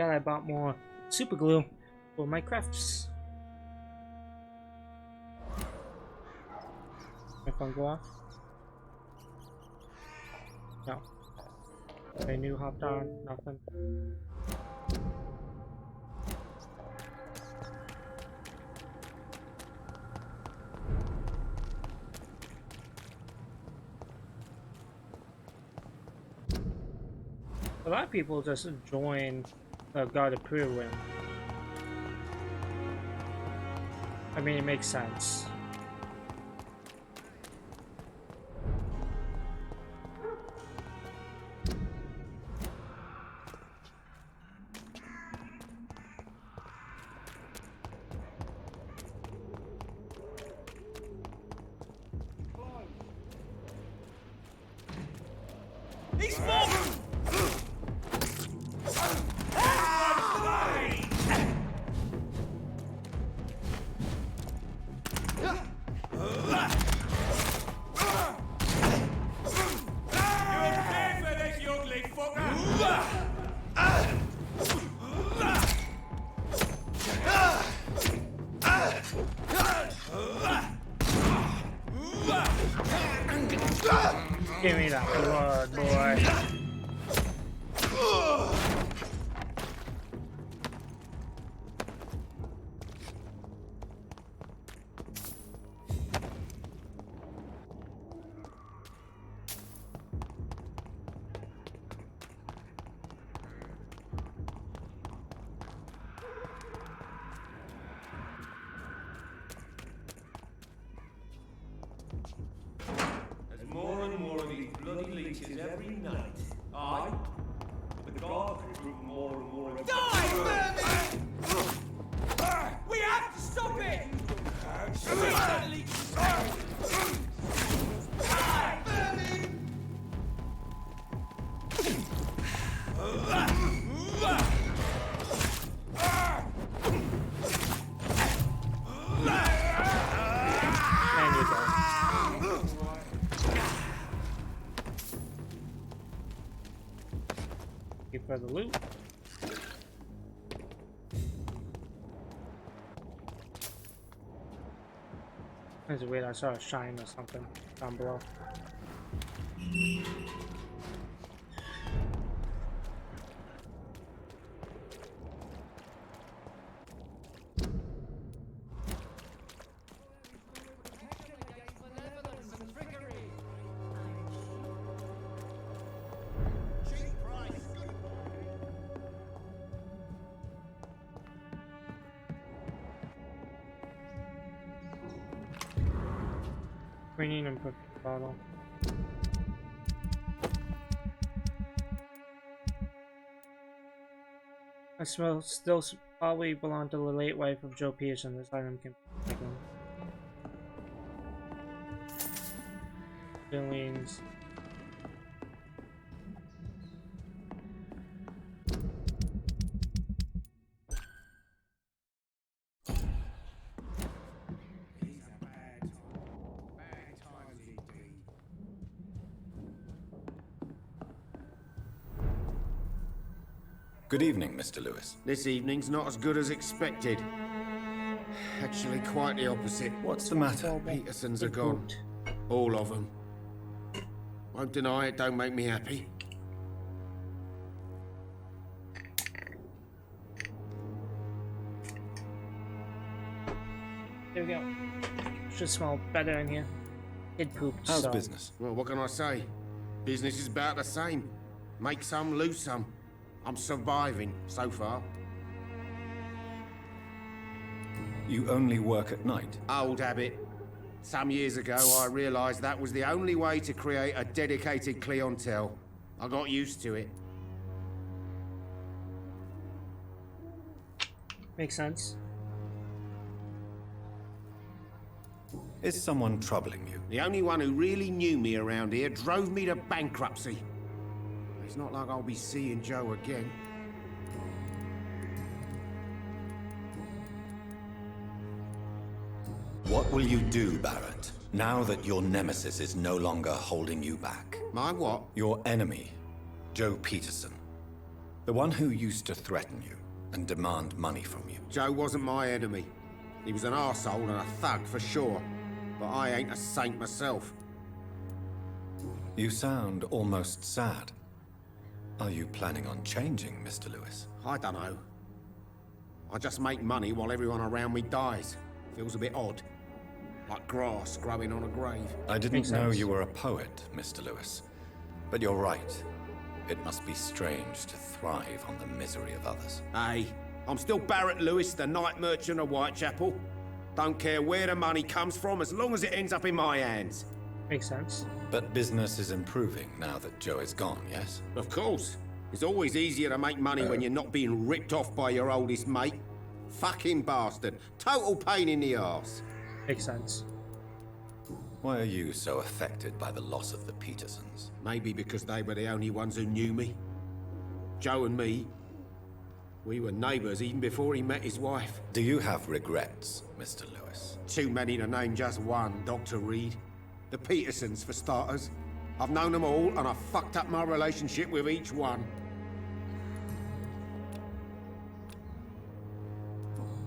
I bought more super glue for my crafts. My phone go off? No. I knew hopped on, nothing. A lot of people just join the God of Prayer win. I mean, it makes sense.
He's falling!
Give me that blood, boy.
There's more and more of these bloody leeches every night. Aye? But the guards recruit more and more of
Die, vermin! We have to stop it! Shoot that leech! Die, vermin!
And you go. Keep for the loot. That's weird, I saw a shine or something down below. Quinine and perfect bottle. I smell still probably belong to the late wife of Joe Peterson. This item can be taken. Billings.
Good evening, Mr. Lewis.
This evening's not as good as expected. Actually, quite the opposite.
What's the matter?
Petersons are gone. All of them. Won't deny it don't make me happy.
There we go. Should smell better in here. It pooped.
How's
so.
business?
Well, what can I say? Business is about the same. Make some, lose some. I'm surviving, so far.
You only work at night?
Old habit. Some years ago, I realised that was the only way to create a dedicated clientele. I got used to it.
Makes sense.
Is someone troubling you?
The only one who really knew me around here drove me to bankruptcy. It's not like I'll be seeing Joe again.
What will you do, Barrett, now that your nemesis is no longer holding you back?
My what?
Your enemy, Joe Peterson. The one who used to threaten you and demand money from you.
Joe wasn't my enemy. He was an arsehole and a thug for sure. But I ain't a saint myself.
You sound almost sad. Are you planning on changing, Mr. Lewis?
I don't know. I just make money while everyone around me dies. Feels a bit odd. Like grass growing on a grave.
I didn't know you were a poet, Mr. Lewis. But you're right. It must be strange to thrive on the misery of others.
Hey, I'm still Barrett Lewis, the night merchant of Whitechapel. Don't care where the money comes from as long as it ends up in my hands.
Makes sense.
But business is improving now that Joe is gone, yes?
Of course. It's always easier to make money when you're not being ripped off by your oldest mate. Fucking bastard. Total pain in the arse.
Makes sense.
Why are you so affected by the loss of the Petersons?
Maybe because they were the only ones who knew me. Joe and me, we were neighbours even before he met his wife.
Do you have regrets, Mr. Lewis?
Too many to name just one, Dr. Reed. The Petersons, for starters. I've known them all, and I've fucked up my relationship with each one.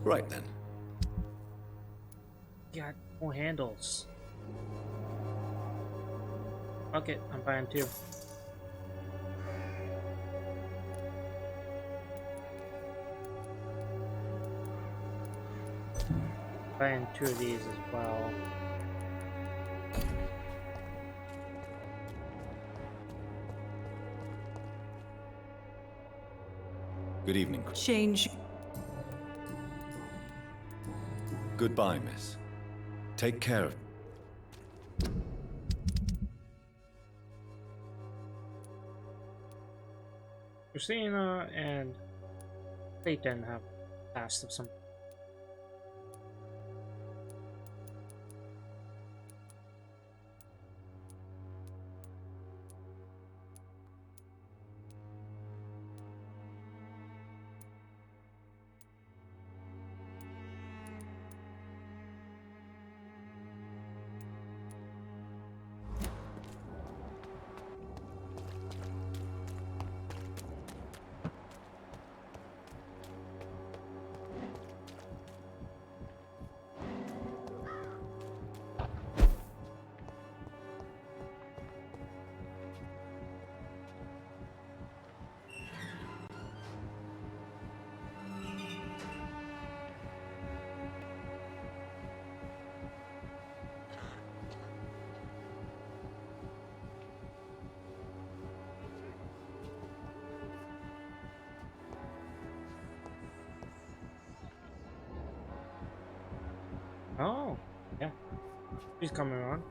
Right then.
Got more handles. Fuck it, I'm buying 2. Buying 2 of these as well.
Good evening.
Change.
Goodbye, miss. Take care of...
Christina and Clayton have passed of some. Oh, yeah. She's coming around.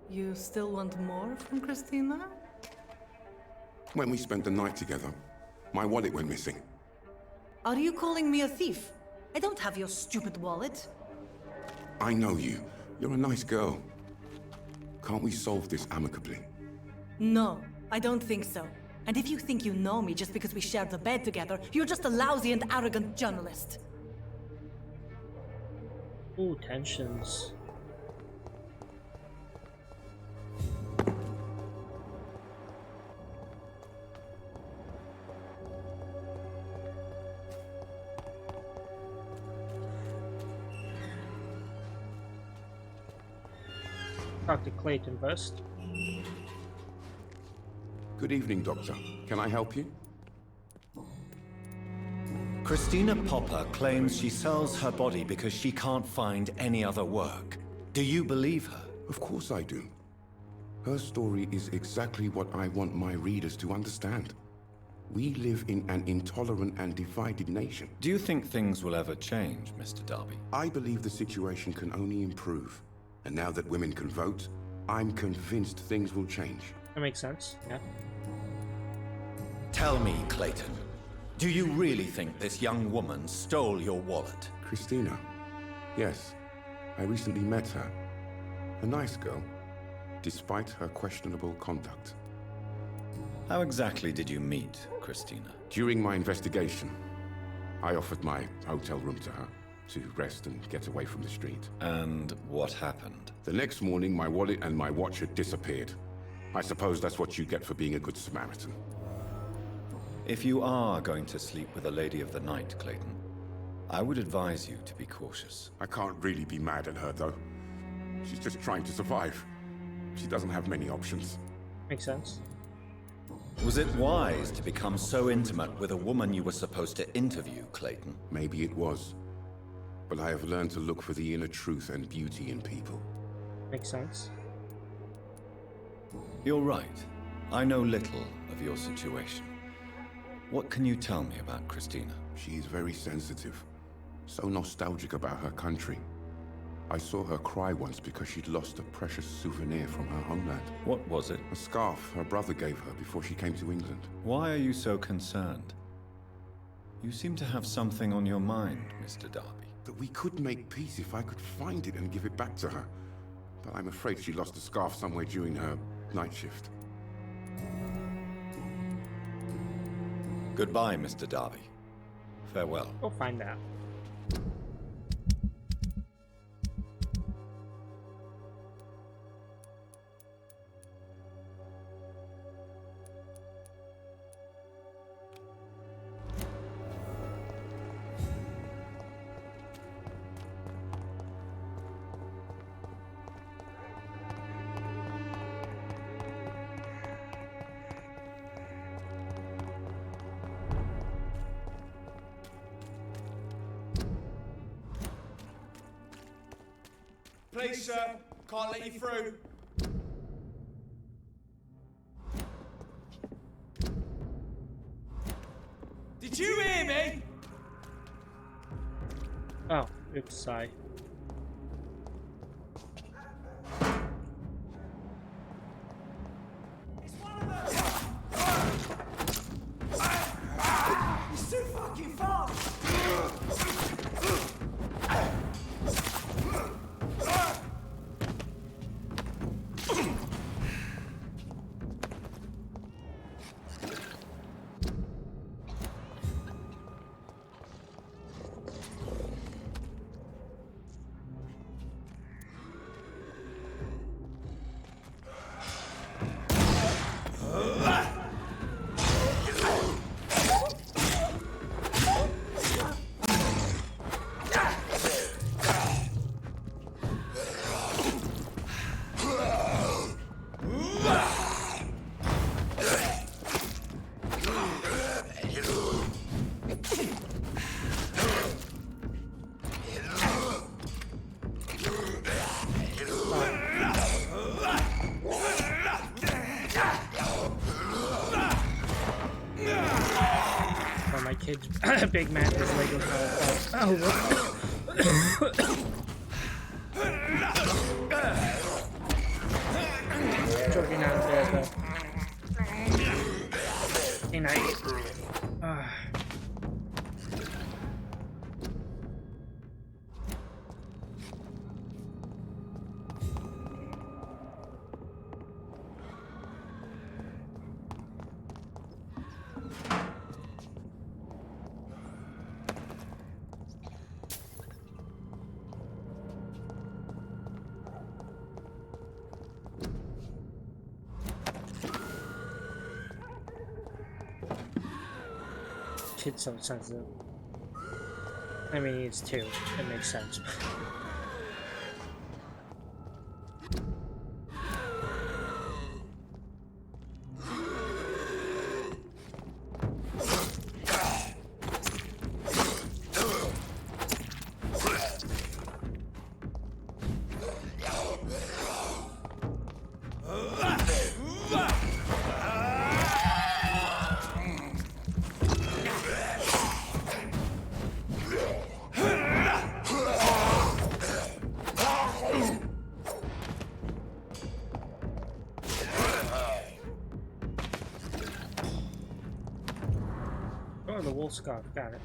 You still want more from Christina?
When we spent the night together, my wallet went missing.
Are you calling me a thief? I don't have your stupid wallet.
I know you. You're a nice girl. Can't we solve this amicably?
No, I don't think so. And if you think you know me just because we shared the bed together, you're just a lousy and arrogant journalist.
Ooh, tensions. Talk to Clayton first.
Good evening, Doctor. Can I help you?
Christina Popper claims she sells her body because she can't find any other work. Do you believe her?
Of course I do. Her story is exactly what I want my readers to understand. We live in an intolerant and divided nation.
Do you think things will ever change, Mr. Darby?
I believe the situation can only improve. And now that women can vote, I'm convinced things will change.
That makes sense, yeah.
Tell me, Clayton, do you really think this young woman stole your wallet?
Christina? Yes. I recently met her. A nice girl, despite her questionable conduct.
How exactly did you meet Christina?
During my investigation, I offered my hotel room to her to rest and get away from the street.
And what happened?
The next morning, my wallet and my watch had disappeared. I suppose that's what you get for being a good Samaritan.
If you are going to sleep with a lady of the night, Clayton, I would advise you to be cautious.
I can't really be mad at her, though. She's just trying to survive. She doesn't have many options.
Makes sense.
Was it wise to become so intimate with a woman you were supposed to interview, Clayton?
Maybe it was. But I have learned to look for the inner truth and beauty in people.
Makes sense.
You're right. I know little of your situation. What can you tell me about Christina?
She is very sensitive. So nostalgic about her country. I saw her cry once because she'd lost a precious souvenir from her homeland.
What was it?
A scarf her brother gave her before she came to England.
Why are you so concerned? You seem to have something on your mind, Mr. Darby.
That we could make peace if I could find it and give it back to her. But I'm afraid she lost the scarf somewhere during her night shift.
Goodbye, Mr. Darby. Farewell.
We'll find out.
Please, sir, can't let you through. Did you hear me?
Oh, oops, sorry.
He's too fucking fast.
Big man is Lego oh, choking out there, but hey, nice. Kid's so sensitive. I mean, it's 2. It makes sense. Oh, the wool scarf, got it.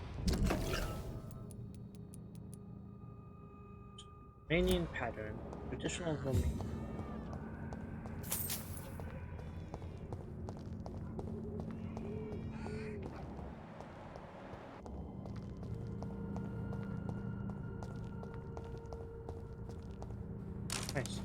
Romanian pattern, traditional Romanian. Nice.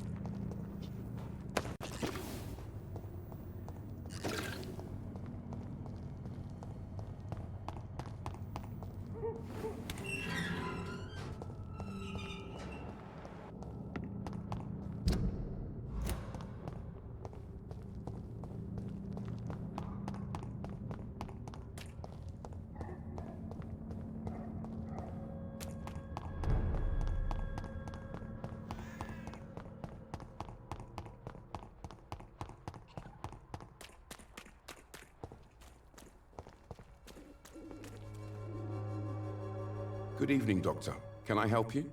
Good evening, Doctor. Can I help you?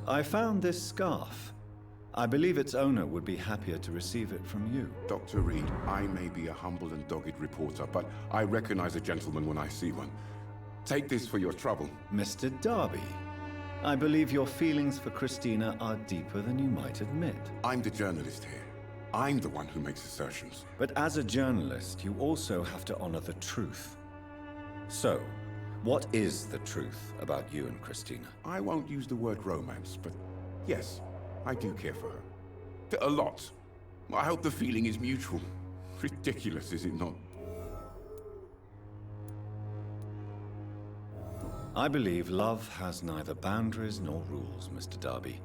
I found this scarf. I believe its owner would be happier to receive it from you.
Dr. Reed, I may be a humble and dogged reporter, but I recognize a gentleman when I see one. Take this for your trouble.
Mr. Darby, I believe your feelings for Christina are deeper than you might admit.
I'm the journalist here. I'm the one who makes assertions.
But as a journalist, you also have to honor the truth. So, what is the truth about you and Christina?
I won't use the word romance, but yes, I do care for her. A lot. I hope the feeling is mutual. Ridiculous, is it not?
I believe love has neither boundaries nor rules, Mr. Darby,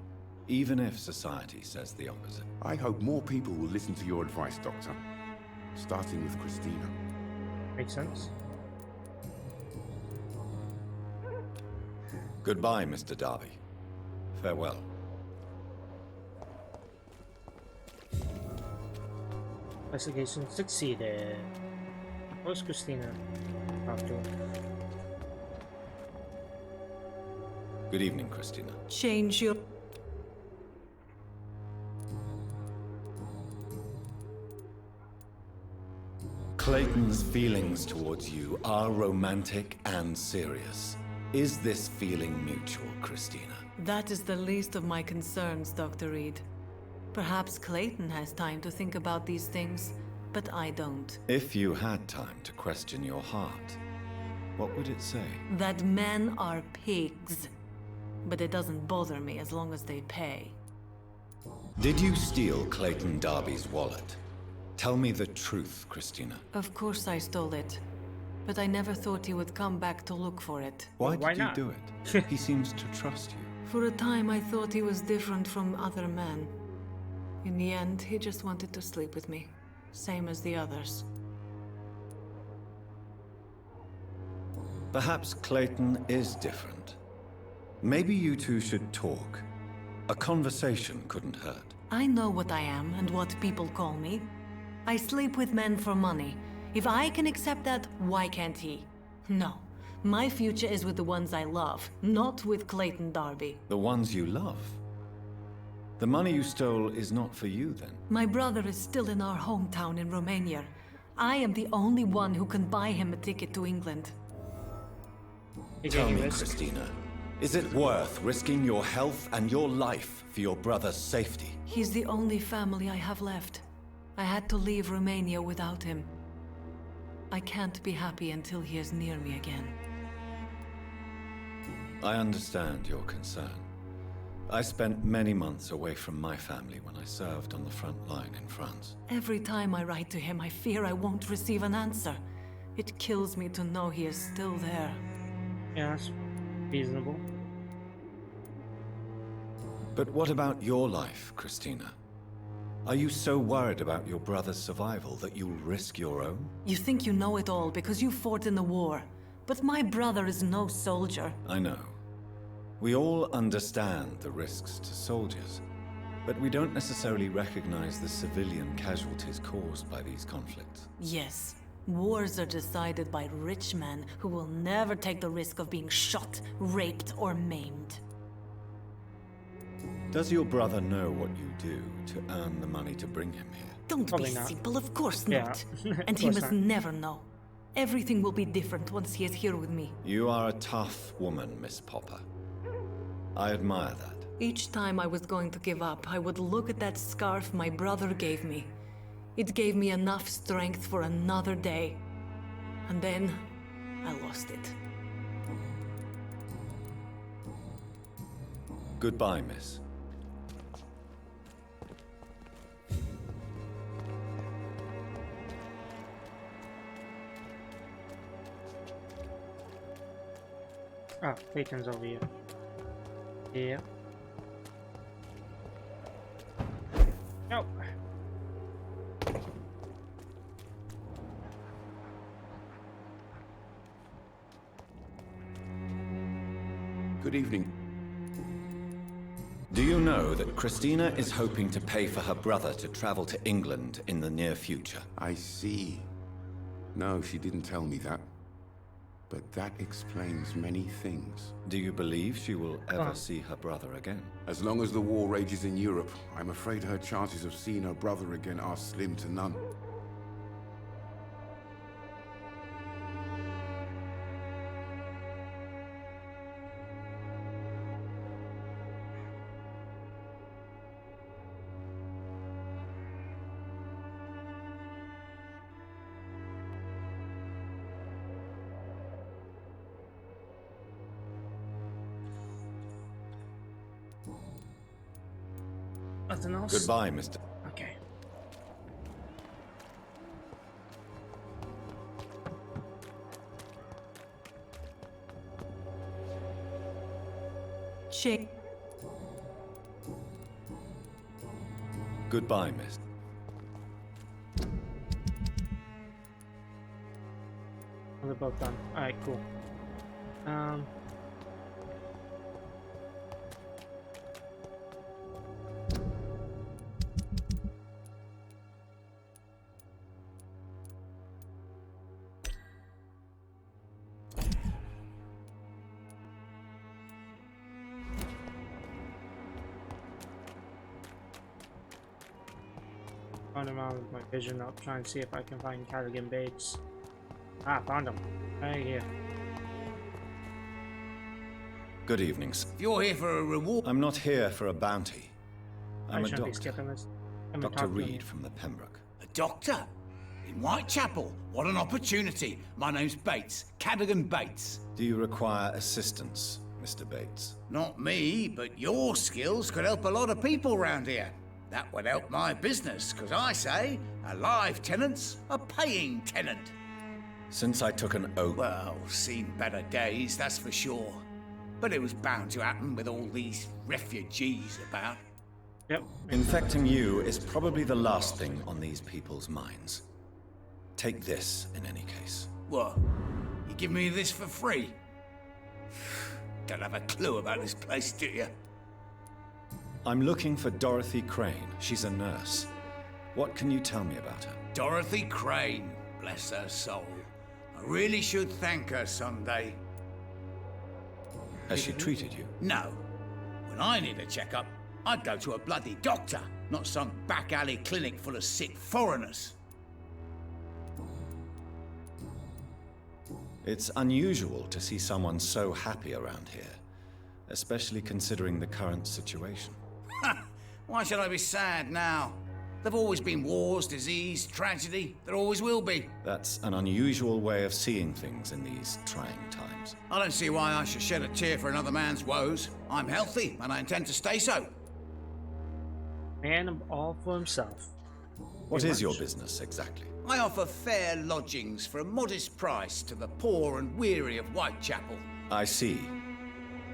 even if society says the opposite.
I hope more people will listen to your advice, Doctor. Starting with Christina.
Makes sense.
Goodbye, Mr. Darby. Farewell.
Investigation succeeded. Where's Christina? After.
Good evening, Christina.
Change your...
Clayton's feelings towards you are romantic and serious. Is this feeling mutual, Christina?
That is the least of my concerns, Dr. Reed. Perhaps Clayton has time to think about these things, but I don't.
If you had time to question your heart, what would it say?
That men are pigs. But it doesn't bother me as long as they pay.
Did you steal Clayton Darby's wallet? Tell me the truth, Christina.
Of course I stole it. But I never thought he would come back to look for it.
Why did you do it? He seems to trust you.
For a time I thought he was different from other men. In the end, he just wanted to sleep with me. Same as the others.
Perhaps Clayton is different. Maybe you two should talk. A conversation couldn't hurt.
I know what I am and what people call me. I sleep with men for money. If I can accept that, why can't he? No. My future is with the ones I love, not with Clayton Darby.
The ones you love? The money you stole is not for you, then?
My brother is still in our hometown in Romania. I am the only one who can buy him a ticket to England.
Tell me, Christina, is it worth risking your health and your life for your brother's safety?
He's the only family I have left. I had to leave Romania without him. I can't be happy until he is near me again.
I understand your concern. I spent many months away from my family when I served on the front line in France.
Every time I write to him, I fear I won't receive an answer. It kills me to know he is still there.
Yeah, that's reasonable.
But what about your life, Christina? Are you so worried about your brother's survival that you'll risk your own?
You think you know it all because you fought in the war. But my brother is no soldier.
I know. We all understand the risks to soldiers, but we don't necessarily recognize the civilian casualties caused by these conflicts.
Yes. Wars are decided by rich men who will never take the risk of being shot, raped, or maimed.
Does your brother know what you do to earn the money to bring him here?
Don't
Probably
be
not.
simple, of course
Yeah.
not.
Of
And he
course
must
not.
never know. Everything will be different once he is here with me.
You are a tough woman, Miss Popper. I admire that.
Each time I was going to give up, I would look at that scarf my brother gave me. It gave me enough strength for another day. And then, I lost it.
Goodbye, miss.
Ah, Clayton's over here. Yeah. No.
Good evening.
Do you know that Christina is hoping to pay for her brother to travel to England in the near future?
I see. No, she didn't tell me that. But that explains many things.
Do you believe she will ever see her brother again?
As long as the war rages in Europe, I'm afraid her chances of seeing her brother again are slim to none.
Nothing else?
Goodbye, Mr.
Okay.
Shake.
Goodbye, miss.
They're both done. Alright, cool. Run around with my vision up, try and see if I can find Callaghan Bates. Ah, found him. Right here.
Good evening, sir.
If you're here for a reward...
I'm not here for a bounty. I'm a
shouldn't be
doctor.
skipping this. I'm
Dr.
talking to
Reed
me.
from the Pembroke.
A doctor? In Whitechapel? What an opportunity. My name's Bates. Callaghan Bates.
Do you require assistance, Mr. Bates?
Not me, but your skills could help a lot of people round here. That would help my business, because I say, a live tenant's a paying tenant.
Since I took an oath...
Well, seen better days, that's for sure. But it was bound to happen with all these refugees about.
Yep.
Infecting you is probably the last thing on these people's minds. Take this, in any case.
What? You give me this for free? Don't have a clue about this place, do you?
I'm looking for Dorothy Crane. She's a nurse. What can you tell me about her?
Dorothy Crane, bless her soul. I really should thank her someday.
Has she treated you?
No. When I need a checkup, I'd go to a bloody doctor, not some back alley clinic full of sick foreigners.
It's unusual to see someone so happy around here, especially considering the current situation.
Why should I be sad now? There've always been wars, disease, tragedy. There always will be.
That's an unusual way of seeing things in these trying times.
I don't see why I should shed a tear for another man's woes. I'm healthy, and I intend to stay so.
Man all for himself.
What is your business, exactly?
I offer fair lodgings for a modest price to the poor and weary of Whitechapel.
I see.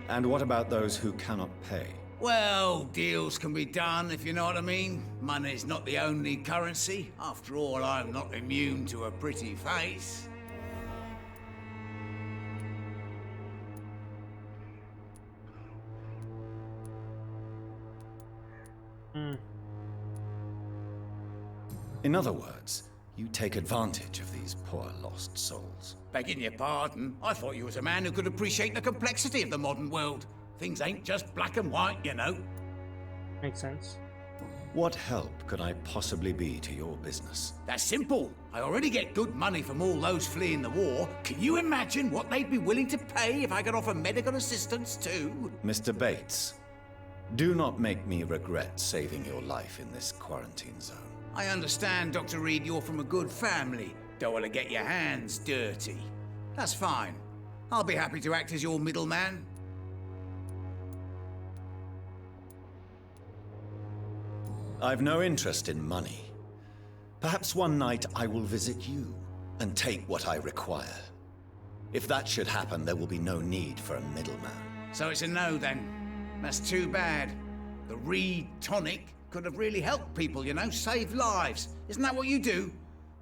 And what about those who cannot pay?
Well, deals can be done, if you know what I mean. Money's not the only currency. After all, I'm not immune to a pretty face.
In other words, you take advantage of these poor lost souls.
Begging your pardon, I thought you was a man who could appreciate the complexity of the modern world. Things ain't just black and white, you know.
Makes sense.
What help could I possibly be to your business?
That's simple. I already get good money from all those fleeing the war. Can you imagine what they'd be willing to pay if I could offer medical assistance too?
Mr. Bates, do not make me regret saving your life in this quarantine zone.
I understand, Dr. Reed, you're from a good family. Don't want to get your hands dirty. That's fine. I'll be happy to act as your middleman.
I've no interest in money. Perhaps one night I will visit you and take what I require. If that should happen, there will be no need for a middleman.
So it's a no then. That's too bad. The Reed tonic could have really helped people, you know, save lives. Isn't that what you do?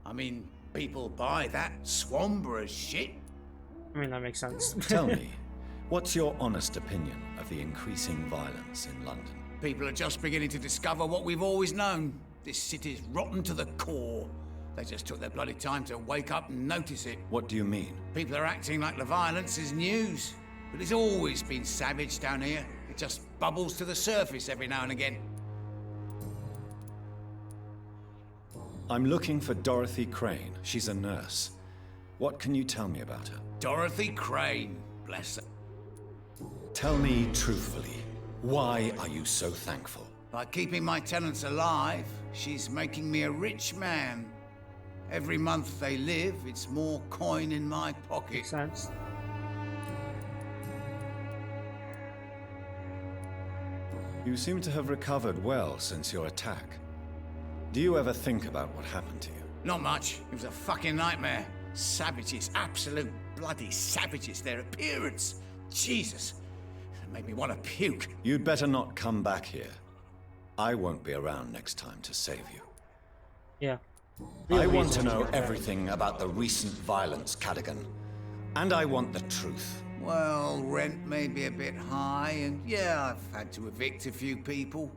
I mean, people buy that Swamborough shit.
I mean, that makes sense.
Tell me, what's your honest opinion of the increasing violence in London?
People are just beginning to discover what we've always known. This city's rotten to the core. They just took their bloody time to wake up and notice it.
What do you mean?
People are acting like the violence is news. But it's always been savage down here. It just bubbles to the surface every now and again.
I'm looking for Dorothy Crane. She's a nurse. What can you tell me about her?
Dorothy Crane, bless her.
Tell me truthfully, why are you so thankful?
By keeping my tenants alive, she's making me a rich man. Every month they live, it's more coin in my pocket.
Makes sense.
You seem to have recovered well since your attack. Do you ever think about what happened to you?
Not much. It was a fucking nightmare. Savages, absolute bloody savages. Their appearance, Jesus, it made me want to puke.
You'd better not come back here. I won't be around next time to save you.
Yeah.
I want to know everything about the recent violence, Cadogan. And I want the truth.
Well, rent may be a bit high, and yeah, I've had to evict a few people.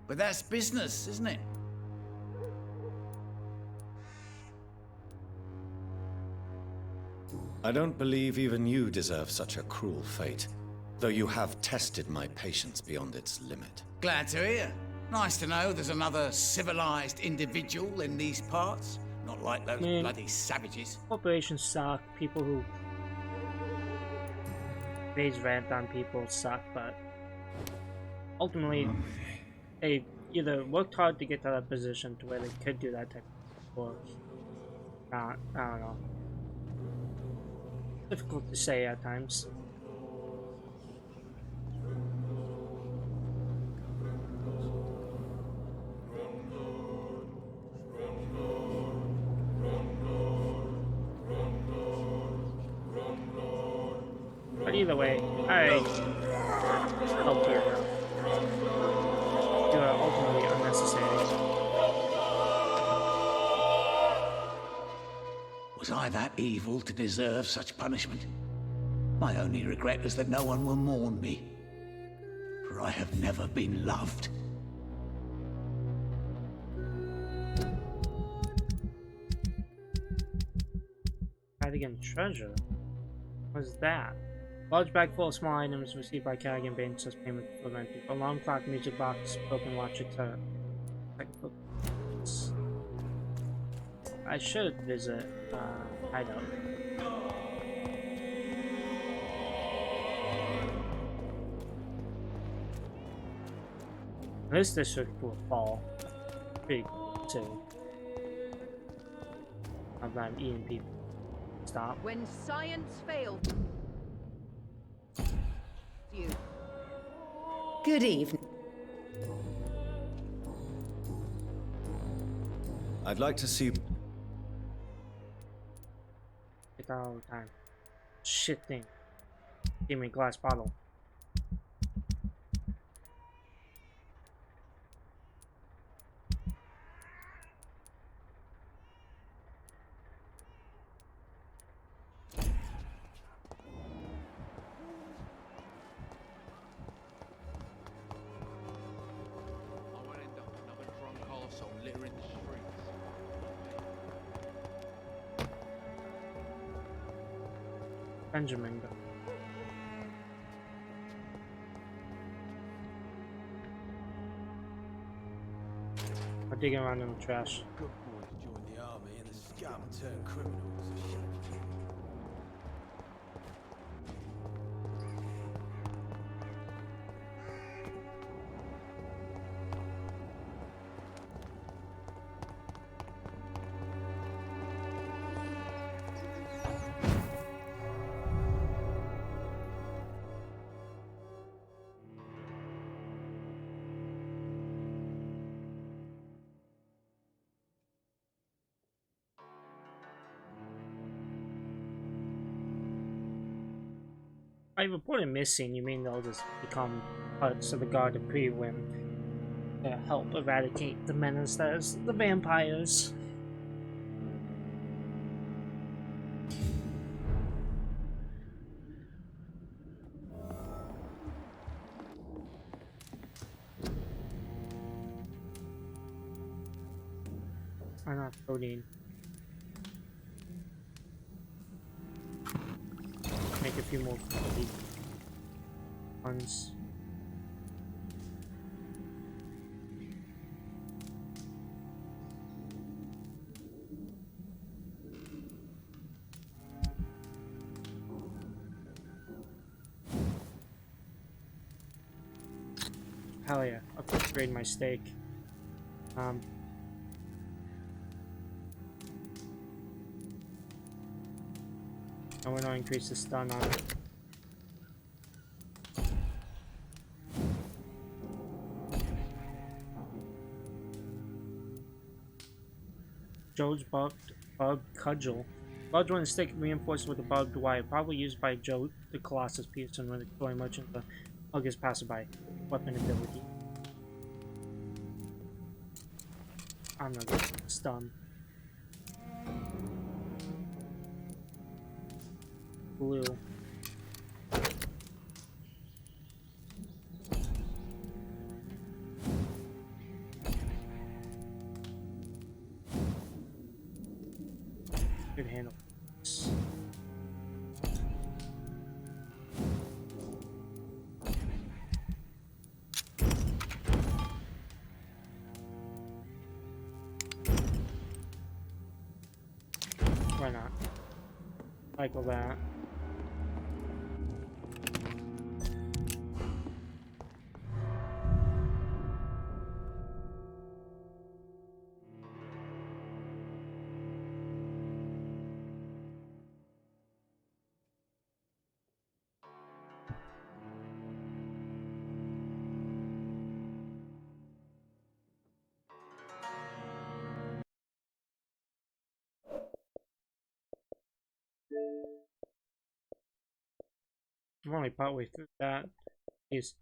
But that's business, isn't it?
I don't believe even you deserve such a cruel fate, though you have tested my patience beyond its limit.
Glad to hear. Nice to know there's another civilized individual in these parts. Not like those bloody savages.
Corporations suck. People who raise rent on people suck, but ultimately, they either worked hard to get to that position to where they could do that type of work, or not. I don't know. Difficult to say at times. But either way, I helped you. You are ultimately unnecessary.
Was I that evil to deserve such punishment? My only regret is that no one will mourn me, for I have never been loved.
Cadogan treasure? What's that? Large bag full of small items received by Cadogan Baines as payment for renting. Alarm clock, music box, broken watch, etc. I should visit Hideout. This district will fall big too. I'm eating people. Stop.
When science fails you.
Good evening.
I'd like to see...
Get that all the time. Shit thing. Give me a glass bottle. Benjamin. I'm digging around in the trash.
Good boys join the army and the scum turn criminals.
By reported missing, you mean they'll just become parts of the Guard of Pre-Win to help eradicate the menace that is the vampires. Why not codeine? Make a few more ones. Hell yeah, I'll upgrade my steak. I want to increase the stun on it. Joe's barbed cudgel. Large one stick reinforced with a barbed wire, probably used by Joe the Colossus Peterson when exploring merchant to hug his passerby. Weapon ability. I'm not gonna stun. Blue. Good handle. Why not? Cycle that. I'm only partway through that. Is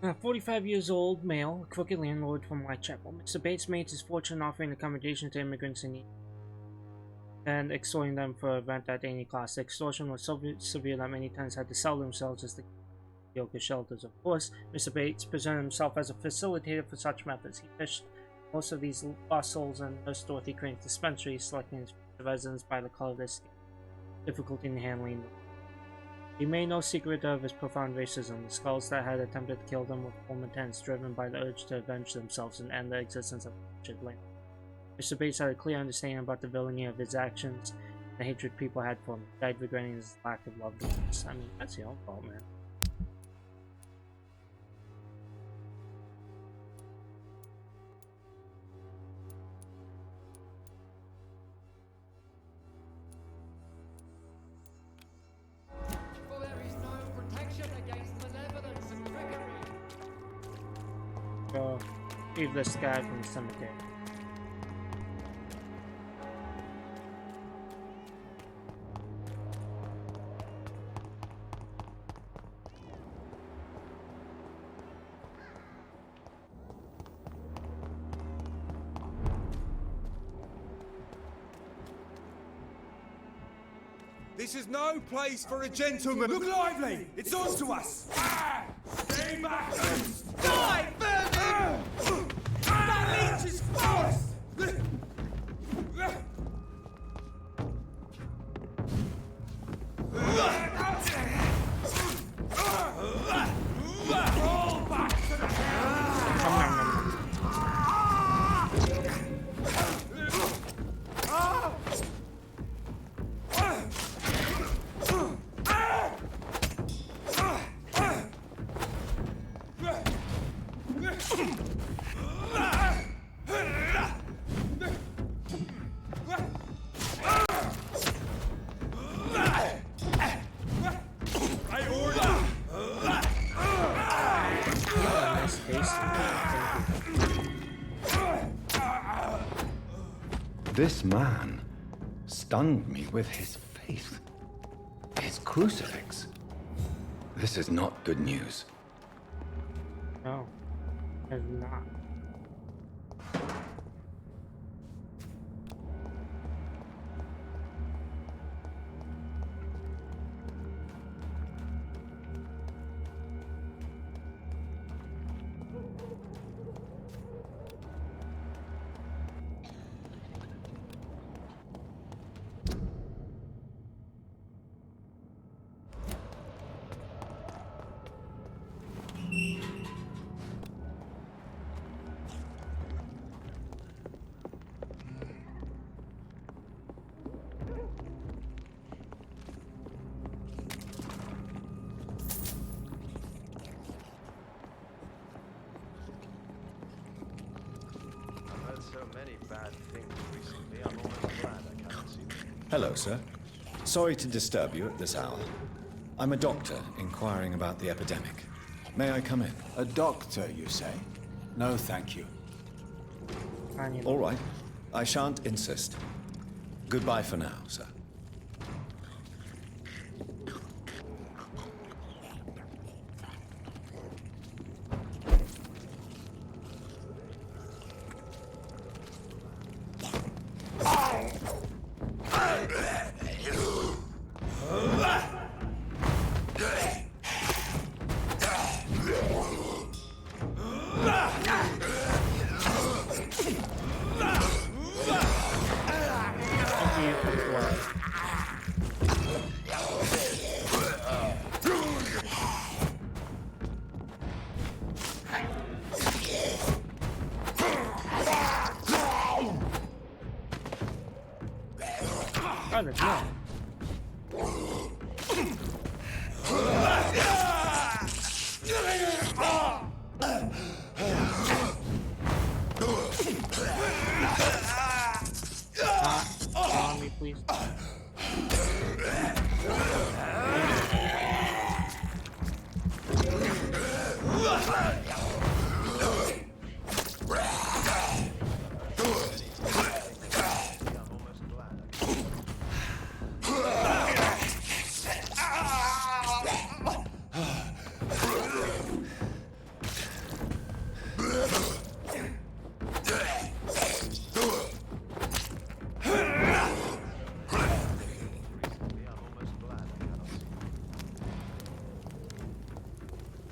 a 45 years old male, a crooked landlord from Whitechapel. Mr. Bates made his fortune offering accommodation to immigrants in need and extorting them for rent at any cost. The extortion was so severe that many tenants had to sell themselves as the yoga shelters. Of course, Mr. Bates presented himself as a facilitator for such methods. He fished most of these lost souls in Nurse Dorothy Crane's dispensary, selecting his residents by the color of their skin, difficulty in handling them. He made no secret of his profound racism. The skulls that had attempted to kill them were former tenants, driven by the urge to avenge themselves and end the existence of the wretched land. Mr. Bates had a clear understanding about the villainy of his actions and the hatred people had for him. He died regretting his lack of loved ones. I mean, that's your own fault, man. Go leave this guy from the cemetery.
This is no place for a gentleman. Look lively! It's on to us! Ah! Stay back! Die, Vermin! Leech's force! Roll back to the
This man stunned me with his faith. His crucifix. This is not good news.
No, it's not.
Hello, sir. Sorry to disturb you at this hour. I'm a doctor inquiring about the epidemic. May I come in?
A doctor, you say? No, thank you.
All right. I shan't insist. Goodbye for now, sir.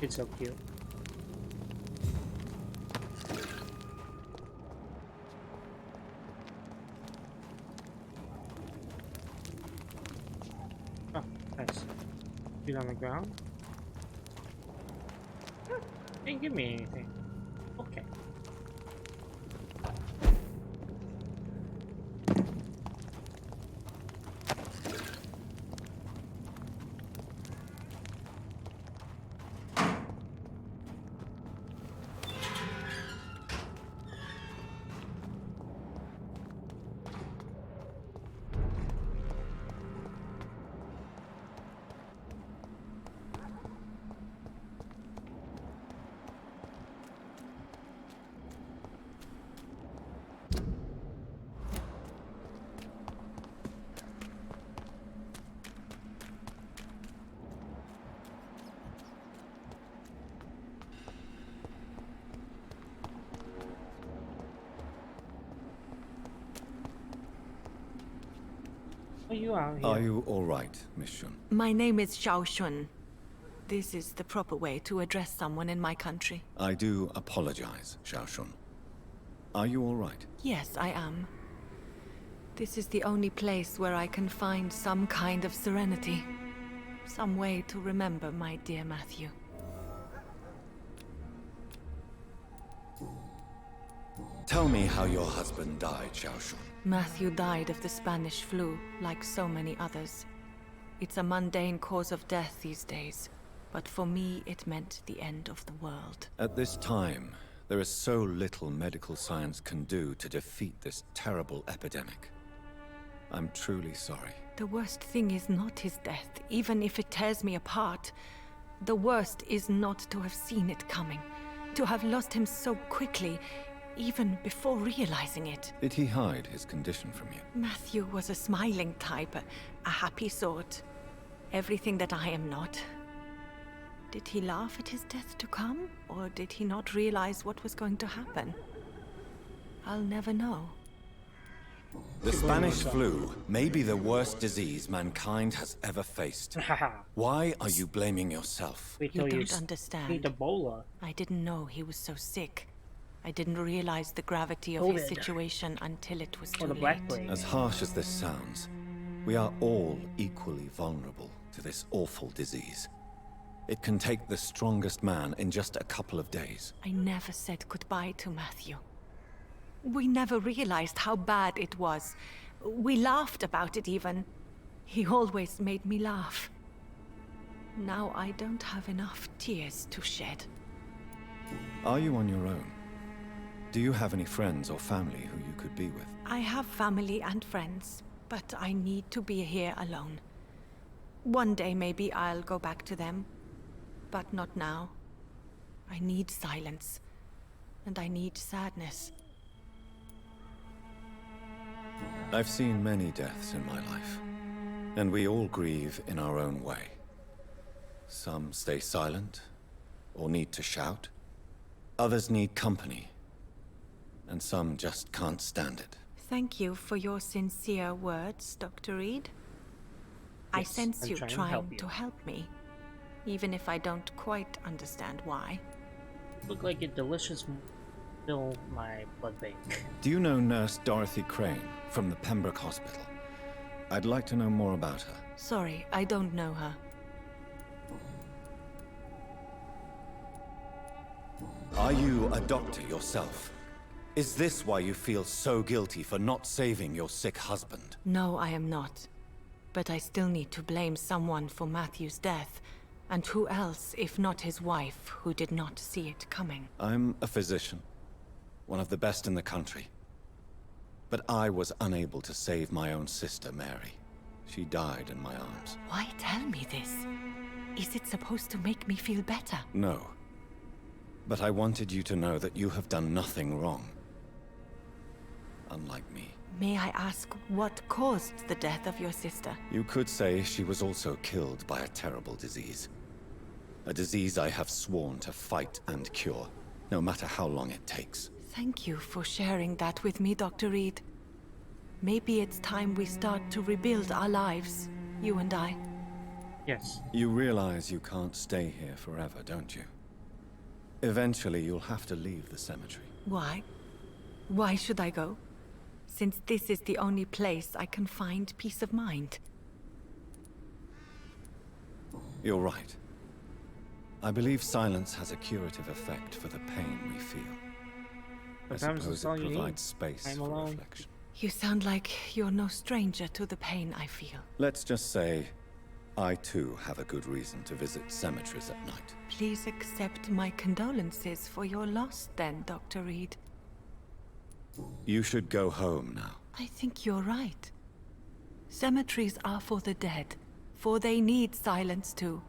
It's so cute. Oh, nice. Feet on the ground. Didn't give me anything. Okay. Are you out here? Are you all right, Miss Shun?
My name is Xiao Shun. This is the proper way to address someone in my country.
I do apologize, Xiao Shun. Are you all right?
Yes, I am. This is the only place where I can find some kind of serenity. Some way to remember my dear Matthew.
Tell me how your husband died, Xiaoshun.
Matthew died of the Spanish flu, like so many others. It's a mundane cause of death these days, but for me it meant the end of the world.
At this time, there is so little medical science can do to defeat this terrible epidemic. I'm truly sorry.
The worst thing is not his death, even if it tears me apart. The worst is not to have seen it coming, to have lost him so quickly, even before realizing it.
Did he hide his condition from you?
Matthew was a smiling type, a happy sort. Everything that I am not. Did he laugh at his death to come, or did he not realize what was going to happen? I'll never know.
The Spanish flu may be the worst disease mankind has ever faced. Why are you blaming yourself?
You don't understand.
Ebola.
I didn't know he was so sick. I didn't realize the gravity of his situation until it was too late.
As harsh as this sounds, we are all equally vulnerable to this awful disease. It can take the strongest man in just a couple of days.
I never said goodbye to Matthew. We never realized how bad it was. We laughed about it even. He always made me laugh. Now I don't have enough tears to shed.
Are you on your own? Do you have any friends or family who you could be with?
I have family and friends, but I need to be here alone. One day maybe I'll go back to them, but not now. I need silence, and I need sadness.
I've seen many deaths in my life, and we all grieve in our own way. Some stay silent, or need to shout. Others need company, and some just can't stand it.
Thank you for your sincere words, Dr. Reed. I
Yes,
sense
I'm
you
trying to
trying
help you.
to help me, even if I don't quite understand why.
Look like a delicious fill my blood bank.
Do you know Nurse Dorothy Crane from the Pembroke Hospital? I'd like to know more about her.
Sorry, I don't know her.
Are you a doctor yourself? Is this why you feel so guilty for not saving your sick husband?
No, I am not. But I still need to blame someone for Matthew's death. And who else, if not his wife, who did not see it coming?
I'm a physician, one of the best in the country. But I was unable to save my own sister, Mary. She died in my arms.
Why tell me this? Is it supposed to make me feel better?
No. But I wanted you to know that you have done nothing wrong. Unlike me.
May I ask what caused the death of your sister?
You could say she was also killed by a terrible disease. A disease I have sworn to fight and cure, no matter how long it takes.
Thank you for sharing that with me, Dr. Reed. Maybe it's time we start to rebuild our lives, you and I.
Yes.
You realize you can't stay here forever, don't you? Eventually, you'll have to leave the cemetery.
Why? Why should I go? Since this is the only place I can find peace of mind.
You're right. I believe silence has a curative effect for the pain we feel. I
Sometimes
suppose
it's all
it
you need.
provides space
I'm
for
alone.
reflection.
You sound like you're no stranger to the pain I feel.
Let's just say, I too have a good reason to visit cemeteries at night.
Please accept my condolences for your loss then, Dr. Reed.
You should go home now.
I think you're right. Cemeteries are for the dead, for they need silence too.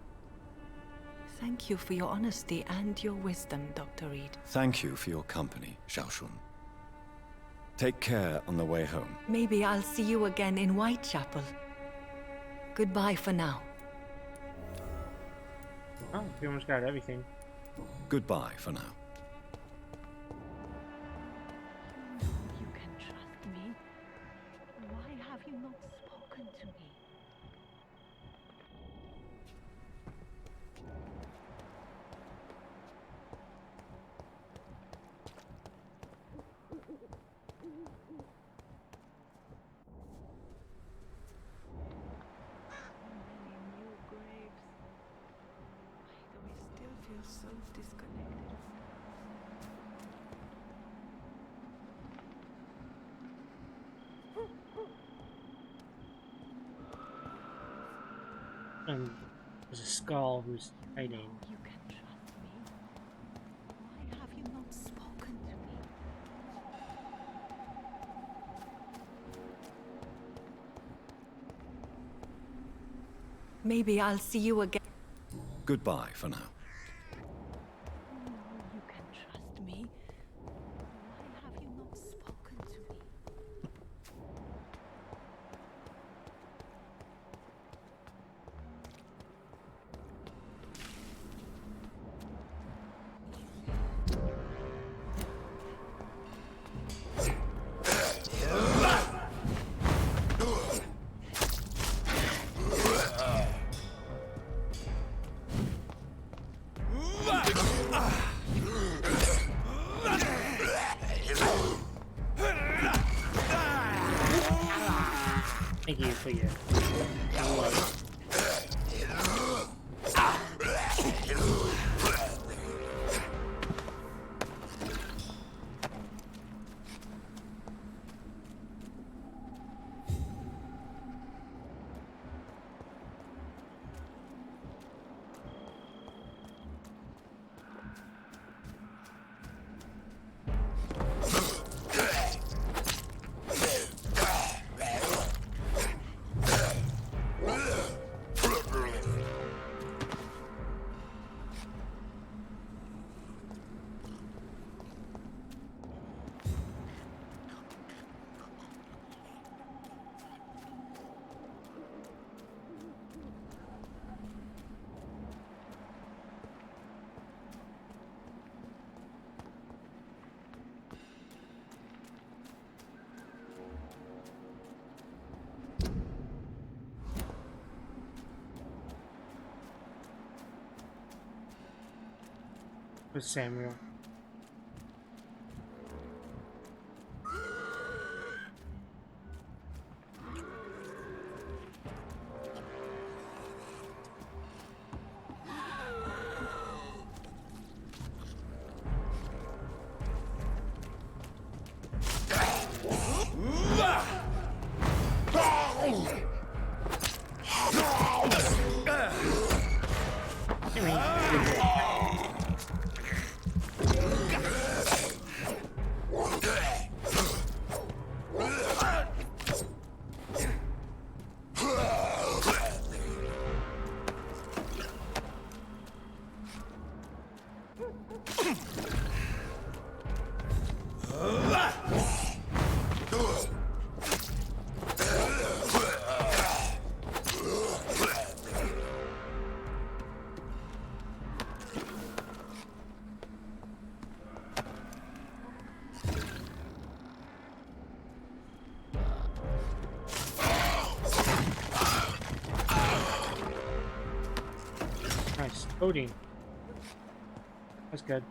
Thank you for your honesty and your wisdom, Dr. Reed.
Thank you for your company, Xiaoshun. Take care on the way home.
Maybe I'll see you again in Whitechapel. Goodbye for now.
Oh, pretty much got everything.
Goodbye for now.
You can trust me. Why have you not spoken to me?
so disconnected.
And there's a skull who's hiding.
You can trust me. Why have you not spoken to me?
Maybe I'll see you again.
Goodbye for now.
You can trust me. Why have you not spoken to me?
Thank you for your with Samuel. Nice. Coding. That's good.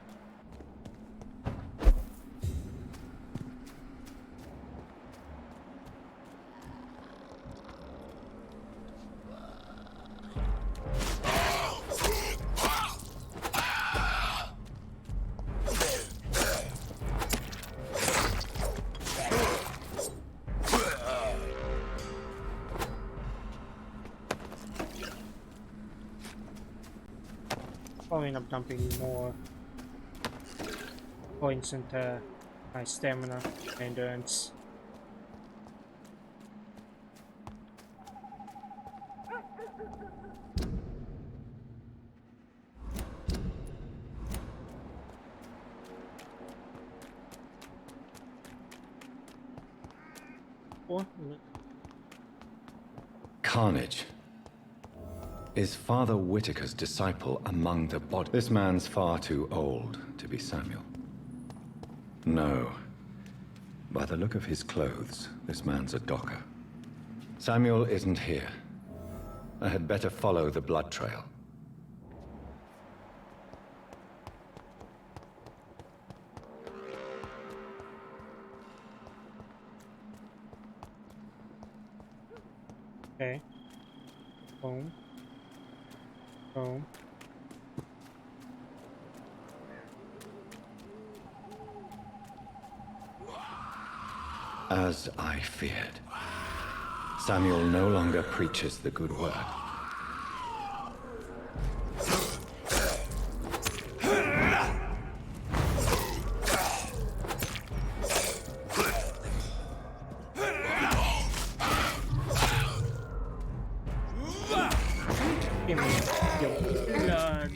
Probably end up dumping more points into my stamina and endurance.
Carnage. Is Father Whitaker's disciple among the bodies? This man's far too old to be Samuel. No. By the look of his clothes, this man's a docker. Samuel isn't here. I had better follow the blood trail.
Okay. Boom. Boom.
As I feared. Samuel no longer preaches the good word.
Give me your blood.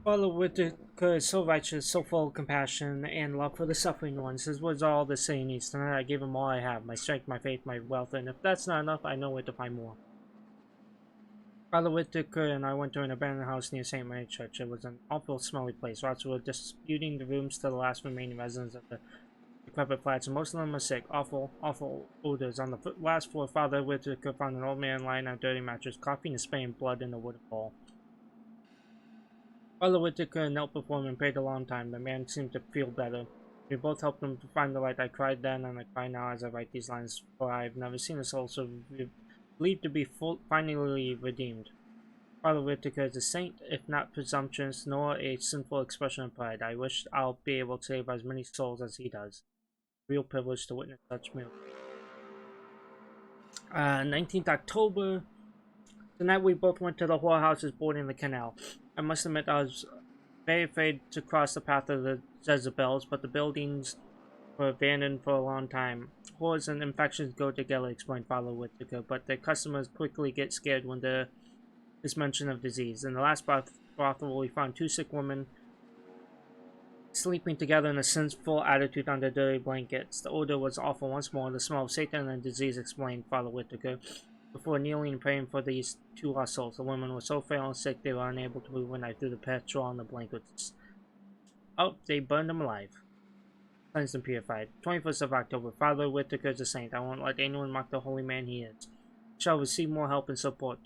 Father Whitaker is so righteous, so full of compassion and love for the suffering ones. His words are all the same needs. Tonight I gave him all I have, my strength, my faith, my wealth, and if that's not enough, I know where to find more. Father Whitaker and I went to an abandoned house near St. Mary Church. It was an awful smelly place. Rats were disputing the rooms to the last remaining residents of the decrepit flats, and most of them were sick. Awful, awful odors. On the last floor, Father Whitaker found an old man lying on a dirty mattress, coughing and spraying blood in a wooden bowl. Father Whitaker knelt before him and prayed a long time. The man seemed to feel better. We both helped him to find the light. I cried then, and I cry now as I write these lines, for I have never seen a soul so believed to be finally redeemed. Father Whitaker is a saint, if not presumptuous, nor a sinful expression of pride. I wish I'll be able to save as many souls as he does. Real privilege to witness such miracles. 19th October. Tonight we both went to the whorehouses boarding the canal. I must admit I was very afraid to cross the path of the Jezebels, but the buildings were abandoned for a long time. Whores and infections go together, explained Father Whitaker, but their customers quickly get scared when there is mention of disease. In the last brothel, we found 2 sick women sleeping together in a sinful attitude under dirty blankets. The odor was awful once more. The smell of Satan and disease, explained Father Whitaker. Before kneeling and praying for these 2 lost souls, the women were so frail and sick they were unable to move when I threw the petrol on the blankets. Oh, they burned them alive. Cleansed and purified. 21st of October. Father Whitaker is a saint. I won't let anyone mock the holy man he is. He shall receive more help and support.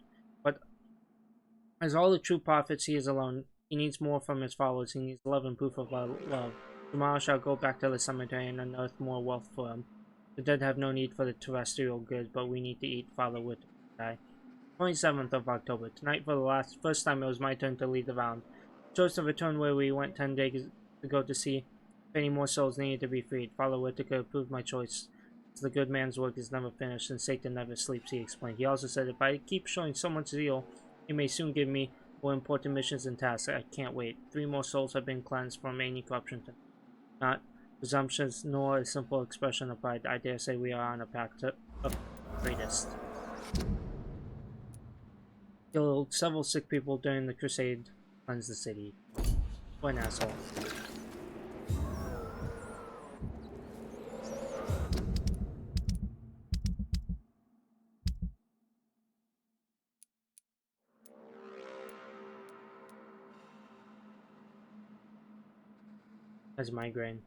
But as all the true prophets, he is alone. He needs more from his followers. He needs love and proof of love. Tomorrow shall go back to the cemetery and unearth more wealth for him. The dead have no need for the terrestrial goods, but we need to eat. Father Whitaker. 27th of October. Tonight, for the first time, it was my turn to lead the round. Chose to return where we went 10 days ago to see if any more souls needed to be freed. Father Whitaker approved my choice. The good man's work is never finished, and Satan never sleeps, he explained. He also said, if I keep showing so much zeal, he may soon give me more important missions and tasks. I can't wait. 3 more souls have been cleansed from any corruption. Not presumptions, nor a simple expression of pride. I dare say we are on a path to the greatest. Killed several sick people during the crusade. Cleanse the city. What an asshole. Has migraine.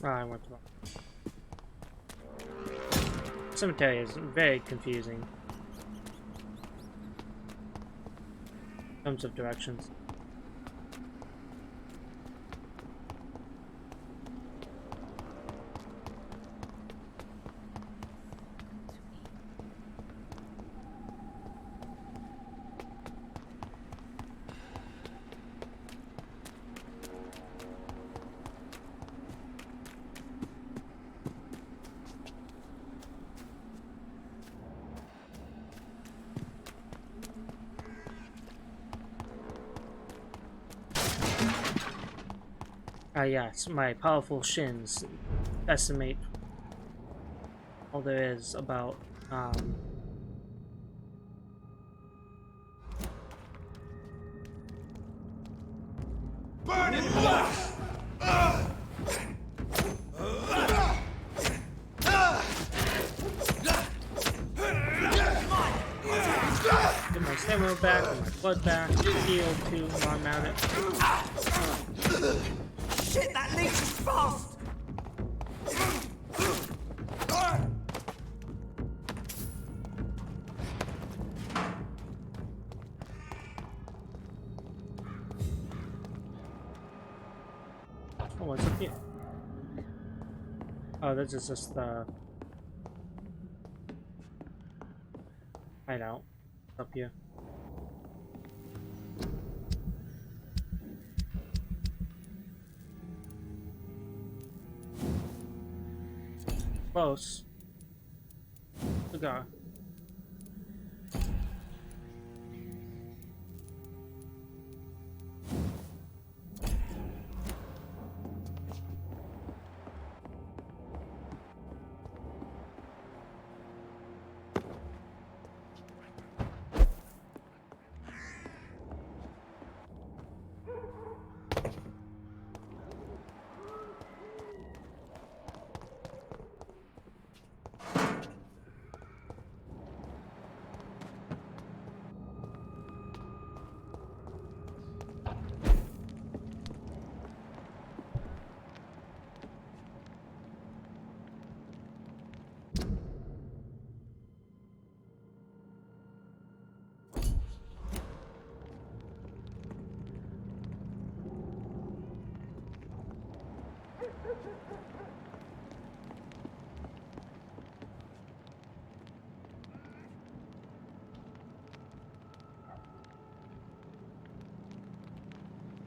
I went to the cemetery is very confusing in terms of directions. Yes, my powerful shins estimate all there is about,
Burn it, blast!
Get my stamina back, get my blood back, heal too while I'm at it.
Shit, that leech is fast!
Oh, what's up here? Oh, this is just the hideout up here. Close. Cigar.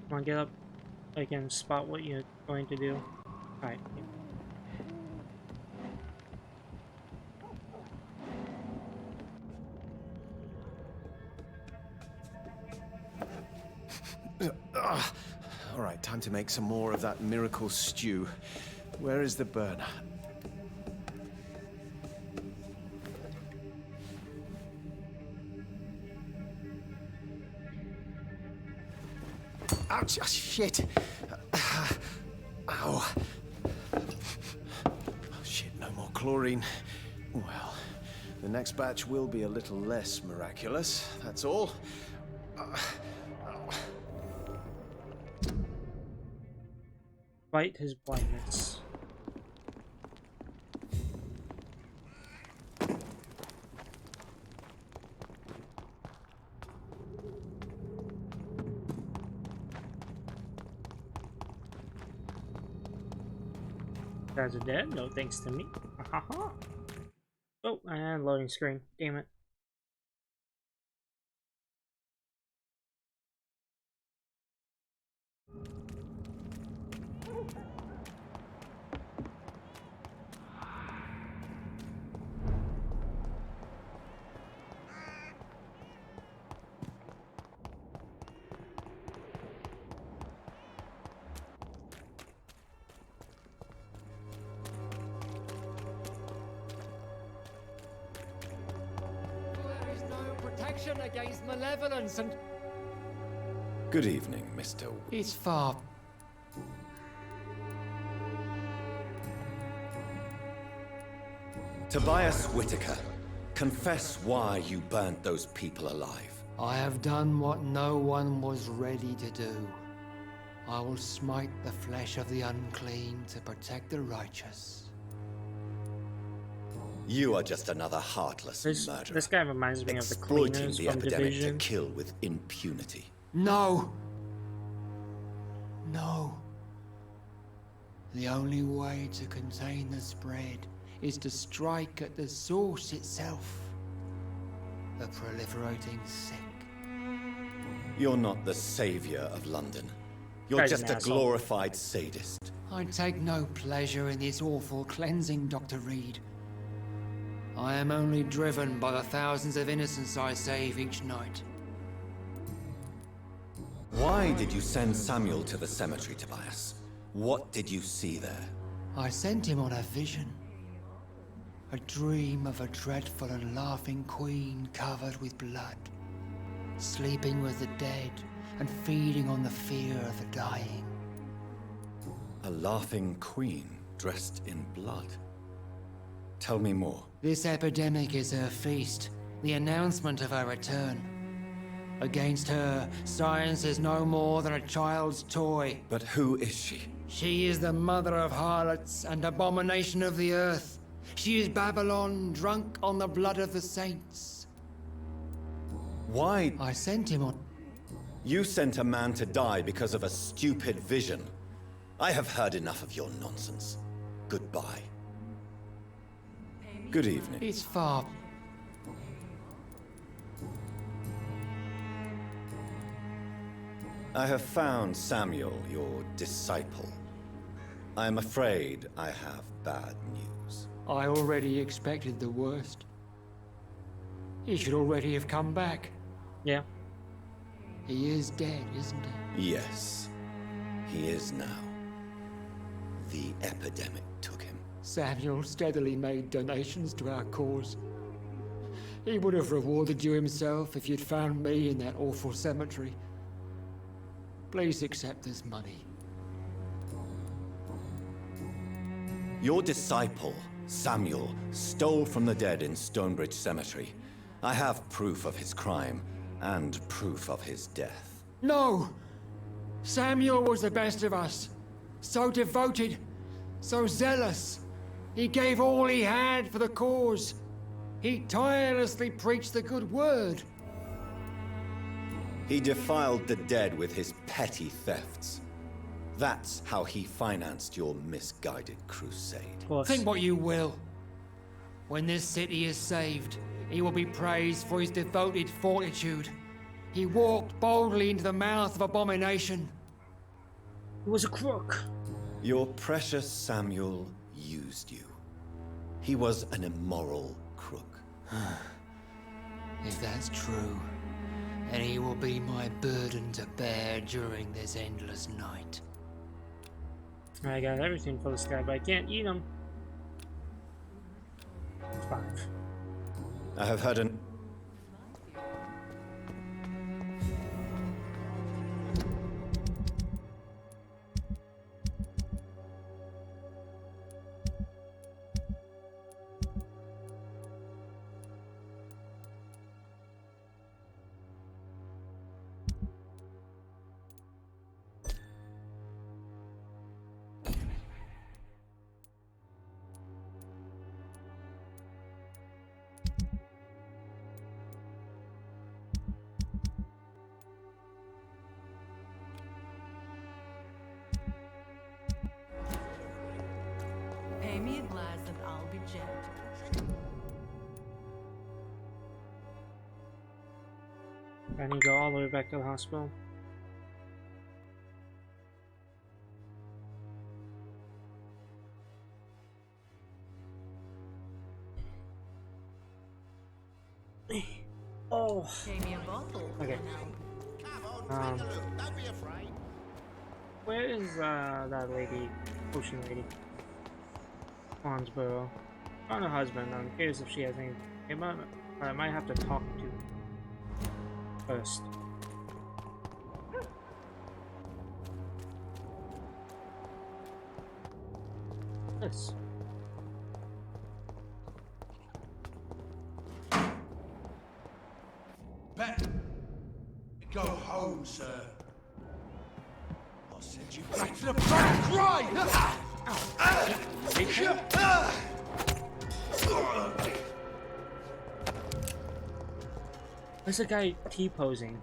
Come on, get up. I can spot what you're going to do. Alright.
Alright, time to make some more of that miracle stew. Where is the burner? Ouch! Oh, shit! Ow! Oh shit, no more chlorine. Well, the next batch will be a little less miraculous, that's all.
Fight his blindness. Guys are dead, no thanks to me. Haha. Oh, and loading screen. Damn it.
Against malevolence and...
Good evening, Mr.
It's far...
Tobias Whitaker, confess why you burnt those people alive.
I have done what no one was ready to do. I will smite the flesh of the unclean to protect the righteous.
You are just another heartless murderer.
This guy reminds me of the
exploiting
cleaners
the
from
epidemic
Division.
to kill with impunity.
No! No. The only way to contain the spread is to strike at the source itself. The proliferating sick.
You're not the savior of London. You're
Guy's
just
an
a
asshole.
glorified sadist.
I take no pleasure in this awful cleansing, Dr. Reed. I am only driven by the thousands of innocents I save each night.
Why did you send Samuel to the cemetery, Tobias? What did you see there?
I sent him on a vision. A dream of a dreadful and laughing queen covered with blood, sleeping with the dead and feeding on the fear of the dying.
A laughing queen dressed in blood. Tell me more.
This epidemic is her feast, the announcement of her return. Against her, science is no more than a child's toy.
But who is she?
She is the mother of harlots and abomination of the earth. She is Babylon, drunk on the blood of the saints.
Why?
I sent him on...
You sent a man to die because of a stupid vision. I have heard enough of your nonsense. Goodbye. Good evening.
It's far...
I have found Samuel, your disciple. I am afraid I have bad news.
I already expected the worst. He should already have come back.
Yeah.
He is dead, isn't he?
Yes, he is now. The epidemic took him.
Samuel steadily made donations to our cause. He would have rewarded you himself if you'd found me in that awful cemetery. Please accept this money.
Your disciple, Samuel, stole from the dead in Stonebridge Cemetery. I have proof of his crime and proof of his death.
No! Samuel was the best of us. So devoted, so zealous. He gave all he had for the cause. He tirelessly preached the good word.
He defiled the dead with his petty thefts. That's how he financed your misguided crusade.
Think what you will. When this city is saved, he will be praised for his devoted fortitude. He walked boldly into the mouth of abomination.
He was a crook.
Your precious Samuel used you. He was an immoral crook.
If that's true, then he will be my burden to bear during this endless night.
I got everything for this guy, but I can't eat him. 5.
I have heard an...
Pay me a glass and I'll be gentle.
I need to go all the way back to the hospital. Oh.
Pay me a bottle.
Okay. Where is that lady, potion lady? Fonsborough. Found her husband. I'm curious if she has anything. I might have to talk to first. This.
Go home, sir. I'll send you back to the back right!
Where's the guy T-posing?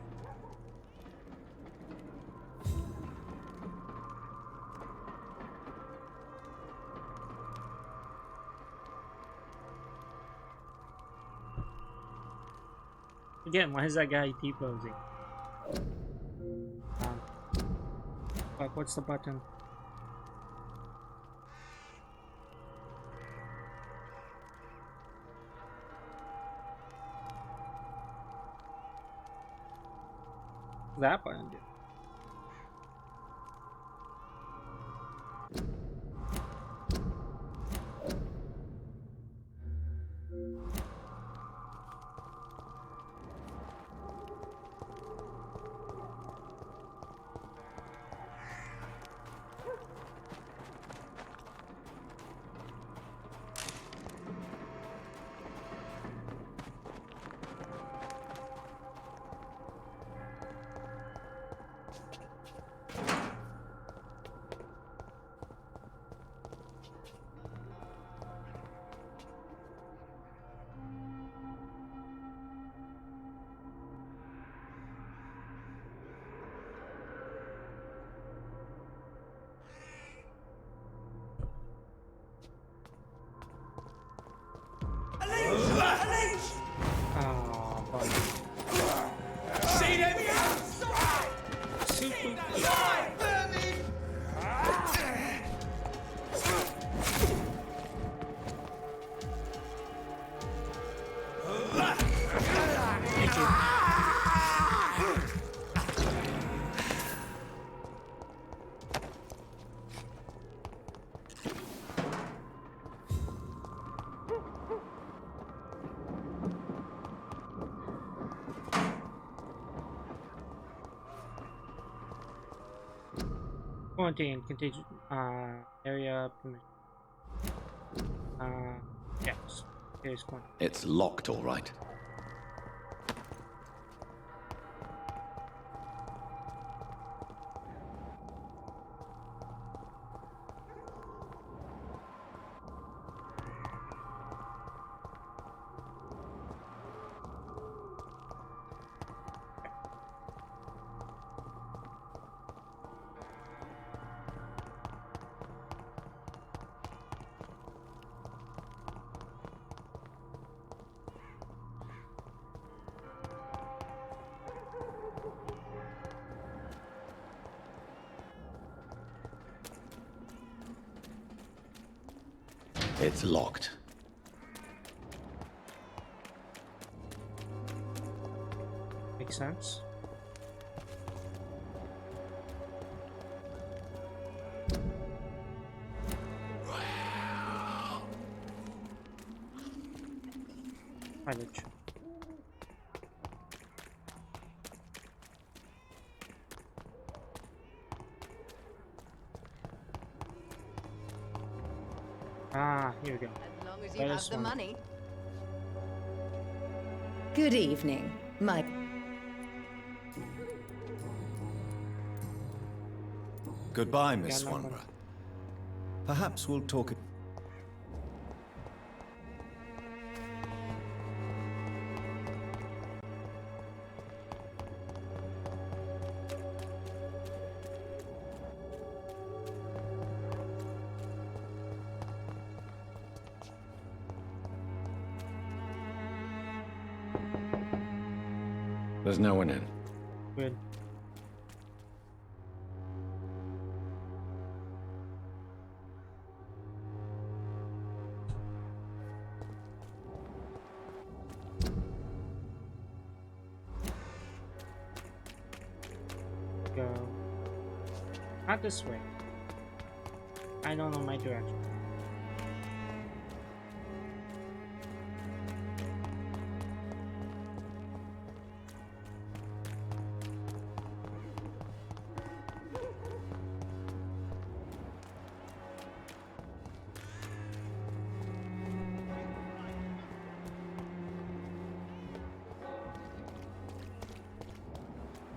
Again, why is that guy T-posing? Fuck, what's the button? That button did. Oh, buddy.
See them?
Thank you. Quarantine contagion area permission. Yes. Here's quarantine.
It's locked, all right. It's locked.
Makes sense. Mileage. Ah, here we go.
As long as you
That
have
is
the
one.
money. Good evening, my...
Goodbye, Miss
Yeah, no
Swanborough. Perhaps we'll talk. There's no one in.
Good. Go. Not this way. I don't know my direction.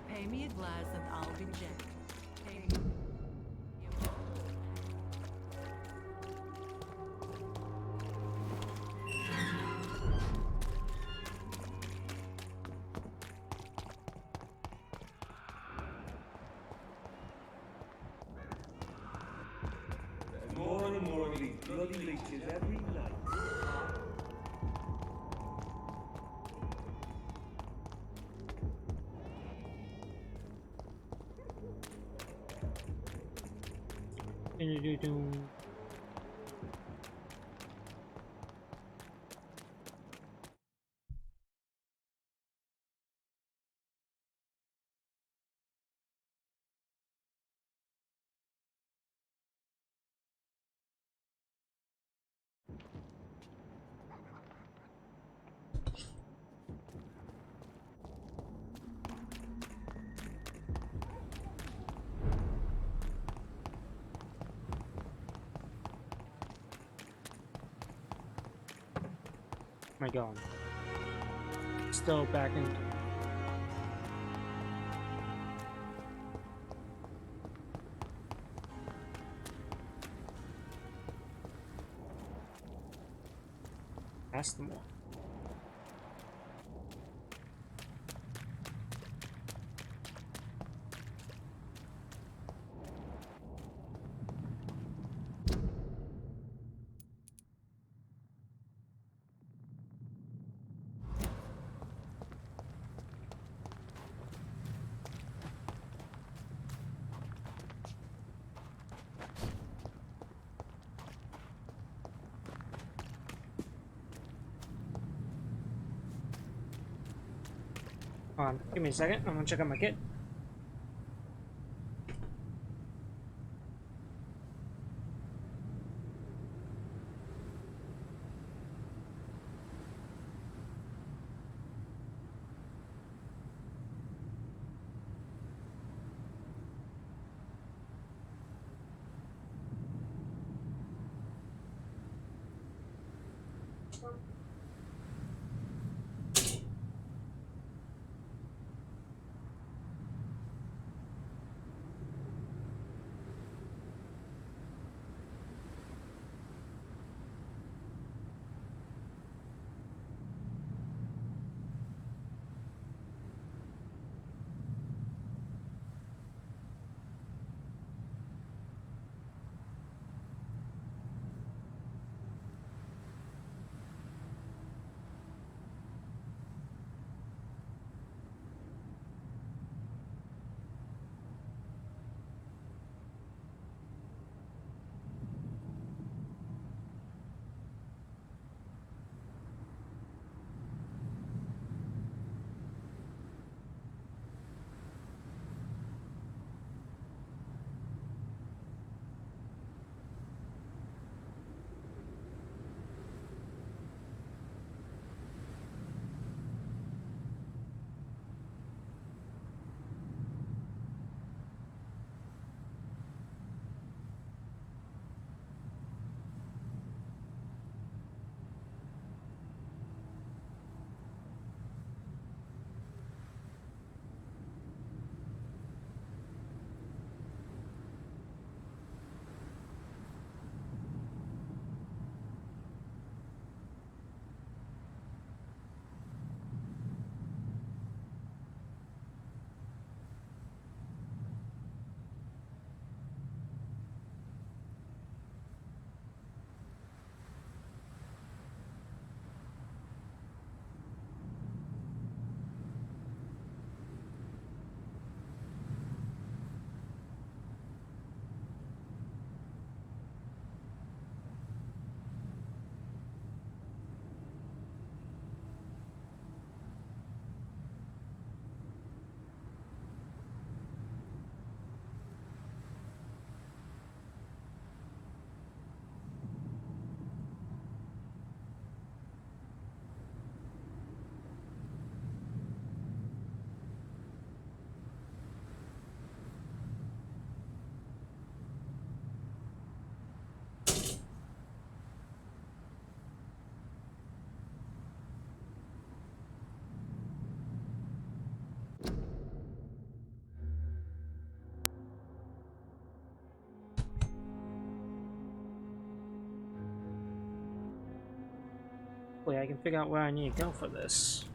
Pay me a glass and I'll be gentle. Pay me.
There's more and more of these bloody leeches every night.
Do-do-do-do. Am I going? Still back in. Past the wall. Hold on, give me a second. I'm gonna check out my kit. Hopefully I can figure out where I need to go for this.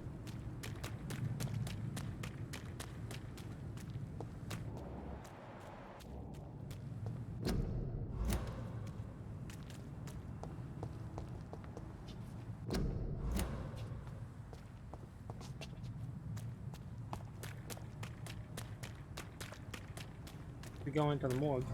We go into the morgue.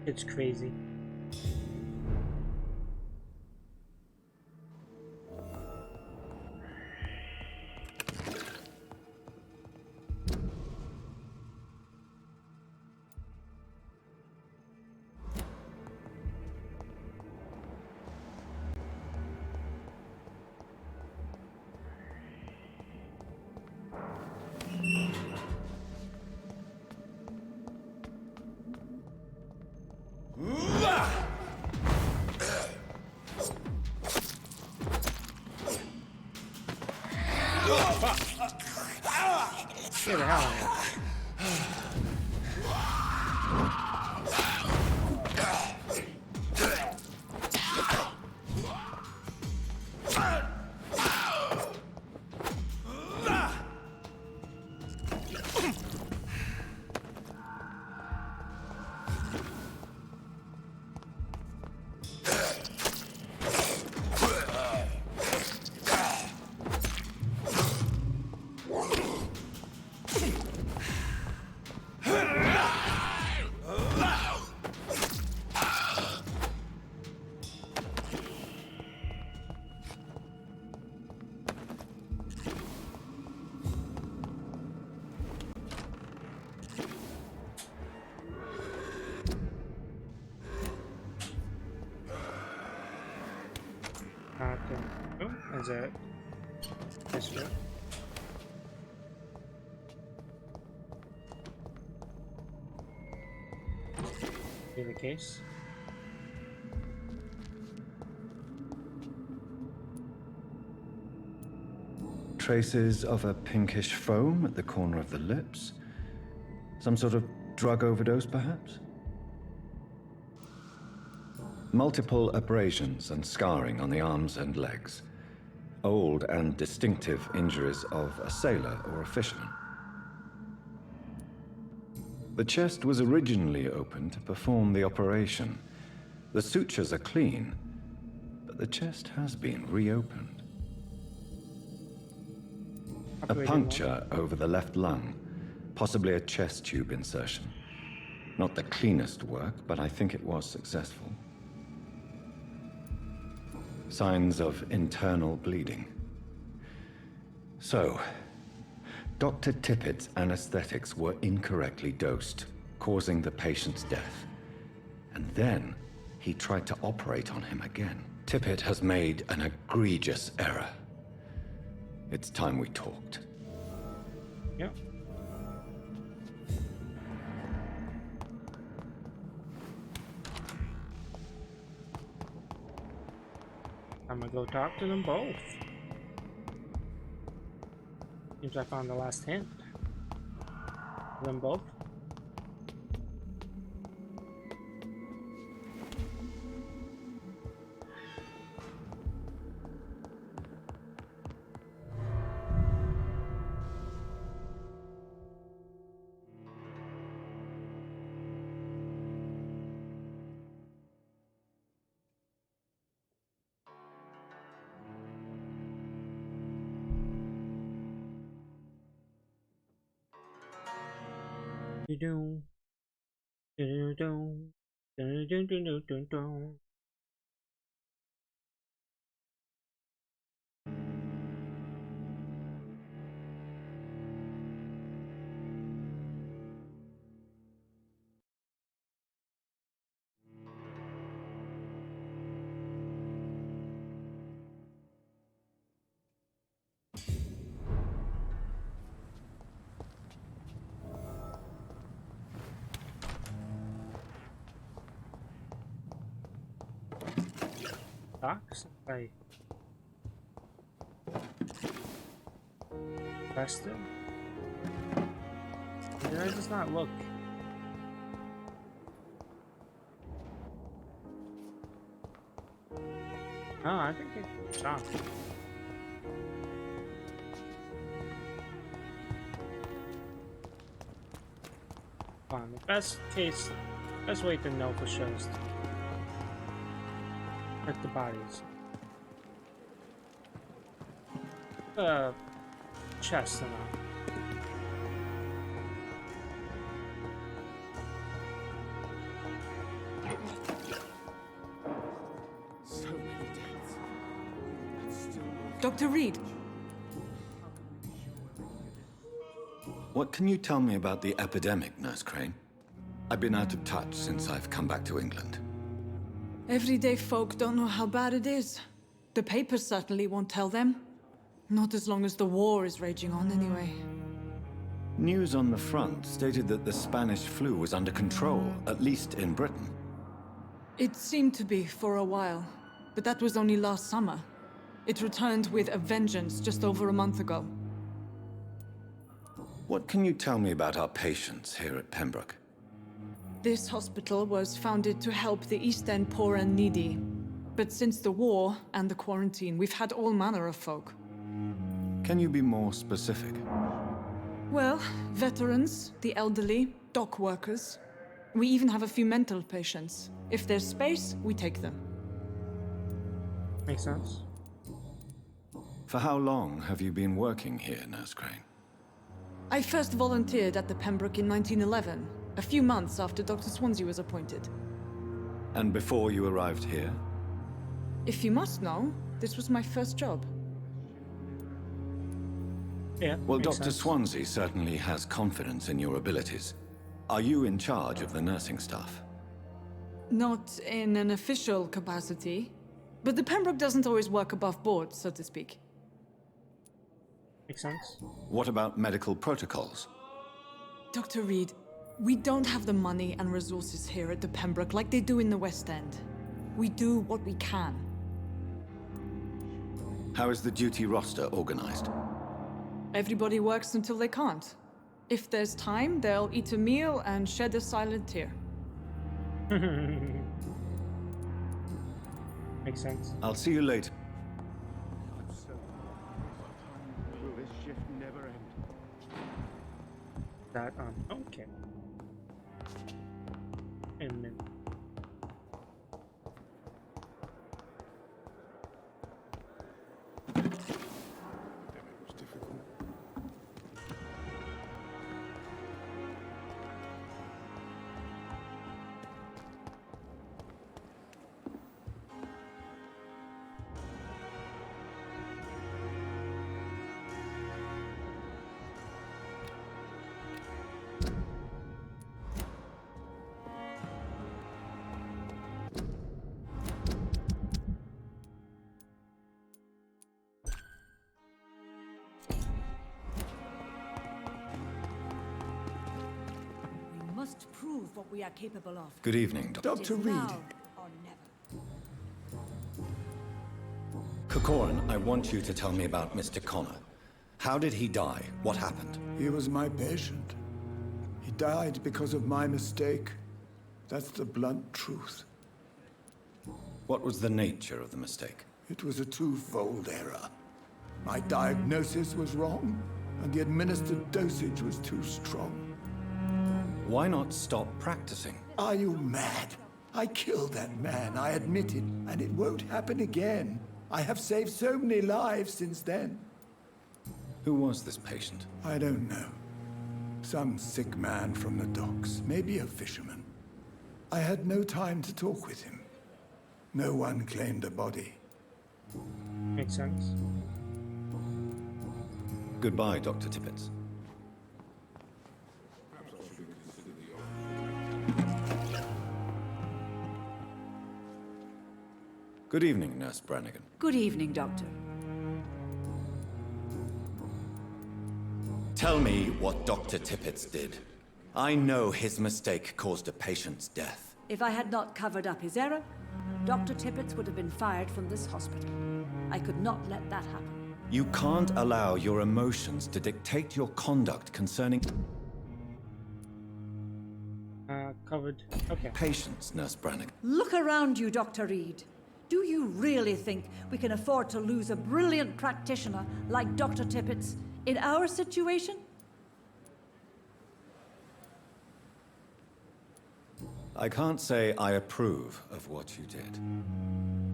It's crazy. Get the hell out of here. Is it this way? Be the case.
Traces of a pinkish foam at the corner of the lips. Some sort of drug overdose, perhaps? Multiple abrasions and scarring on the arms and legs. Old and distinctive injuries of a sailor or a fisherman. The chest was originally opened to perform the operation. The sutures are clean, but the chest has been reopened. A puncture over the left lung, possibly a chest tube insertion. Not the cleanest work, but I think it was successful. Signs of internal bleeding. So, Dr. Tippett's anesthetics were incorrectly dosed, causing the patient's death. And then, he tried to operate on him again. Tippett has made an egregious error. It's time we talked.
Yep. I'm gonna go talk to them both. Seems I found the last hint. Them both. Box? I pressed it. Did I just not look? No, I think it's shocked. Fine, the best way to know for sure is to check the bodies. Chest and all.
So many deaths. And still
Dr. Reed.
What can you tell me about the epidemic, Nurse Crane? I've been out of touch since I've come back to England.
Everyday folk don't know how bad it is. The papers certainly won't tell them. Not as long as the war is raging on, anyway.
News on the front stated that the Spanish flu was under control, at least in Britain.
It seemed to be for a while, but that was only last summer. It returned with a vengeance just over a month ago.
What can you tell me about our patients here at Pembroke?
This hospital was founded to help the East End poor and needy. But since the war and the quarantine, we've had all manner of folk.
Can you be more specific?
Well, veterans, the elderly, dock workers. We even have a few mental patients. If there's space, we take them.
Makes sense.
For how long have you been working here, Nurse Crane?
I first volunteered at the Pembroke in 1911, a few months after Dr. Swansea was appointed.
And before you arrived here?
If you must know, this was my first job.
Yeah,
well,
makes
Dr.
sense.
Swansea certainly has confidence in your abilities. Are you in charge of the nursing staff?
Not in an official capacity, but the Pembroke doesn't always work above board, so to speak.
Makes sense.
What about medical protocols?
Dr. Reed, we don't have the money and resources here at the Pembroke like they do in the West End. We do what we can.
How is the duty roster organized?
Everybody works until they can't. If there's time, they'll eat a meal and shed a silent tear.
Makes sense.
I'll see you later.
Will this shift never end?
That okay. Wait a minute.
We must prove what we are capable of.
Good evening, Doctor.
Dr.
It is
Reed.
now or never.
Corcoran, I want you to tell me about Mr. Connor. How did he die? What happened?
He was my patient. He died because of my mistake. That's the blunt truth.
What was the nature of the mistake?
It was a twofold error. My diagnosis was wrong, and the administered dosage was too strong.
Why not stop practicing?
Are you mad? I killed that man, I admit it, and it won't happen again. I have saved so many lives since then.
Who was this patient?
I don't know. Some sick man from the docks, maybe a fisherman. I had no time to talk with him. No one claimed a body.
Makes sense.
Goodbye, Dr. Tippett. Good evening, Nurse Brannigan.
Good evening, Doctor.
Tell me what Dr. Tippett did. I know his mistake caused a patient's death.
If I had not covered up his error, Dr. Tippett would have been fired from this hospital. I could not let that happen.
You can't allow your emotions to dictate your conduct concerning
Covered. Okay.
patients, Nurse Brannigan.
Look around you, Dr. Reed. Do you really think we can afford to lose a brilliant practitioner like Dr. Tippett in our situation?
I can't say I approve of what you did.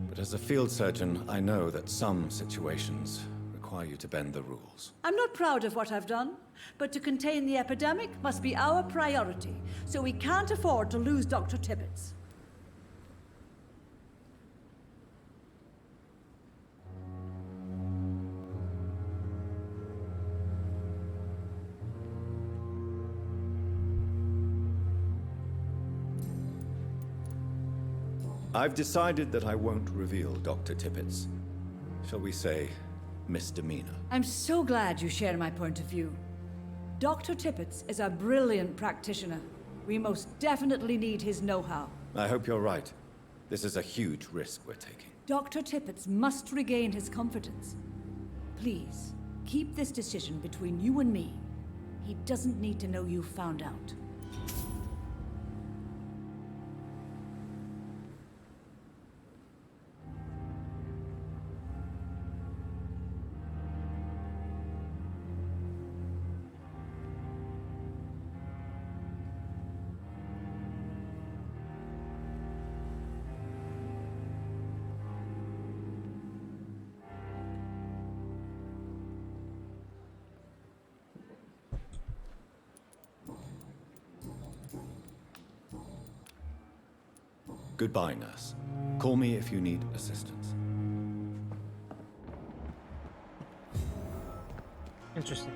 But as a field surgeon, I know that some situations require you to bend the rules.
I'm not proud of what I've done, but to contain the epidemic must be our priority, so we can't afford to lose Dr. Tippett.
I've decided that I won't reveal Dr. Tippett's, shall we say, misdemeanor.
I'm so glad you share my point of view. Dr. Tippett is a brilliant practitioner. We most definitely need his know-how.
I hope you're right. This is a huge risk we're taking.
Dr. Tippett must regain his confidence. Please, keep this decision between you and me. He doesn't need to know you found out.
Goodbye, nurse. Call me if you need assistance.
Interesting.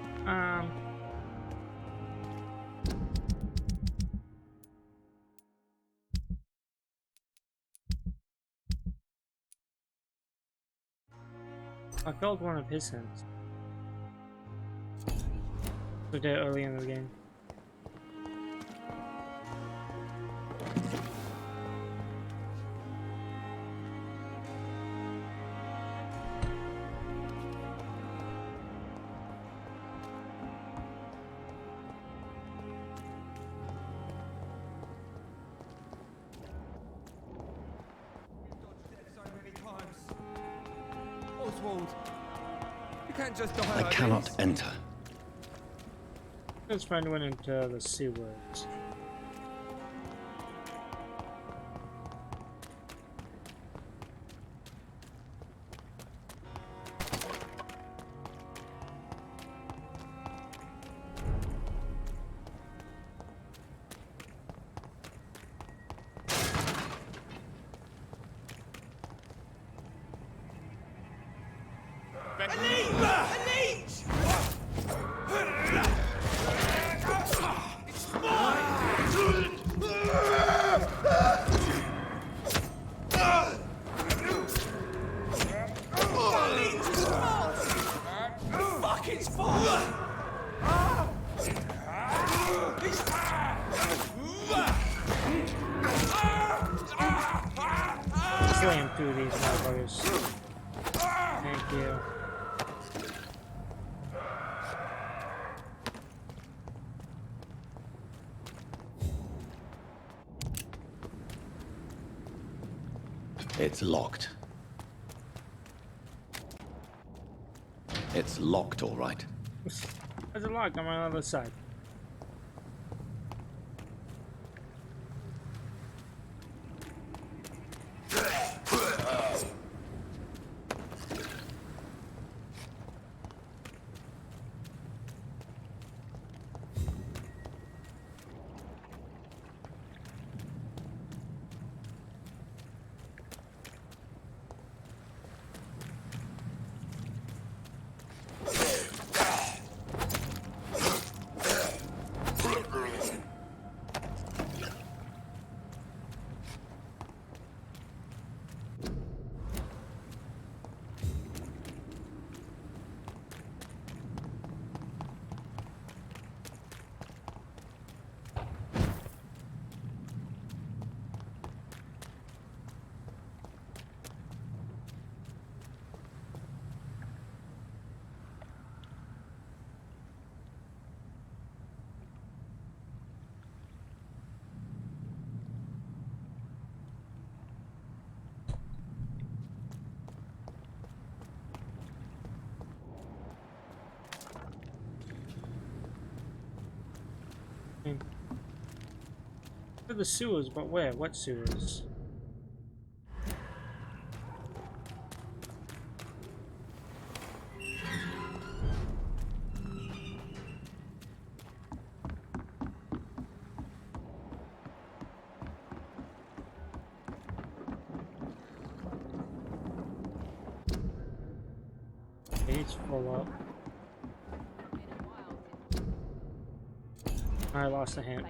I felt one of his hands. So dead early in the game.
Oswald, you can't just die
I
like
cannot
this.
enter.
Let's find one into the sewers. Slam through these motherfuckers. Thank you.
It's locked. It's locked, all right.
There's a lock on my other side. To the sewers, but where? What sewers? He's full up. I lost a hand.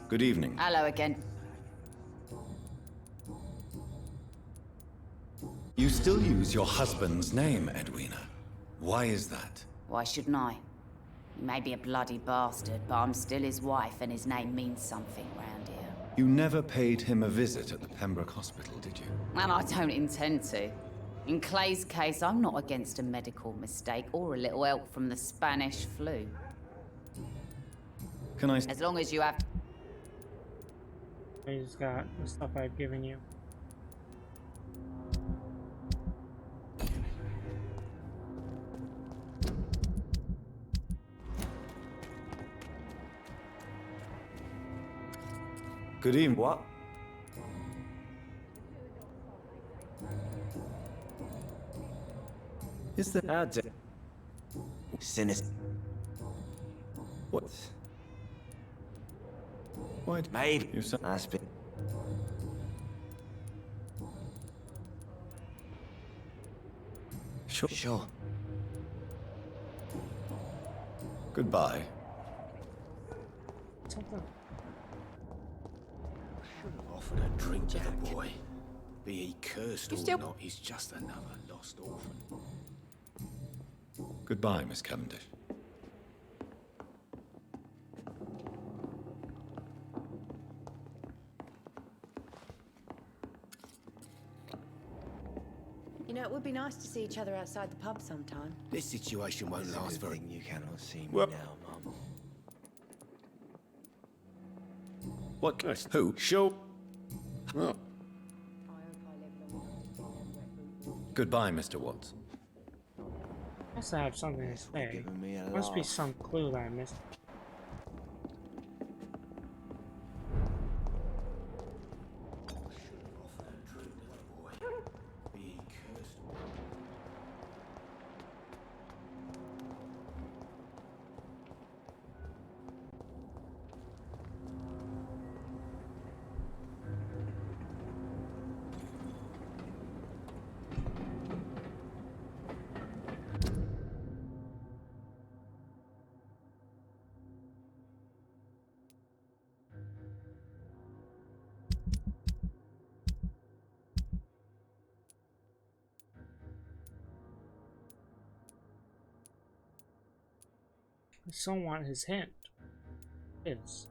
Good evening.
Hello again.
You still use your husband's name, Edwina. Why is that?
Why shouldn't I? He may be a bloody bastard, but I'm still his wife and his name means something round here.
You never paid him a visit at the Pembroke Hospital, did you?
And I don't intend to. In Clay's case, I'm not against a medical mistake or a little help from the Spanish flu.
Can I...
As long as you have...
I just got the stuff I've given you.
Good evening. What?
Is the ad sinister? What? What? Maybe you said last bit.
Sure.
Sure.
Goodbye.
Something.
Should have offered a drink to the boy. Be he cursed or not, he's just another lost orphan.
Goodbye, Miss Cavendish.
You know, it would be nice to see each other outside the pub sometime.
This situation won't last very...
You cannot see me
Well-
now, Mum.
What? Who?
Show. Oh.
Goodbye, Mr. Watts.
Must have something to say. Must be some clue that I missed. I still want his hint. His.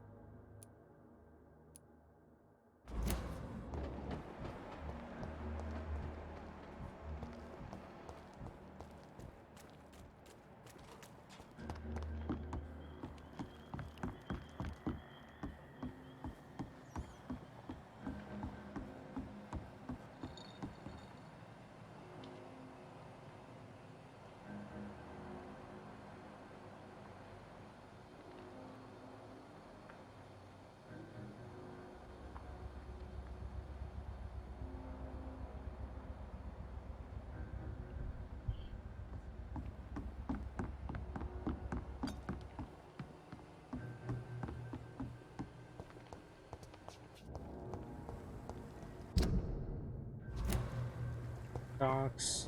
Docs.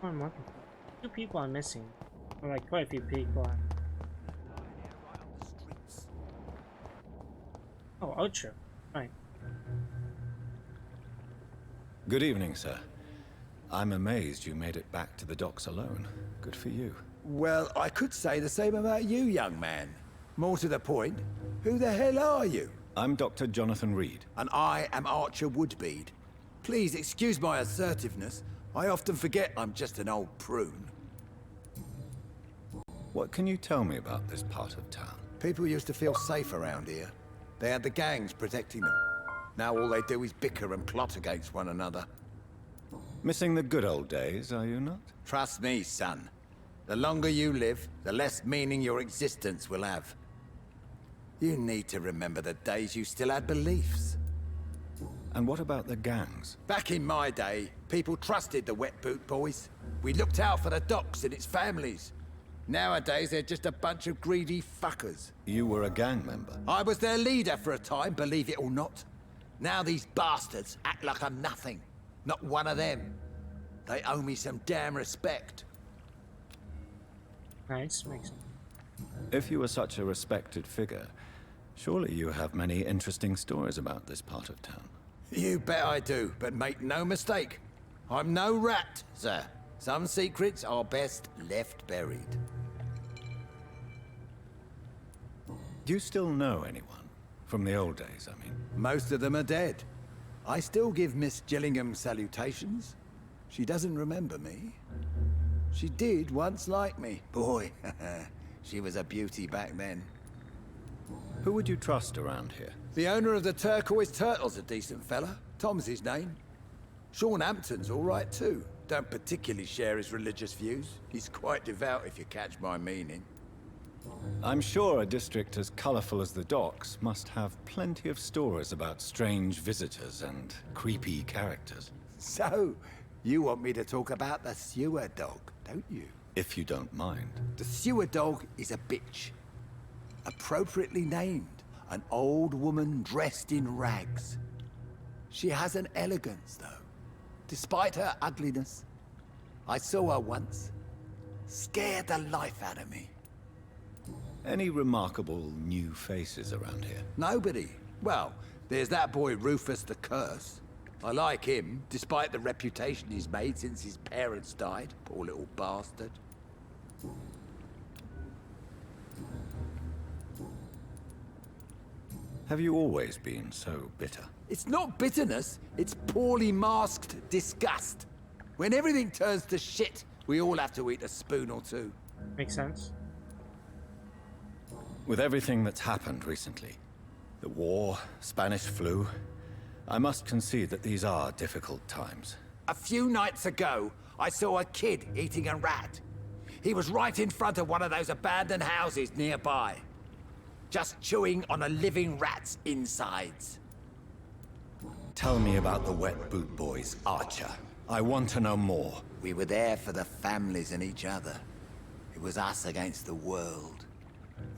Oh, I'm looking for 2 people I'm missing. Or like quite a few people. Oh, Ocho. Right.
Good evening, sir. I'm amazed you made it back to the docks alone. Good for you.
Well, I could say the same about you, young man. More to the point, who the hell are you?
I'm Dr. Jonathan Reed.
And I am Archer Woodbead. Please excuse my assertiveness. I often forget I'm just an old prune.
What can you tell me about this part of town?
People used to feel safe around here. They had the gangs protecting them. Now all they do is bicker and plot against one another.
Missing the good old days, are you not?
Trust me, son. The longer you live, the less meaning your existence will have. You need to remember the days you still had beliefs.
And what about the gangs?
Back in my day, people trusted the Wet Boot Boys. We looked out for the docks and its families. Nowadays, they're just a bunch of greedy fuckers.
You were a gang member?
I was their leader for a time, believe it or not. Now these bastards act like I'm nothing. Not one of them. They owe me some damn respect.
Nice, makes sense.
If you were such a respected figure, surely you have many interesting stories about this part of town.
You bet I do, but make no mistake. I'm no rat, sir. Some secrets are best left buried.
Do you still know anyone? From the old days, I mean.
Most of them are dead. I still give Miss Gillingham salutations. She doesn't remember me. She did once like me. Boy, she was a beauty back then.
Who would you trust around here?
The owner of the Turquoise Turtle's a decent fella. Tom's his name. Sean Hampton's all right too. Don't particularly share his religious views. He's quite devout, if you catch my meaning.
I'm sure a district as colorful as the docks must have plenty of stories about strange visitors and creepy characters.
So, you want me to talk about the sewer dog, don't you?
If you don't mind.
The sewer dog is a bitch. Appropriately named. An old woman dressed in rags. She has an elegance, though. Despite her ugliness. I saw her once. Scared the life out of me.
Any remarkable new faces around here?
Nobody. Well, there's that boy Rufus the Curse. I like him, despite the reputation he's made since his parents died. Poor little bastard.
Have you always been so bitter?
It's not bitterness, it's poorly masked disgust. When everything turns to shit, we all have to eat a spoon or two.
Makes sense.
With everything that's happened recently, the war, Spanish flu, I must concede that these are difficult times.
A few nights ago, I saw a kid eating a rat. He was right in front of one of those abandoned houses nearby. Just chewing on a living rat's insides.
Tell me about the Wet Boot Boys, Archer. I want to know more.
We were there for the families and each other. It was us against the world.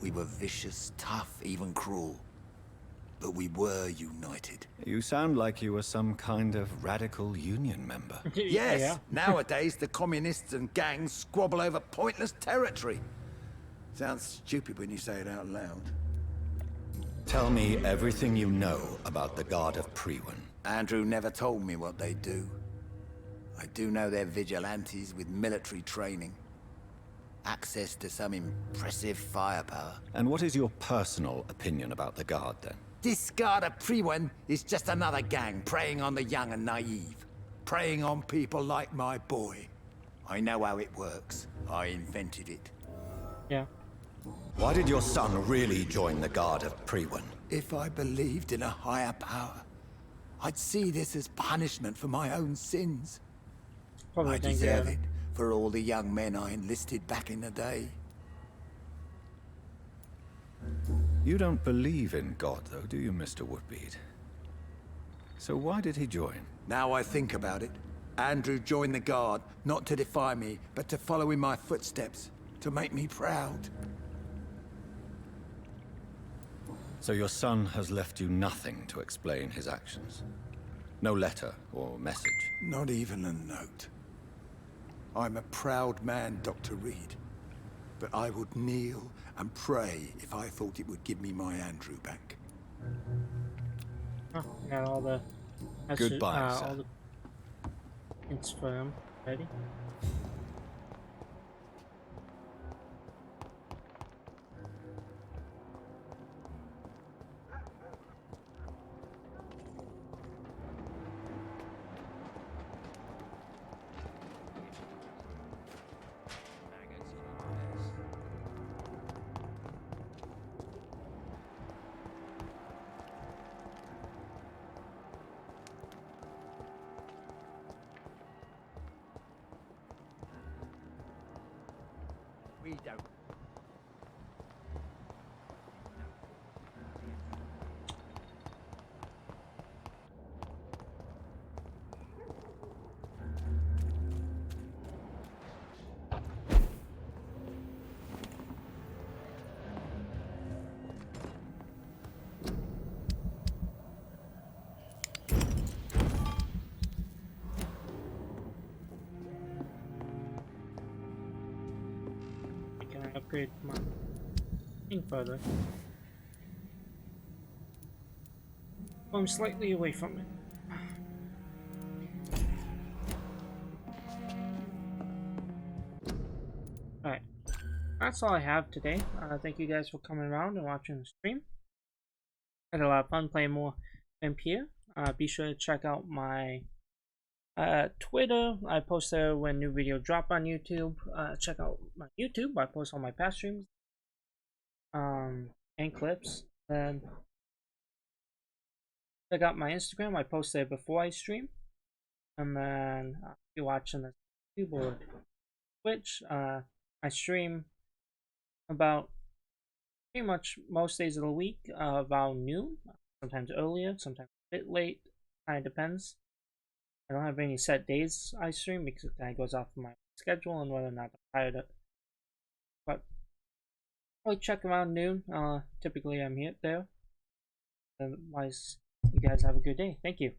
We were vicious, tough, even cruel. But we were united.
You sound like you were some kind of radical union member.
Yes,
Yeah.
Nowadays the communists and gangs squabble over pointless territory. Sounds stupid when you say it out loud.
Tell me everything you know about the Guard of Priwen.
Andrew never told me what they do. I do know they're vigilantes with military training. Access to some impressive firepower.
And what is your personal opinion about the Guard, then?
This Guard of Priwen is just another gang preying on the young and naive. Preying on people like my boy. I know how it works. I invented it.
Yeah.
Why did your son really join the Guard of Priwen?
If I believed in a higher power, I'd see this as punishment for my own sins.
Probably
I deserve it for all the young men I enlisted back in the day.
You don't believe in God, though, do you, Mr. Woodbead? So why did he join?
Now I think about it, Andrew joined the Guard, not to defy me, but to follow in my footsteps, to make me proud.
So your son has left you nothing to explain his actions? No letter or message?
Not even a note. I'm a proud man, Dr. Reed. But I would kneel and pray if I thought it would give me my Andrew back.
Oh, got all the...
Goodbye, sir.
All the hints for him. Ready?
We don't.
Can I upgrade my thing further? Oh, I'm slightly away from it. Alright, that's all I have today. Thank you guys for coming around and watching the stream. I had a lot of fun playing more Vampyr. Be sure to check out my Twitter, I post there when new video drop on YouTube. Check out my YouTube, I post all my past streams and clips. Then check out my Instagram, I post there before I stream. And then if you're watching this YouTube or Twitch, I stream about pretty much most days of the week about noon, sometimes earlier, sometimes a bit late, kind of depends. I don't have any set days I stream because it kind of goes off of my schedule and whether or not I'm tired of it. But probably check around noon. Typically I'm here there. Otherwise, you guys have a good day. Thank you.